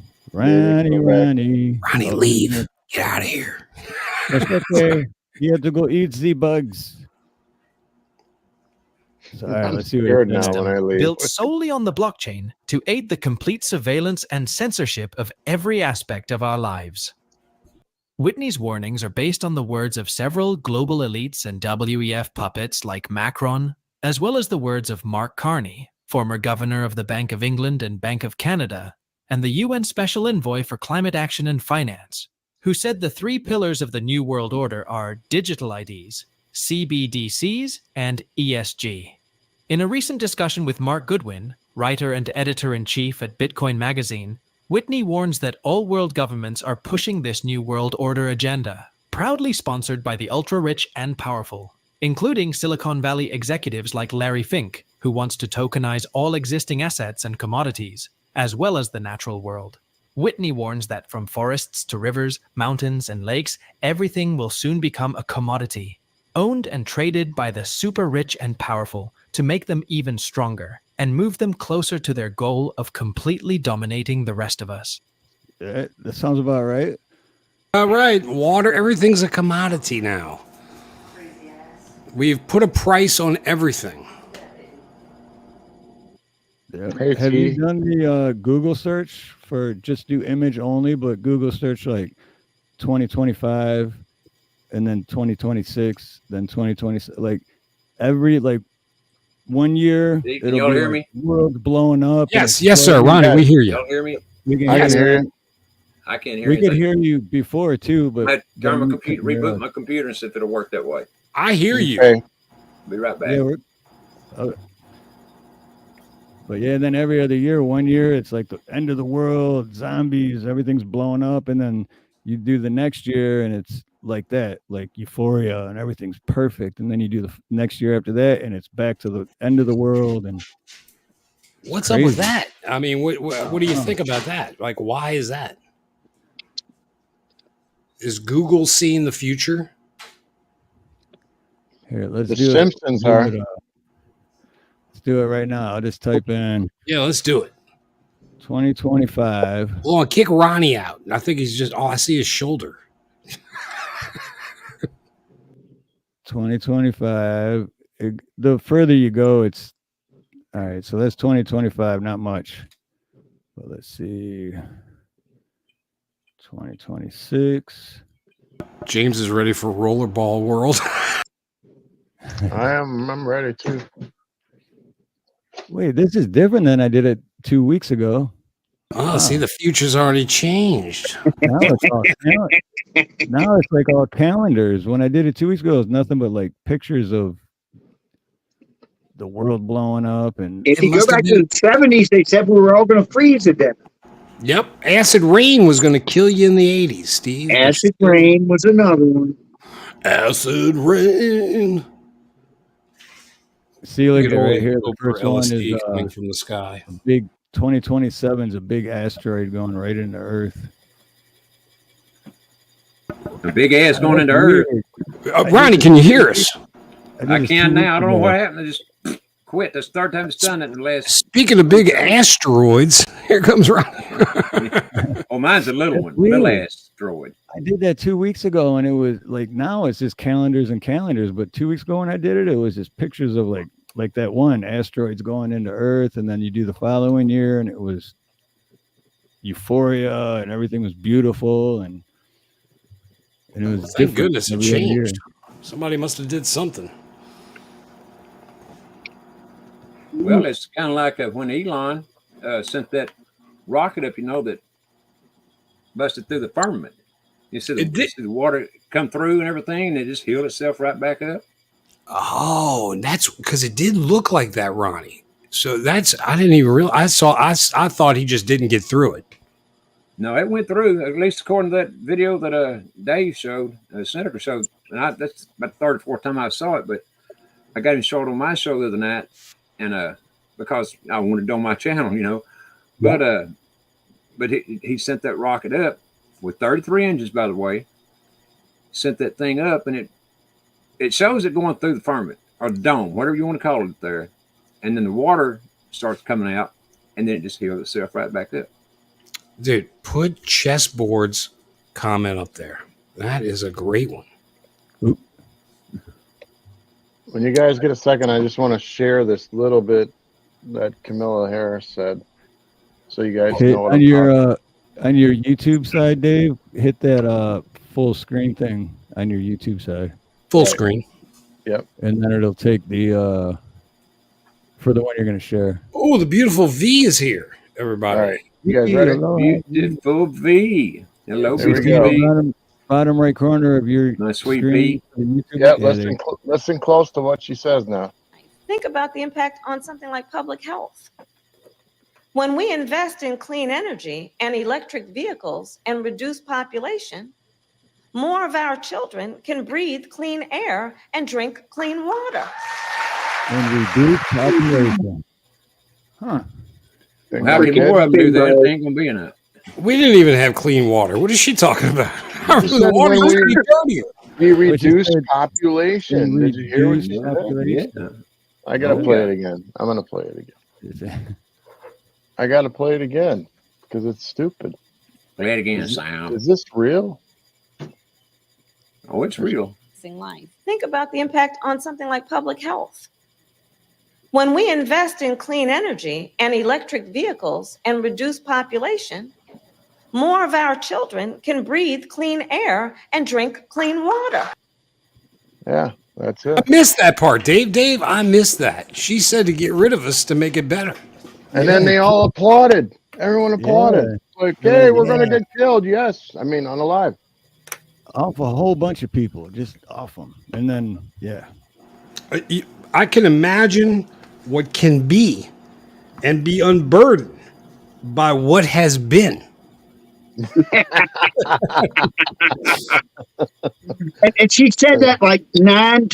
leave. Get out of here. That's okay. You have to go eat the bugs. So, all right, let's see what it says. Built solely on the blockchain to aid the complete surveillance and censorship of every aspect of our lives. Whitney's warnings are based on the words of several global elites and WEF puppets like Macron, as well as the words of Mark Carney, former governor of the Bank of England and Bank of Canada, and the UN Special Envoy for Climate Action and Finance, who said the 3 pillars of the New World Order are digital IDs, CBDCs, and ESG. In a recent discussion with Mark Goodwin, writer and editor-in-chief at Bitcoin Magazine, Whitney warns that all world governments are pushing this New World Order agenda, proudly sponsored by the ultra-rich and powerful, including Silicon Valley executives like Larry Fink, who wants to tokenize all existing assets and commodities, as well as the natural world. Whitney warns that from forests to rivers, mountains, and lakes, everything will soon become a commodity, owned and traded by the super-rich and powerful to make them even stronger and move them closer to their goal of completely dominating the rest of us. That sounds about right. All right, water, everything's a commodity now. We've put a price on everything. Yeah. Have you done the Google search for just do image only, but Google search like 2025 and then 2026, then 2026? Like every like 1 year Can it'll y'all be hear like me? the world's blowing up. and Yes, sir. exploding. Ronnie, we hear you. Y'all hear me? We can I hear can you. hear you. I can't hear We anything. could hear you before too, but I had to turn my then computer, reboot my computer, and see if it'll work that way. I hear you. Okay. Be right back. yeah, but yeah, then every other year, 1 year it's like the end of the world, zombies, everything's blowing up, and then you do the next year and it's like that, like euphoria, and everything's perfect, and then you do the next year after that, and it's back to the end of the world, and What's up with crazy. that? I mean, what do you think about that? Like, why is that? Is Google seeing the future? Here, let's The do Simpsons it. are. Let's do it right now. I'll just type in Yeah, let's do it. 2025. Hold on, kick Ronnie out. I think he's just. Oh, I see his shoulder. 2025. The further you go, it's all right. So that's 2025. Not much. But let's see. 2026. James is ready for rollerball world. I'm ready too. Wait, this is different than I did it 2 weeks ago. Oh, see, the future's already changed. Now it's like all calendars. When I did it 2 weeks ago, it was nothing but like pictures of the world blowing up. And If you go back to the 70s, they said we were all going to freeze to death. Yep, acid rain was going to kill you in the 80s, Steve. Acid rain was another one. Acid rain. see, look Look at at all right the here. The Cobra first one LSD is coming from the sky. big 2027 is a big asteroid going right into Earth. A big ass going into Earth. Ronnie, can you hear us? I can now. I don't know what happened. I just quit. That's the third time it's done it in the last. Speaking of big asteroids, here comes Ronnie. Oh, mine's a little one. weird. Little asteroid. I did that 2 weeks ago, and it was like now it's just calendars and calendars. But 2 weeks ago when I did it, it was just pictures of like that one asteroids going into Earth, and then you do the following year, and it was euphoria, and everything was beautiful, and it was Thank different goodness it every other year. changed. Somebody must have did something. Well, it's kind of like when Elon sent that rocket up, that busted through the firmament. You see the water come through and everything, and it just healed itself right back up. Oh, and that's because it did look like that, Ronnie. So I didn't even realize. I thought he just didn't get through it. No, it went through, at least according to that video that Dave showed, Senator showed. And that's about the third or fourth time I saw it, but I got him showed on my show the other night, and because I wanted it on my channel, but he sent that rocket up with 33 engines, by the way. Sent that thing up, and it shows it going through the firmament or the dome, whatever you want to call it there, and then the water starts coming out, and then it just heals itself right back up. Dude, put Chessboard's comment up there. That is a great one. When you guys get a second, I just want to share this little bit that Camilla Harris said, so you guys know what on your YouTube side, Dave. Hit that full screen thing on your YouTube side. Full screen. Yep. And then it'll take the for the one you're going to share. Oh, the beautiful V is here, everybody. All right. You guys ready? Beautiful V. Hello, there we beautiful go. Bottom right corner of your my sweet screen. V. Yeah, listen close to what she says now. Think about the impact on something like public health. When we invest in clean energy and electric vehicles and reduce population, more of our children can breathe clean air and drink clean water. And reduce population. Huh. How can more of them do that? It ain't going to be enough. We didn't even have clean water. What is she talking about? The water must be dirtier. We reduced population. Did you hear what she said? Yeah. I got to play it again. I'm going to play it again. I got to play it again because it's stupid. Play it again, Sam. Is this real? Oh, it's real. Life. Think about the impact on something like public health. When we invest in clean energy and electric vehicles and reduce population, more of our children can breathe clean air and drink clean water. Yeah, That's I it. missed that part, Dave. Dave, I missed that. She said to get rid of us to make it better. And then they all applauded. Everyone applauded. Like, hey, we're gonna get killed. Yes, I mean unalive. Off a whole bunch of people, just off them, and then I can imagine what can be and be unburdened by what has been. And she said that like 10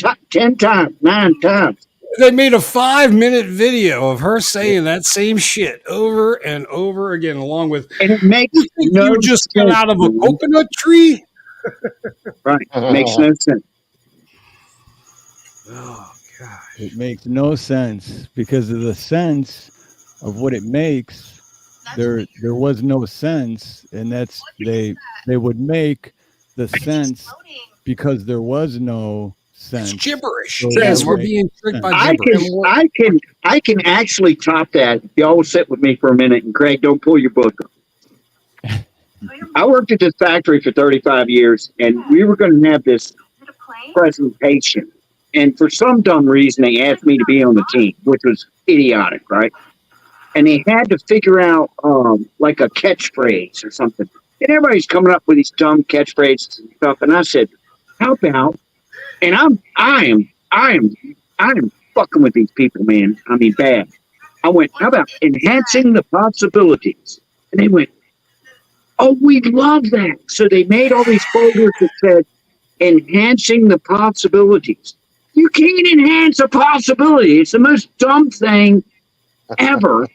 times, 9 times. They made a 5-minute video of her saying that same shit over and over again, along with, and it makes you just got out of a coconut tree. Right. Makes no sense. Oh, God. it makes no sense because of the sense of what it makes. There was no sense, and that's they would make the sense because there was no sense. It's gibberish. So Yes, that we're makes being tricked by I gibberish. can actually top that. Y'all sit with me for a minute, and Craig, don't pull your book up. I worked at this factory for 35 years, and we were going to have this presentation. And for some dumb reason, they asked me to be on the team, which was idiotic, right? And they had to figure out like a catchphrase or something. And everybody's coming up with these dumb catchphrases and stuff. And I said, "How about?" And I am fucking with these people, man. I mean, bad. I went, "How about enhancing the possibilities?" And they went, "Oh, we love that." So they made all these folders that said, "Enhancing the possibilities." You can't enhance a possibility. It's the most dumb thing ever.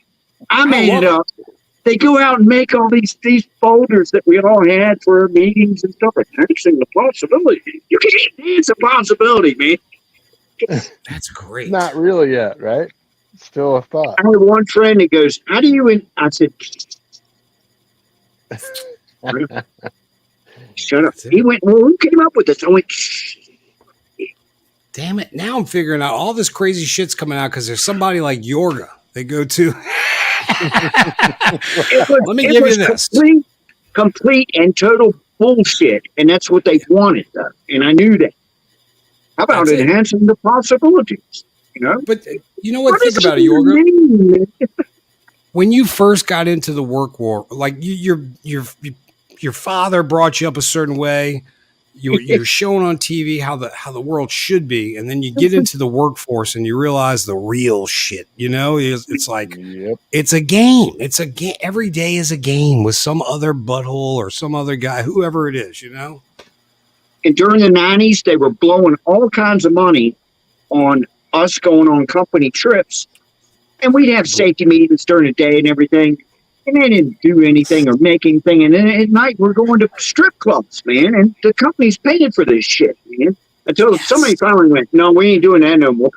I made it up. They go out and make all these folders that we all had for our meetings and stuff. Enhancing the possibility. You can't enhance a possibility, man. That's great. Not really yet, right? Still a thought. I had one friend that goes, "How do you?" I said, "Shut up." He went, "Well, who came up with this?" I went, "Shh." Damn it. Now I'm figuring out all this crazy shit's coming out because there's somebody like Yorga they go to. Let me give you this. Complete and total bullshit. And that's what they wanted, though. And I knew that. How about enhancing the possibilities? You know? But you know what? Think about it, Yorga. When you first got into the work war, like your father brought you up a certain way. You're shown on TV how the world should be, and then you get into the workforce and you realize the real shit. You know, it's like it's a game. It's a game. Every day is a game with some other butthole or some other guy, whoever it is. You know. And during the 90s, they were blowing all kinds of money on us going on company trips, and we'd have safety meetings during the day and everything. And they didn't do anything or make anything. And then at night, we're going to strip clubs, man. And the company's paying for this shit, man. Until somebody finally went, "No, we ain't doing that no more."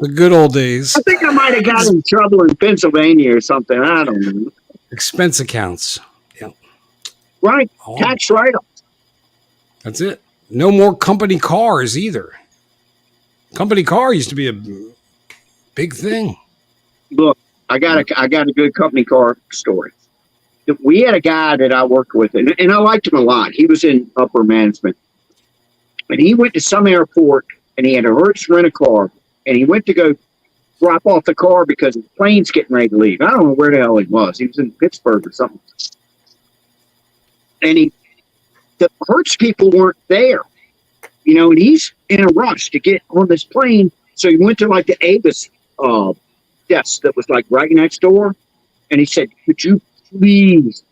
The good old days. I think I might have got in trouble in Pennsylvania or something. I don't know. Expense accounts. Yeah. Right. Tax write-off. That's it. No more company cars either. Company car used to be a big thing. Look. I got a good company car story. We had a guy that I worked with, and I liked him a lot. He was in upper management. And he went to some airport, and he had a Hertz rent-a-car, and he went to go drop off the car because the plane's getting ready to leave. I don't know where the hell he was. He was in Pittsburgh or something. And the Hertz people weren't there. You know, and he's in a rush to get on this plane. So he went to like the Avis desk that was like right next door, and he said, "Could you please,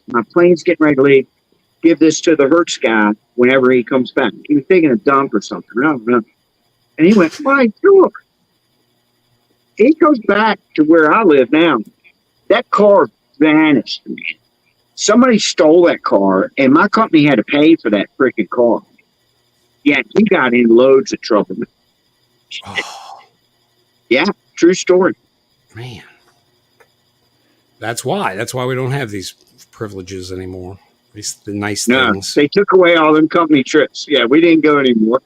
my plane's getting ready to leave, give this to the Hertz guy whenever he comes back." He was taking a dump or something. I don't know. And he went, "Fine, sure." He goes back to where I live now. That car vanished. Somebody stole that car, and my company had to pay for that freaking car. Yeah, he got in loads of trouble. Yeah. True story. Man. That's why we don't have these privileges anymore. These the nice things. They took away all them company trips. Yeah, we didn't go anymore.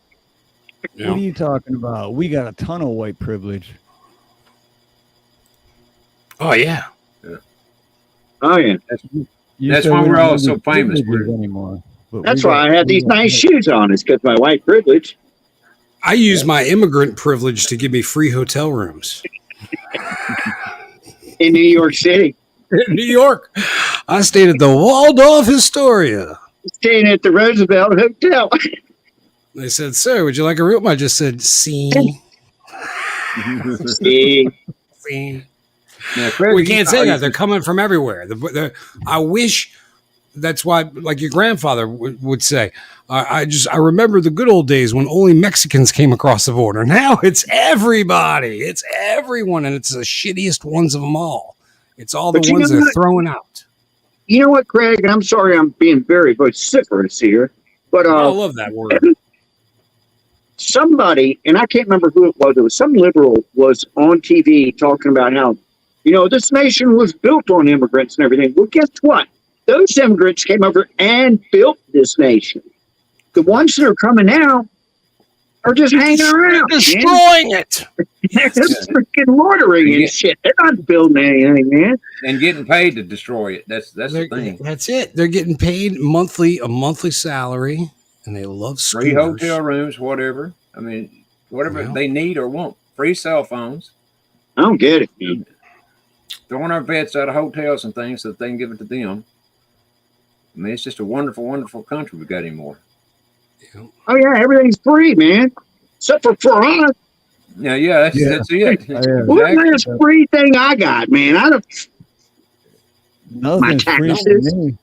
What are you talking about? We got a ton of white privilege. Oh yeah. Oh yeah. That's why we're all so famous. Anymore. That's why I have these nice shoes on. It's because my white privilege. I use my immigrant privilege to give me free hotel rooms. In New York City. In New York. I stayed at the Waldorf Astoria. Staying at the Roosevelt Hotel. They said, "Sir, would you like a room?" I just said, "See." See. Now, Craig, We can't say that. They're coming from everywhere. I wish that's why, like your grandfather would say, I remember the good old days when only Mexicans came across the border. Now it's everybody. It's everyone, and it's the shittiest ones of them all. It's all the ones they're throwing out. You know what, Craig? And I'm sorry I'm being very vociferous here, but I love that word. Somebody, and I can't remember who it was some liberal was on TV talking about how, this nation was built on immigrants and everything. Well, guess what? Those immigrants came over and built this nation. The ones that are coming now are just hanging around. Destroying it. They're just freaking loitering and shit. They're not building anything, man. And getting paid to destroy it. That's the thing. That's it. They're getting paid a monthly salary, and they love free scooters. hotel rooms, whatever. I mean, whatever they need or want. Free cell phones. I don't get it, man. Throwing our vets out of hotels and things so that they can give it to them. I mean, it's just a wonderful, wonderful country we got anymore. Oh, yeah, everything's free, man. Except for us. Yeah, that's it. What's this free thing I got, man? Nothing's free to me.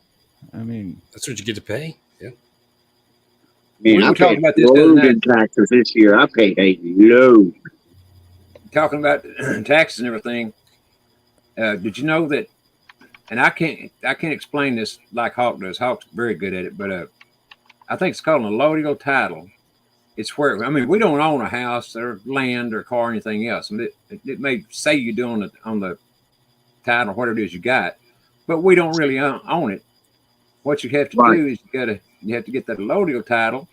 I mean, that's what you get to pay. Yeah. Man, We I were talking paid about this loaded taxes this year. I paid a load. Talking about taxes and everything. Did you know that? And I can't explain this like Hawk does. Hawk's very good at it, but I think it's called an allodial title. It's where we don't own a house or land or car or anything else. And it may say you do on the title, whatever it is you got, but we don't really own it. What you have to do is you have to get that allodial title,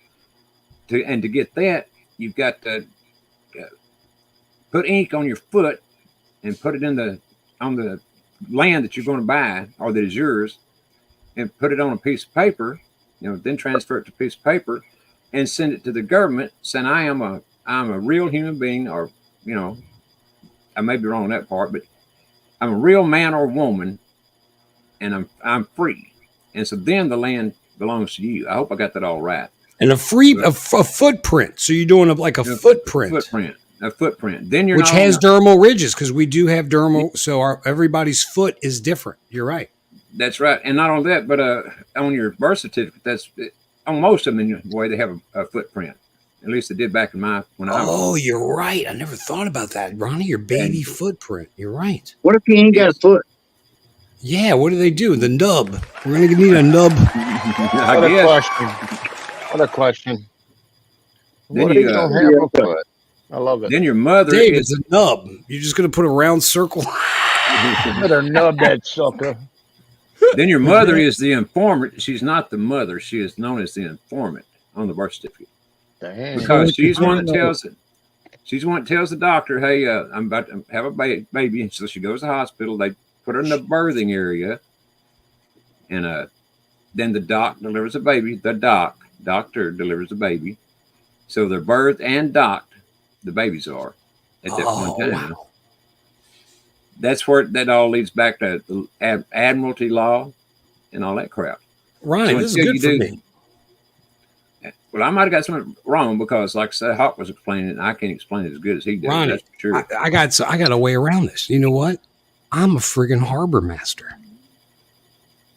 and to get that you've got to put ink on your foot and put it on the land that you're going to buy or that is yours, and put it on a piece of paper. Then transfer it to a piece of paper and send it to the government saying I'm a real human being, or I may be wrong on that part, but I'm a real man or woman, and I'm free. And so then the land belongs to you. I hope I got that all right. And a footprint. So you're doing a footprint. A footprint. Then which has dermal ridges, because we do have dermal. So everybody's foot is different. You're right. That's right. And not only that, but on your birth certificate, on most of them, in the way they have a footprint. At least they did back in when I was. Oh, you're right. I never thought about that, Ronnie. Your baby footprint. You're right. What if you ain't got a foot? Yeah, what do they do? The nub. We're going to need a nub. What a question. Then what if you don't have a foot? I love it. Then your mother Dave, it's a nub. You're just going to put a round circle. Better nub that sucker. Then your mother is the informant. She's not the mother. She is known as the informant on the birth certificate. Dang. Because she's one that tells it. She's one that tells the doctor, "Hey, I'm about to have a baby," and so she goes to the hospital. They put her in the birthing area, and then the doc delivers a baby. The doctor delivers a baby. So they're birthed and docked. The babies are at that one time. Wow. That's where that all leads back to the admiralty law and all that crap. Right, so this is good for me. Well, I might have got something wrong because, like I said, Hawk was explaining it, and I can't explain it as good as he did. Ronnie, that's for sure. I got a way around this. You know what? I'm a friggin' harbor master.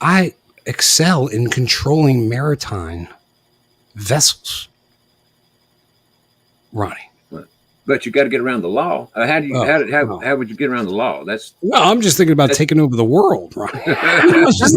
I excel in controlling maritime vessels. Ronnie. But you got to get around the law. How would you get around the law? I'm just thinking about taking over the world, Ronnie. Okay. He's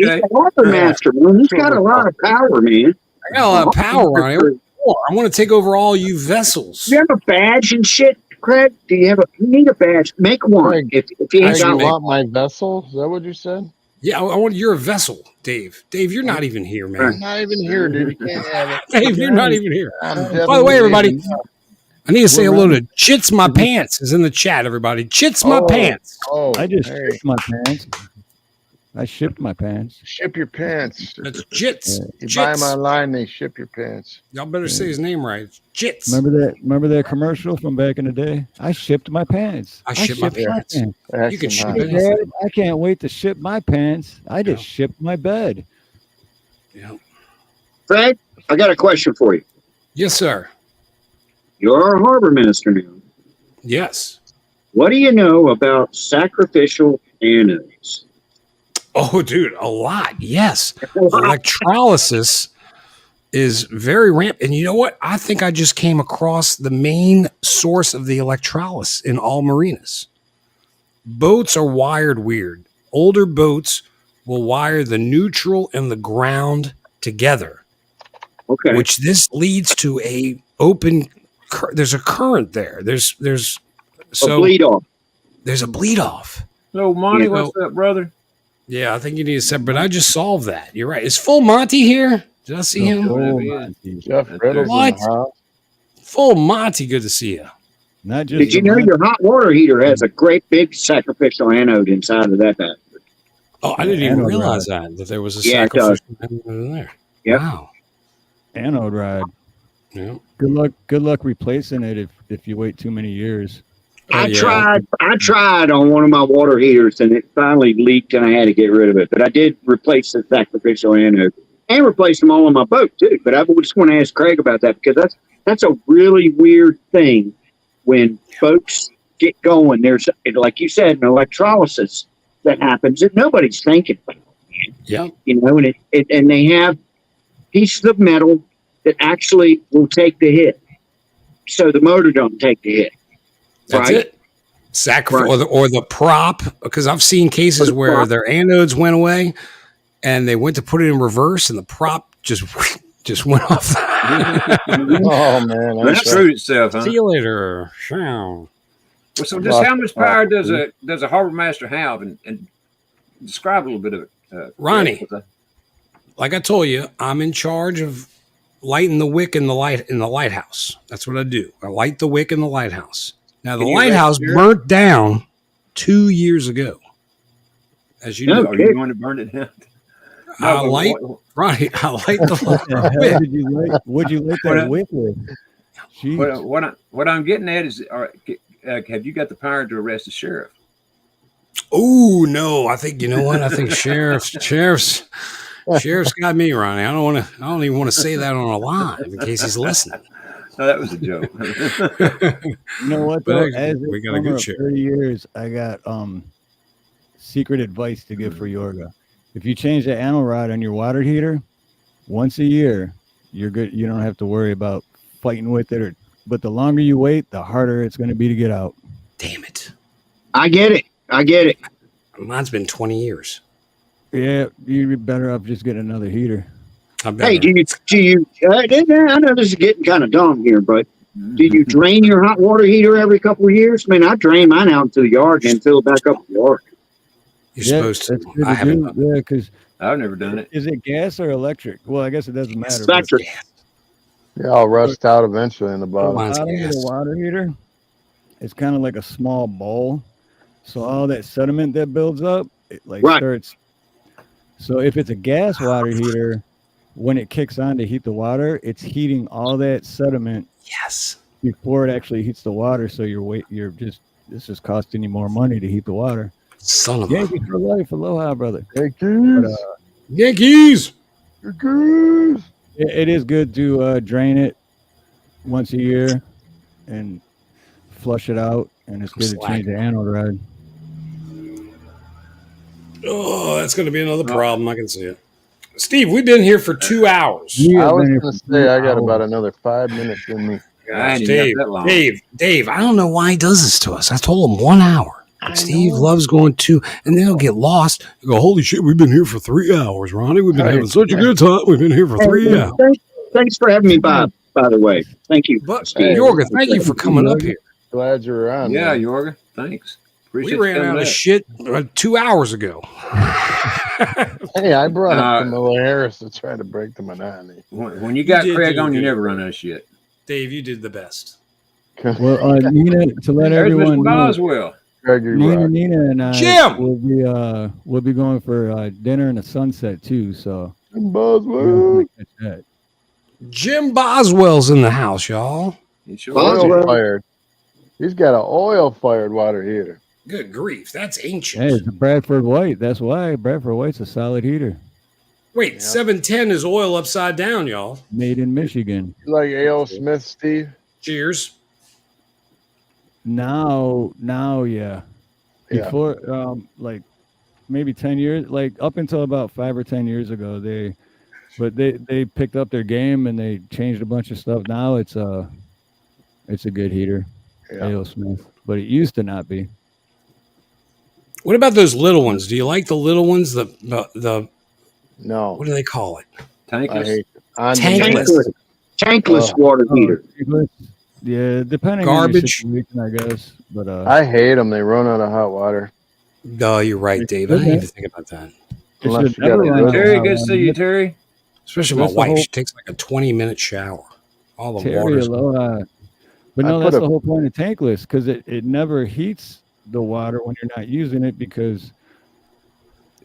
a harbor master, man. He's got a lot of power, man. I got a lot of power, Ronnie. I want to take over all you vessels. You have a badge and shit, Craig? You need a badge? Make one. Craig, if you ain't got want my vessel? Is that what you said? Yeah, I want. You're a vessel, Dave. Dave, you're not even here, man. I'm not even here, dude. You can't have it. Dave, you're not even here. By the way, everybody, I need to say hello to Chits My Pants is in the chat, everybody. Chits My Pants. I just shit my pants. I shipped my pants. Ship your pants. That's Jits. You buy them Jits. online, they ship your pants. Y'all better say his name right. Jits. Remember that commercial from back in the day? I shipped my pants. I shipped my pants. You can ship Hey, anything. Dad, I can't wait to ship my pants. I just shipped my bed. Yeah. Fred, I got a question for you. Yes, sir. You're a harbor minister now. Yes. What do you know about sacrificial anodes? Oh, dude, a lot. Yes. Electrolysis is very rampant. And you know what? I think I just came across the main source of the electrolysis in all marinas. Boats are wired weird. Older boats will wire the neutral and the ground together. Okay. Which this leads to a open there's a current there. There's a bleed off. There's a bleed off. So Monty, what's up, brother? Yeah, I think you need to separate, but I just solved that. You're right. Is Full Monty here? Did I see him? Jeff Riddle's What? in the house. Full Monty, good to see you. Not just Did you know your hot water heater has a great big sacrificial anode inside of that battery? Oh, I didn't even realize that there was a sacrificial anode in there. Yep. Wow. Anode rod. Yeah. Good luck replacing it if you wait too many years. I tried on one of my water heaters and it finally leaked and I had to get rid of it. But I did replace the sacrificial anode and replace them all on my boat too. But I just want to ask Craig about that because that's a really weird thing when folks get going. There's, like you said, an electrolysis that happens that nobody's thinking about. Yeah. You know, and they have pieces of metal that actually will take the hit. So the motor don't take the hit. That's it. Sacrifice or the prop, because I've seen cases where their anodes went away and they went to put it in reverse and the prop just went off. Oh man, It screwed itself, huh? See you later. Well, so just how much power does a harbor master have, and describe a little bit of it, Ronnie? Like I told you, I'm in charge of lighting the wick in the lighthouse. That's what I do. I light the wick in the lighthouse. Now the lighthouse burnt down 2 years ago. As you know, are you going to burn it down? I light the wick. What'd you light that wick with? What I'm getting at is, have you got the power to arrest the sheriff? Oh no! I think you know what? I think sheriff's got me, Ronnie. I don't even want to say that on a live in case he's listening. No, that was a joke. You know what? Though? As we got a good sheriff. 30 years, I got secret advice to give for Yorga. If you change the anode rod on your water heater once a year, you're good. You don't have to worry about fighting with it. But the longer you wait, the harder it's going to be to get out. Damn it! I get it. Mine's been 20 years. Yeah, you'd be better off just getting another heater. Hey, do you? I know this is getting kind of dumb here, but do you drain your hot water heater every couple of years? I mean, I drain mine out into the yard and fill it back up the yard. You're supposed to. I haven't. Yeah, because I've never done it. Is it gas or electric? Well, I guess it doesn't matter. Electric. Yeah, I'll rust out eventually in the bottom. The bottom of the water heater, it's kind of like a small bowl. So all that sediment that builds up, it starts. So if it's a gas water heater, when it kicks on to heat the water, it's heating all that sediment. Yes. Before it actually heats the water, so it's just costing you more money to heat the water. Son of Yankees for life, aloha, brother. Yankees. Yankees. Yankees. It is good to drain it once a year and flush it out, and it's good to change the anode rod. Oh, that's going to be another problem. I can see it. Steve, we've been here for 2 hours. I was going to say I got about another 5 minutes in me. Gosh, Dave, I don't know why he does this to us. I told him 1 hour. Steve loves going and then he'll get lost. He'll go, holy shit, we've been here for 3 hours, Ronnie. We've been having such a good time. We've been here for 3 hours. Thanks for having me by the way. Thank you. Yorga, thank you for coming up here. Glad you're around. Yeah, man. Yorga, thanks. We ran out of shit 2 hours ago. Hey, I brought up Camilla Harris to try to break the monotony. When you got Craig on, you never run out of shit. Dave, you did the best. Well, Nina, to let everyone know, Boswell. Greg, you rock. Nina and I Jim! we'll be going for dinner and a sunset too. So Boswell. catch that. Jim Boswell's in the house, y'all. Oil fired. He's got an oil fired water heater. Good grief, that's ancient. Hey, it's a Bradford White. That's why Bradford White's a solid heater. Wait, 710 is oil upside down, y'all. Made in Michigan. You like A.O. Smith, Steve? Cheers. Now, yeah. Before, like maybe 10 years, like up until about 5 or 10 years ago, they picked up their game and they changed a bunch of stuff. Now it's a good heater, A.O. Smith, but it used to not be. What about those little ones? Do you like the little ones? The no. What do they call it? Tankless. Tankless water heater. Yeah, depending Garbage. on your situation, I guess. But I hate them. They run out of hot water. No, you're right, Dave. I didn't even think about that. Unless you got Terry, good to see you, Terry. Especially my wife. She takes like a 20-minute shower. All the Terry, water's aloha. But no, that's the whole point of tankless, because it never heats the water when you're not using it, because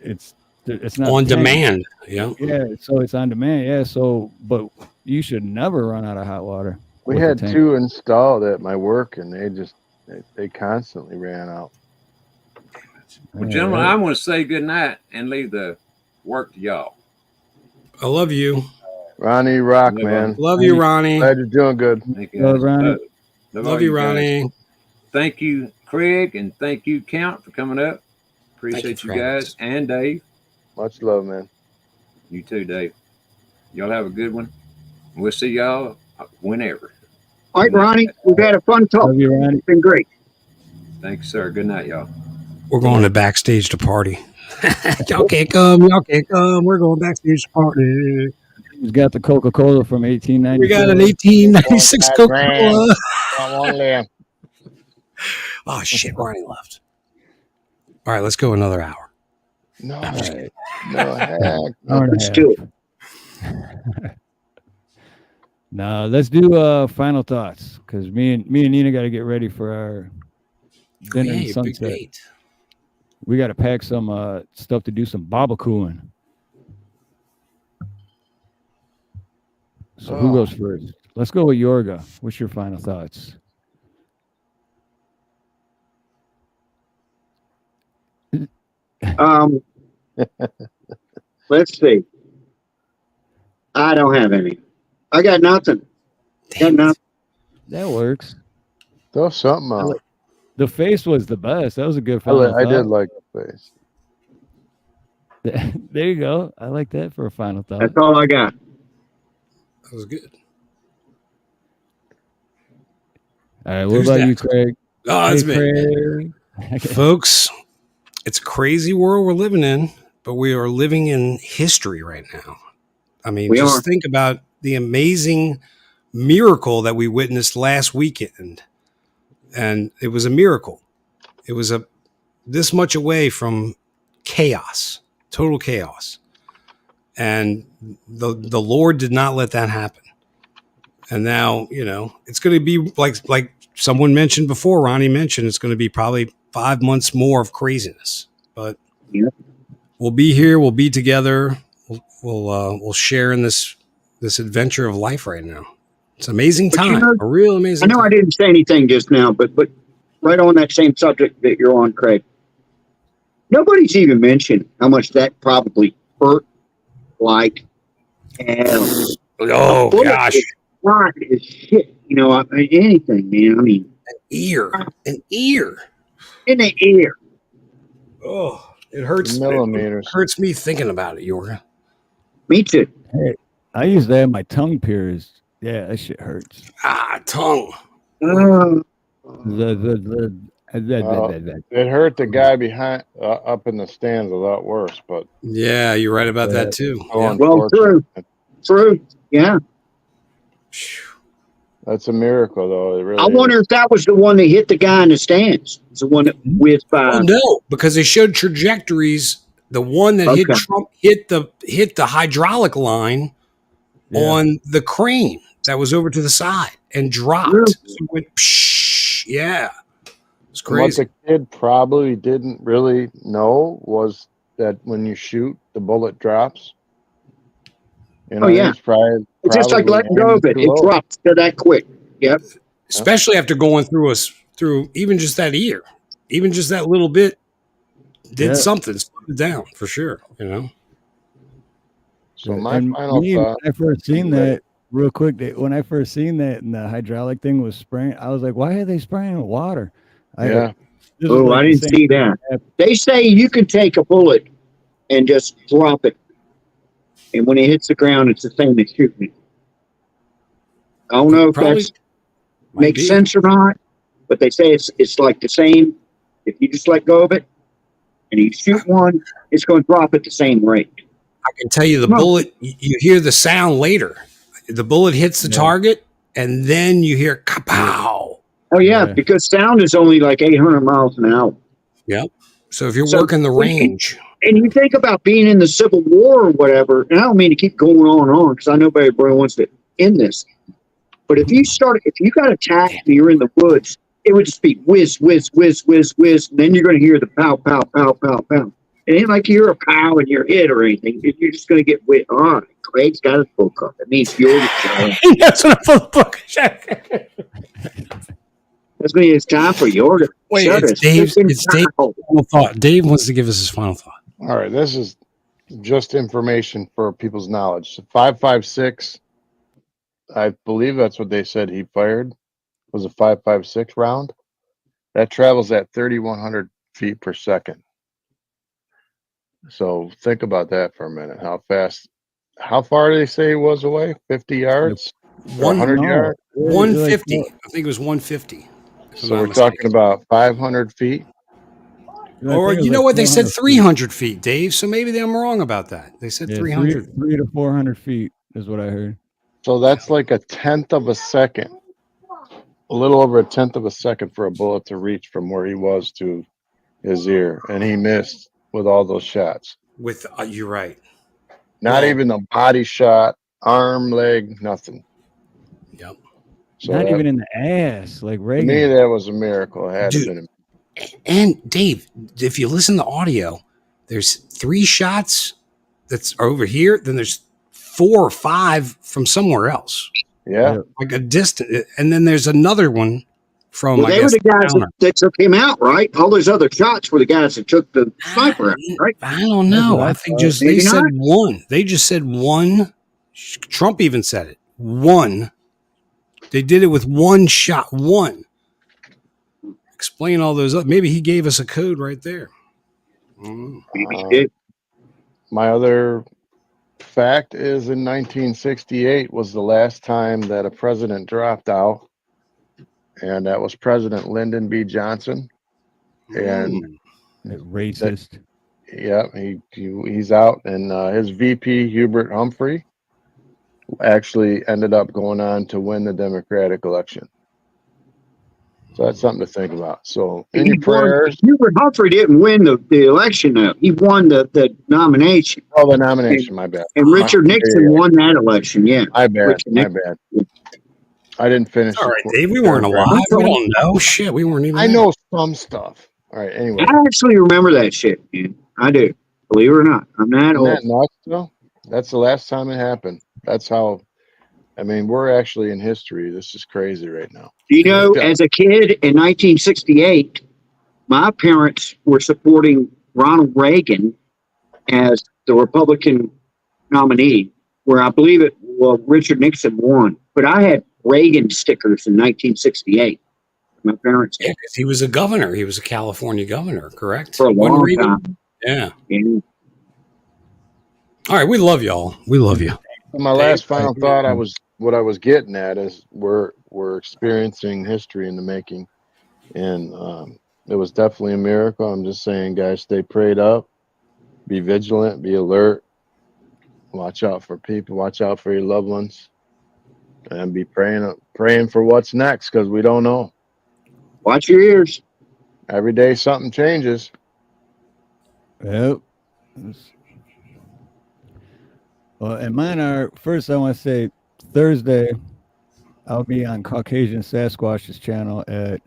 it's not on tanked. demand. Yeah. So it's on demand. Yeah. So, but you should never run out of hot water. We had 2 installed at my work, and they constantly ran out. Well, gentlemen, I want to say good night and leave the work to y'all. I love you. Ronnie, rock, man. Love you, Ronnie. Glad you're doing good. Thank you. Ronnie. Love you, Ronnie. Thank you, Craig, and thank you, Count, for coming up. Appreciate you guys and Dave. Much love, man. You too, Dave. Y'all have a good one. We'll see y'all whenever. All right, Ronnie, we've had a fun talk. Love you, Ronnie. It's been great. Thanks, sir. Good night, y'all. We're going to backstage to party. Y'all can't come. Y'all can't come. We're going backstage to party. He's got the Coca-Cola from 1890. We got an 1896 Coca-Cola. Oh, shit. Ronnie left. All right, let's go another hour. No, heck. Let's do it. No, let's do final thoughts, because me and Nina got to get ready for our dinner and sunset. We got to pack some stuff to do some barbecuing. So who goes first? Let's go with Yorga. What's your final thoughts? Let's see. I don't have any. I got nothing. That works. Throw something out. The face was the best. That was a good I final did like the face. There you go. I like that for a final thought. That's all I got. That was good. All right. What about you, Craig? Oh, that's me. Craig. Folks, it's a crazy world we're living in, but we are living in history right now. I mean, just think about the amazing miracle that we witnessed last weekend. And it was a miracle. It was this much away from chaos, total chaos. And the Lord did not let that happen. And now, it's going to be like someone mentioned before, Ronnie mentioned, it's going to be probably 5 months more of craziness. But we'll be here. We'll be together. We'll share in this adventure of life right now. It's an amazing time, a real amazing time. I didn't say anything just now, but right on that same subject that you're on, Craig, nobody's even mentioned how much that probably hurt like hell. Oh, gosh. Hot as shit. Anything, man. I mean, an ear. In the ear. Oh, it hurts. Millimeters. It hurts me thinking about it, Yorga. Me too. Hey, I used to have my tongue pierced. Yeah, that shit hurts. Tongue. It hurt the guy behind up in the stands a lot worse, but yeah, you're right about that too. Well, true. Yeah. That's a miracle, though. It really. I wonder if that was the one that hit the guy in the stands. It's the one that with. Oh no, because they showed trajectories. The one that hit Trump hit the hydraulic line on the crane that was over to the side and dropped. Really? So it went, it's crazy. What the kid probably didn't really know was that when you shoot, the bullet drops. You know, Oh yeah, he's probably it's just like letting go aiming of it. too It low. drops to that quick. Yep. Especially after going through even just that ear, even just that little bit did Yeah. something, slowed it down for sure. You know. So my And final me, thought. when I first seen Ready. that, real quick, when I first seen that and the hydraulic thing was spraying, I was like, why are they spraying with water? Yeah. This is Oh, like I the didn't same see thing that. happened. They say you can take a bullet and just drop it, and when it hits the ground, it's the same as shooting it. I don't know if Probably that's might makes be. sense or not, but they say it's like the same. If you just let go of it and you shoot one, it's going to drop at the same rate. I can tell you the No. bullet. You hear the sound later. The bullet hits the target, and then you hear kapow. Oh yeah, because sound is only like 800 miles an hour. Yep. So if you're So working the range, and you think about being in the Civil War or whatever, and I don't mean to keep going on and on because I know everybody wants to end this. But if you got attacked and you're in the woods, it would just be whiz, whiz, whiz, whiz, whiz, and then you're going to hear the pow, pow, pow, pow, pow. It ain't like you hear a pow and you're hit or anything. You're just going to get whipped. Oh, Craig's got his book up. That means you're the challenge. That's what I put the book. That's going to be it's time for your to Wait, shut it's us. Dave's. Freaking It's Dave's pow. final thought. Dave wants to give us his final thought. All right, this is just information for people's knowledge. 5.56, I believe that's what they said he fired, was a 5.56 round. That travels at 3,100 feet per second. So think about that for a minute. How fast? How far did they say he was away? 50 yards? Or 100 yards? 150. I think it was 150. So we're talking about 500 feet. Or you know what? They said 300 feet, Dave. So maybe I'm wrong about that. They said 300. 300 to 400 feet is what I heard. So that's like a tenth of a second, a little over a tenth of a second for a bullet to reach from where he was to his ear, and he missed with all those shots. With you're right. Not even a body shot, arm, leg, nothing. Yep. So Not that, even in the ass, like to Reagan. me, that was a miracle. It had to Dude. have been. And Dave, if you listen to audio, there's 3 shots that's over here. Then there's 4 or 5 from somewhere else. Yeah. Like a distant. And then there's another one from, Well, I they were guess, the guys that took him out, right? All those other shots were the guys that took the sniper out, right? I don't know. I think just they said one. They just said one. Trump even said it. One. They did it with one shot. One. Explain all those. Maybe he gave us a code right there. My other fact is in 1968 was the last time that a president dropped out, and that was President Lyndon B. Johnson. And racist. He's out, and his VP Hubert Humphrey actually ended up going on to win the Democratic election. So that's something to think about. So in your prayers. Hubert Humphrey didn't win the election, though. He won the nomination. Oh, the nomination, my bad. And Richard Nixon won that election, yeah. My bad, Richard my Nixon. bad. I didn't finish. All right, Dave, we weren't alive. We don't know. Shit, we weren't even I there. know some stuff. All right, anyway. I actually remember that shit, man. I do. Believe it or not. I'm not Isn't old. that nuts, though? That's the last time it happened. That's how, I mean, we're actually in history. This is crazy right now. You know, as a kid in 1968, my parents were supporting Ronald Reagan as the Republican nominee, where I believe Richard Nixon won. But I had Reagan stickers in 1968. My parents Yeah, because he was a governor. He was a California governor, correct? for a Wasn't long Reagan? time. Yeah. Yeah. All right, we love y'all. We love you. My last final thought, what I was getting at is we're experiencing history in the making, and it was definitely a miracle. I'm just saying, guys, stay prayed up, be vigilant, be alert, watch out for people, watch out for your loved ones, and be praying for what's next, because we don't know. Watch your ears. Every day something changes. Yep. Well, and mine are, first I want to say Thursday, I'll be on Caucasian Sasquatch's channel at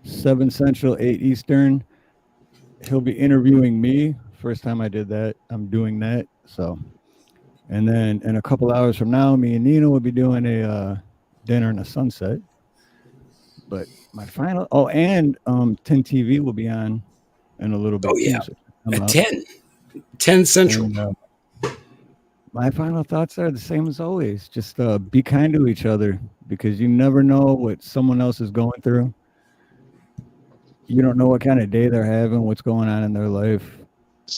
7 Central, 8 Eastern. He'll be interviewing me. First time I did that. I'm doing that. So, and then in a couple hours from now, me and Nina will be doing a dinner in the sunset. But my final, and 10 TV will be on in a little bit. Oh, yeah. Too, so At 10 Central. And, my final thoughts are the same as always. Just be kind to each other, because you never know what someone else is going through. You don't know what kind of day they're having, what's going on in their life.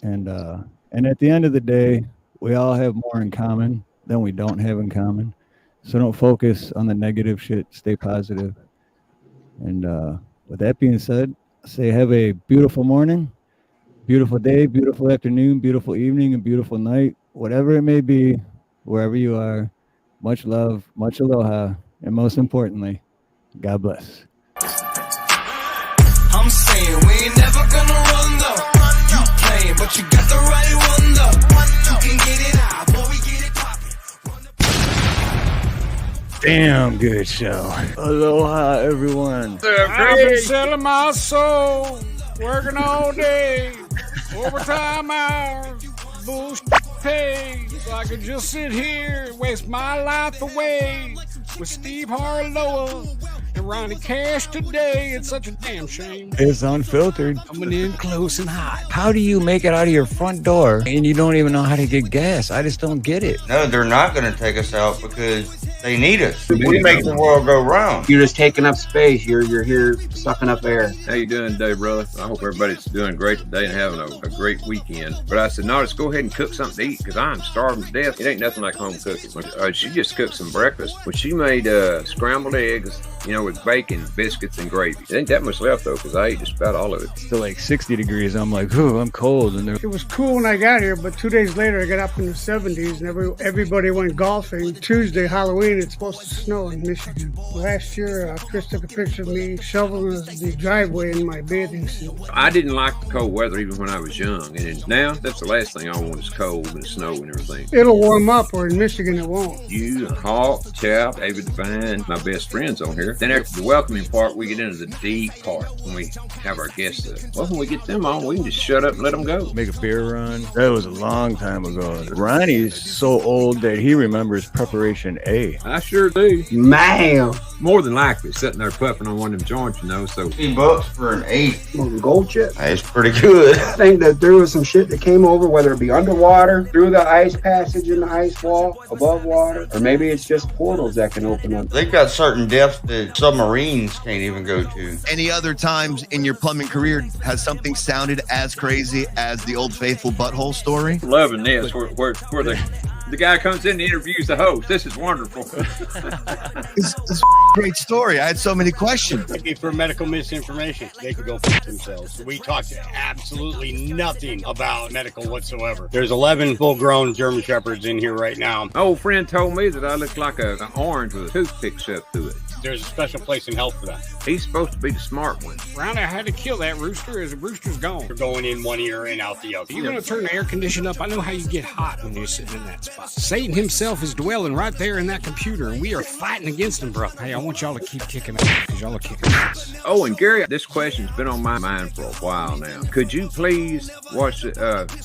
And at the end of the day, we all have more in common than we don't have in common. So don't focus on the negative shit. Stay positive. And with that being said, say have a beautiful morning, beautiful day, beautiful afternoon, beautiful evening, and beautiful night. Whatever it may be, wherever you are, much love, much aloha, and most importantly, God bless. I'm saying we ain't never gonna run though. You playing, but you got the right one though. You can get it out, boy, we get it poppin'. Damn good show. Aloha, everyone. I've been selling my soul, working all day, overtime hours, bullshit pay, so I could just sit here and waste my life away with Steve Harloha and Ronnie Cash today. It's such a damn shame. It's Unfiltered. Coming in close and hot. How do you make it out of your front door and you don't even know how to get gas? I just don't get it. No, they're not going to take us out because they need us. We make the world go round. You're just taking up space. You're here sucking up air. How you doing today, brother? I hope everybody's doing great today and having a great weekend. But I said, no, let's go ahead and cook something to eat because I'm starving to death. It ain't nothing like home cooking. She just cooked some breakfast. Well, she made scrambled eggs, with bacon, biscuits, and gravy. There ain't that much left, though, because I ate just about all of it. It's still like 60 degrees. I'm like, ooh, I'm cold. And it was cool when I got here, but 2 days later, I got up in the 70s, and everybody went golfing. Tuesday, Halloween, it's supposed to snow in Michigan. Last year, Chris took a picture of me shoveling the driveway in my bathing suit. I didn't like the cold weather even when I was young, and now that's the last thing I want is cold and snow and everything. It'll warm up, or in Michigan, it won't. You, Hawk, Chap, David Devine, my best friends on here. Then after the welcoming part, we get into the deep part when we have our guests up. Well, when we get them on, we can just shut up and let them go. Make a beer run. That was a long time ago. Ronnie's so old that he remembers preparation A. I sure do. Man. More than likely, sitting there puffing on one of them joints, so. $15 for an 8. Gold chip. It's pretty good. I think that there was some shit that came over, whether it be underwater, through the ice passage in the ice wall, above water, or maybe it's just portals that can open up. They've got certain depths that submarines can't even go to. Any other times in your plumbing career has something sounded as crazy as the Old Faithful butthole story? Loving this, where the guy comes in and interviews the host. This is wonderful. It's a great story. I had so many questions. Maybe for medical misinformation, they could go fuck themselves. We talked absolutely nothing about medical whatsoever. There's 11 full-grown German Shepherds in here right now. My old friend told me that I look like an orange with a toothpick shoved through it. There's a special place in hell for that. He's supposed to be the smart one. Ronnie, I had to kill that rooster as the rooster's gone. You're going in one ear and out the other. You're going to turn the air conditioner up. I know how you get hot when you're sitting in that spot. Satan himself is dwelling right there in that computer, and we are fighting against him, bro. Hey, I want y'all to keep kicking ass because y'all are kicking ass. Oh, and Gary, this question's been on my mind for a while now. Could you please watch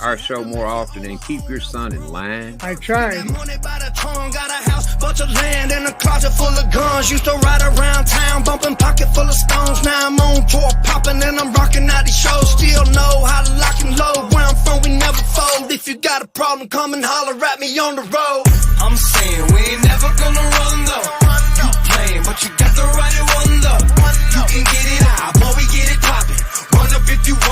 our show more often and keep your son in line? I tried. Got a house, bunch of land, and a closet full of guns. Used to ride around town, bumping pocket full of stones. Now I'm on tour, popping, and I'm rocking out these shows. Still know how to lock and load. Where I'm from, we never fold. If you got a problem, come and holler at me on the road. I'm saying we ain't never gonna